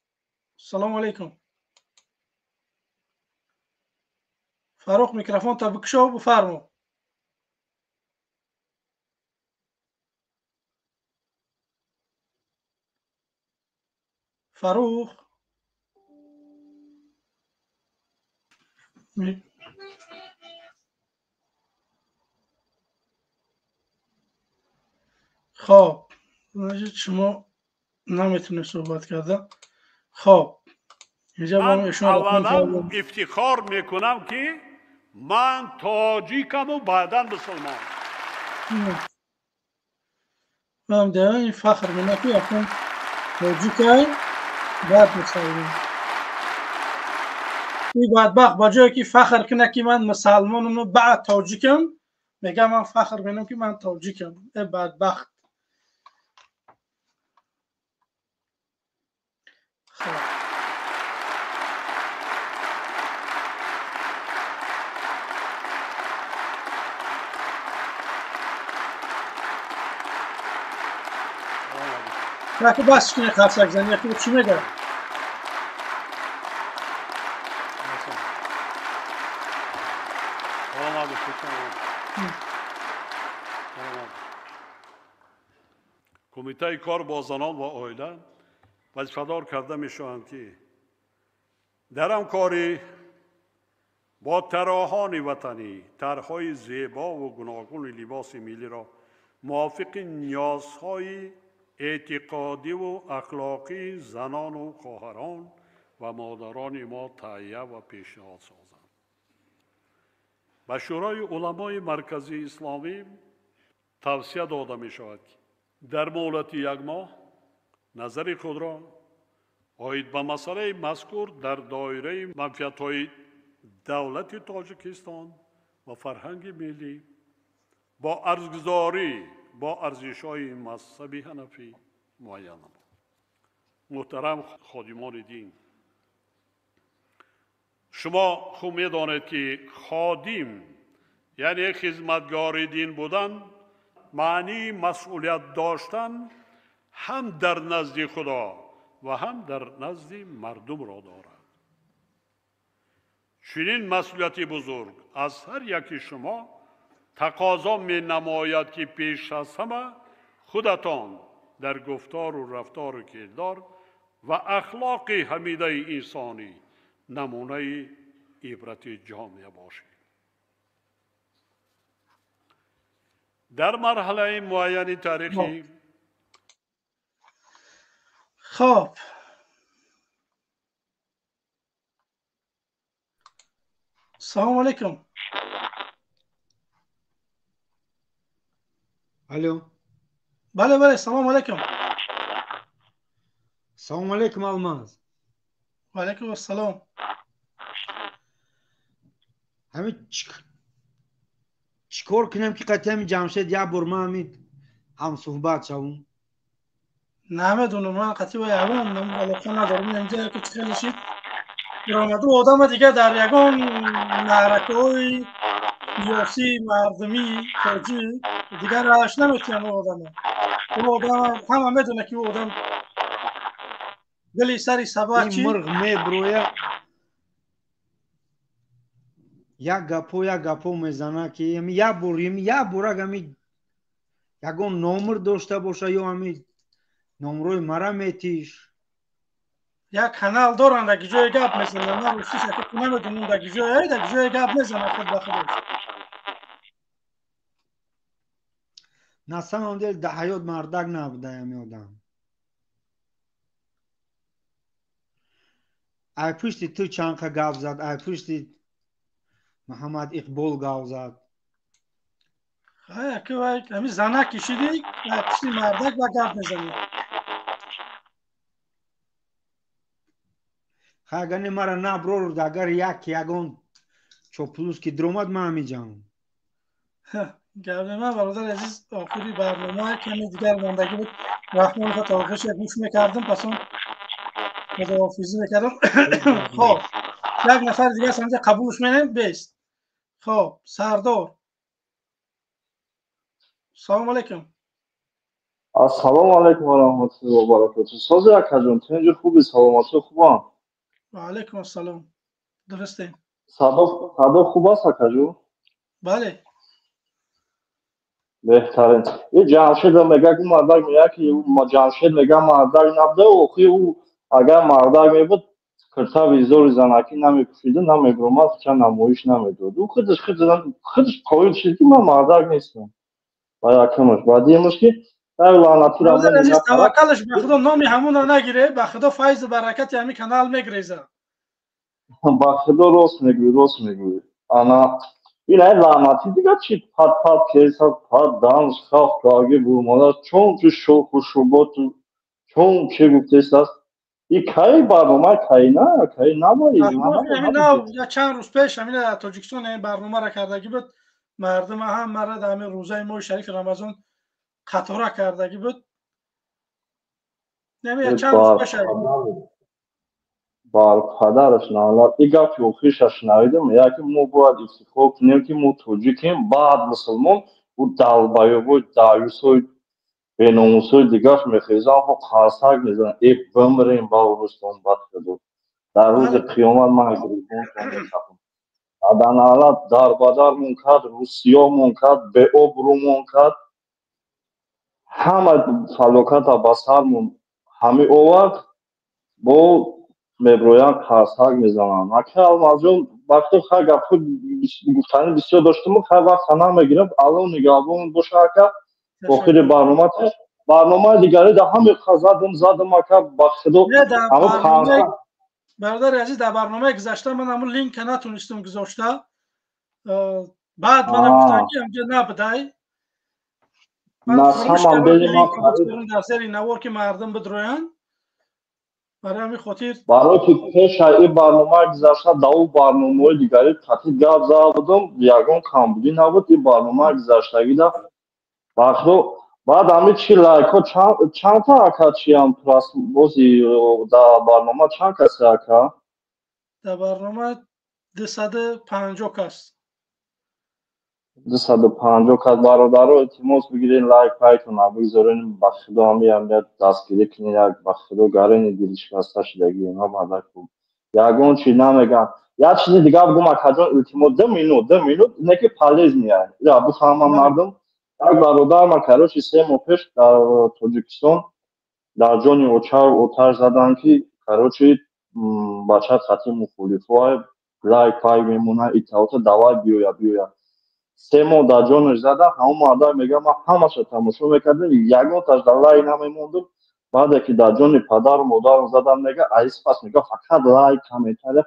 سلام علیکم فاروق میکروفون تا بکشو بفرمو فاروق خب شما نمیتونه صحبت کرده خب من اولا افتخار میکنم که من تاجیکم و بعدا مسلمان من دارم این فخر منه که اکنون تاجیکای بعد مسلمان این بدبخت با جایی که فخر کنه که من مسلمانم و بعد تاجیکم میگه من فخر کنم که من تاجیکم این بدبخت خب که بس کنه خرسک زنی یکی چی میگه کمیته کار با زنان و آیله وظیفه‌دار کرده میشوند که در همکاری با طراحان وطنی طرح‌های زیبا و گوناگون لباس ملی را موافق نیازهای اعتقادی و اخلاقی زنان و خواهران و مادران ما تهیه و پیشنهاد سازند. به شورای علمای مرکزی اسلامی توصیه داده می شود که در مهلت یک ماه نظر خود را عاید به مسئله مذکور در دایره منفعت‌های دولت تاجیکستان و فرهنگ ملی با ارزگذاری با ارزش‌های مذهبی حنفی معین نمود. محترم خادمان دین، شما خوب می‌دانید که خادم یعنی خدمتگار دین بودن معنی مسئولیت داشتن هم در نزد خدا و هم در نزد مردم را دارد. چنین مسئولیتی بزرگ از هر یکی شما تقاضا می نماید که پیش از همه خودتان در گفتار و رفتار و کردار و اخلاق حمیده انسانی نمونه عبرت جامعه باشید. در مرحله معین تاریخی خب السلام علیکم. الو. بله بله سلام علیکم. سلام علیکم الماس. و علیکم السلام. همین چیکار کنم که قطعا جمشید یا برما هم صحبت شوم؟ نمیدونم، من قطعی با یگان علاقه ندارم. اینجا که چه خیلی شید برآمده آدم دیگه در یگان معرکه‌های سیاسی مردمی تاجی دیگر راش نمیتونم. اون آدم همه میدونه که اون آدم دلی سری سبا چی این مرغ می برویه یا گپو میزنه که یا برگ همی یگان نمر داشته باشه یا همی نمروی مرا میتیش یک کانال دارن در جای گپ میزنن. من روشی شکل نمیدونم در جای گپ میزنن خود به خودش. نسان اون دل ده حیات مردک نبوده همی آدم. ای پشتی تو چانقه گپ زد، ای پشتی محمد اقبال گپ زد. که همین زنه کشیدی پشتی مردک و گپ میزنی. خیلی مرا نبرور اگر یگان چوپلوس که درآمد من میجام. گرد من برادر عزیز آخری برنامه کمی دیگر ماندگی بود. رحمان خود توقفش گوش میکردم پس اون خداحافظی میکردم. خب یک نفر دیگه از همجا قبولش منیم بیست. خب سردار سلام علیکم. السلام علیکم و رحمت الله و برکاته. ساز اکا جان تو اینجا خوبی؟ سلامتی خوبم؟ و علیکم السلام. درسته؟ صدا خوب است اکا جان؟ بله بهترین. یه جمشید میگه که مردک میگه که ما جمشید میگه مردک نبوده و خوی او اگر مردک میبود کرتا ویزور زنکی نمیپوشیده نمیبرومد چند نمایش نمیدود. او خودش قوی شد که من مردک نیستم. و یکمش بعدی امروز که در لعنتی را برادر عزیز میگه توکلش به خدا نامی همون نگیره. به خدا فیض و برکت همین کانال میگریزه. با خدا راست میگوی انا این لعنتی دیگه چی پات کیسا پات دانش خواه کاگی بومانا چون تو شوق و شوبات چون چه گفتست است این کهی برنامه کهی نبایید همین نه یا چند روز پیش همین در تاجیکستان این برنامه را کردگی بود. مردم هم مرد همین روزای ماه شریف رمضان قطاره کردگی بود. نمیشه چند روز پیش بار پدرش نالات این گفت یوخیش شنیدم یکی مو باید استخواب کنیم که مو توجیکیم بعد مسلمان و دلبایو بود دایوسوی به ناموسوی دیگرش میخیزم و قاسق میزن ای بمرین با رستم بد کدو در روز قیامت من گریزون کنده سخم ادن حالت در بدر منکد روسیا منکد به ابرو منکد همه فلوکت بسرمون همه اوورد бо меброян қарсҳак мезанам. Ака алмазҷон вақто хай гапҳо гуфтани бисёр доштуму хай вақт намегирам. Алон нигаҳбон боша ака. Охири барномаи дигари да ҳаме задам ака ба худо ҳама панҷа. برادر عزیز در برنامه گذشته من همون لینک نتونستم گذاشته بعد من گفتن که همجا نبدای من فراموش کردم لینک گذاشتم در زیر نوار که مردم بدروین برای همین خاطر برای که پیش این برنامه گذشته دو برنامه دیگری تحقیق گپ زده بودم یگان کمبودی نبود این برنامه گذشتگی ده وقتو بعد همین چی لایک ها چند تا اکا چی هم پلاس بازی در برنامه چند کسی اکا؟ در برنامه 250 کس 250 کس برادر رو التماس بگیرین لایک پایتون بگذارین بخدا همی همیت دستگیری کنین یک بخدا گرین دیلش بسته شدگی اینا مدک بود یگان چی نمیگن یا چیزی دیگه بگم اکا جان التماس 2 minut نکی پالیز نیای یا بفهمم مردم یک برادر ما کروچی 3 ماه پیش در تاجیکستان در جانی اوتر زدن که کروچی بچه خطی مخالفای لایک پای میمونه اطلاعات دوای بیویا 3 ماه در جانش زدن همون مادر میگه ما همش تماشا میکردیم یگان تاش در لایک نمیموندم بعد که در جانی پدر و مادر زدن میگه ایس پس میگه فقط لایک کامنتر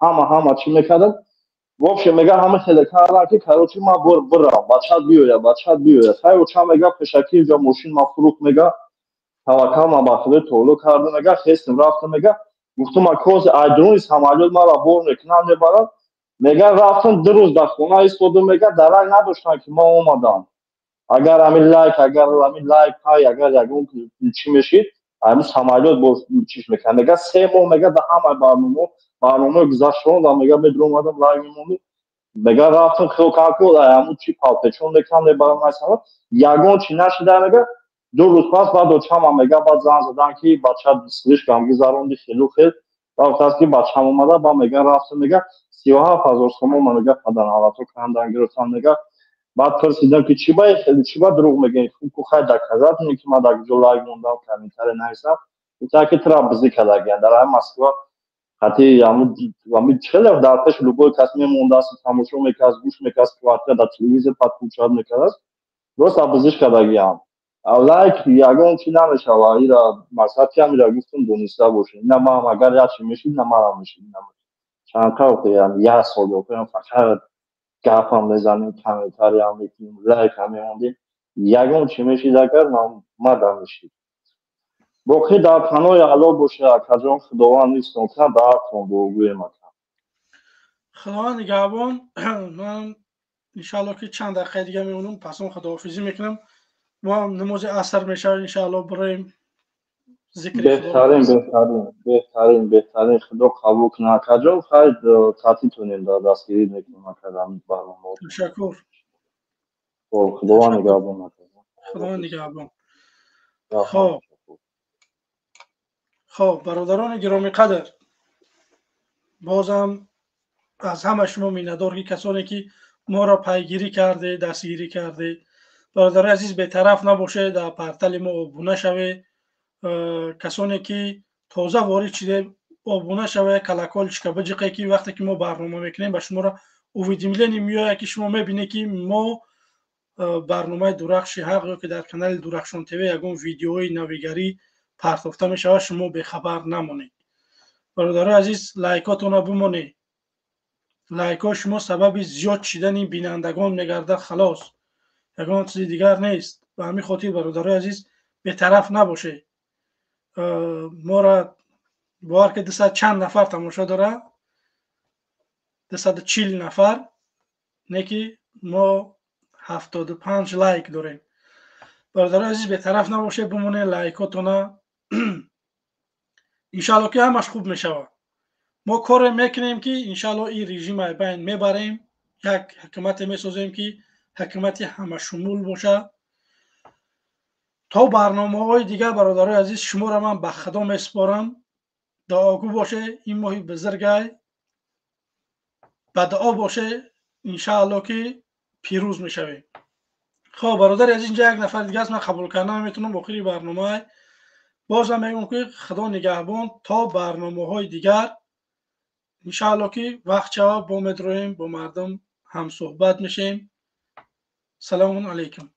همه چی میکردن вообще میگه همه خیلی کردن که کروچی ما برم بچه بیویا خیلی اوچه میگه پشکی اینجا ماشین ما فروخت میگه توکل ما با خود تولو کرده میگه خیستم رفتم میگه گفتم اکوز ایدرون سمالیات ما را بور میکنم میبرم میگه رفتم 2 روز در خونه ایستادم میگه درک نداشتن که ما اومدم اگر همین لایک های اگر یگون چی میشید همین سمالیات بور چیش میکنه میگه 3 ماه میگه در همه برنامه گذاشتم و میگه بدرو اومدم لایک میمونی میگه رفتم خیلی همون چی پالپچون میکنم میبرم مثلا یگون چی نشده میگه 2 روز پس بعد چم میگه بعد زنگ زدن که بچه سریش کم گذروندی خیلی وقت است که بچه هم اومده با میگه رفتم میگه 37,000 سوم من میگه پدن حالاتو کندن گرفتن میگه بعد پرسیدم که چی با دروغ میگین خب خیلی دکازات اینه که ما در جولای موندم کمیتر نیستم تا که ترا بزی کردن در مسکو حتی همون چهل دفترش لوگو کسی مونده است تماشا میکرد گوش میکرد کوارتر در تلویزیون پات پوچاد میکرد درست بزیش کردن لایک یگان چی نمیشه و ایرا مقصد که میره گفتم دونسته باشین نه ما اگر یادش میشید نه ما میشید چند تا اوکیم یا سال اوکیم فقط گفتم بزنیم کامنتاری هم میکنیم لایک هم میموندیم یگان چی میشید اگر ما دانشید باقی در پناه علا باشه کجان خداوند نیستم که در تون دوگوی مکن خداوند نگهبان من انشالله که چند دقیقه دیگه میمونم پس اون خداحافظی میکنم ما نماز عصر میشه انشالله برایم ذکر بهترین خدا قبول کنه کجا خیلی تعطیتونین در دستگیری میکنم کردم برنامه تشکر خداوند نگهبان خداوند نگهبان خب برادران گرامی قدر بازم از همه شما میندار که کسانی که ما را پیگیری کرده دستگیری کرده برادر عزیز به طرف نباشه در پرتل ما ابونه شوه کسانی که تازه وارد شده ابونه شوه کلکال چکه بجقه که وقتی که ما برنامه میکنیم به شما را اویدیمیلینی میایه که شما میبینید که ما برنامه درخش حق که در کانال درخشان تیوی یگون ویدیوهای نویگری پرتافته میشه شما به خبر نمونید برادر عزیز لایکاتون رو بمونید لایک شما سبب زیاد شدن بینندگان میگرده خلاص یگان چیز دیگر نیست و همین خاطر برادر عزیز به طرف نباشه ما را بار که 200 چند نفر تماشا داره 240 نفر نه که ما 75 لایک داریم برادر عزیز به طرف نباشه بمونه لایکاتون انشالله که همش خوب میشه ما کار میکنیم که انشالله این رژیم بین میبریم یک حکومت میسازیم که حکومت همه شمول باشه تا برنامه های دیگه برادر عزیز شما را من به خدا میسپارم دعاگو باشه این ماهی بزرگای به دعا باشه انشالله که پیروز میشویم خب برادر عزیز اینجا یک نفر دیگه است من قبول کردم میتونم آخری برنامه بازم میگم که خدا نگهبان تا برنامه‌های دیگر انشاءالله که وقت با مدرویم با مردم هم صحبت میشیم. سلام علیکم.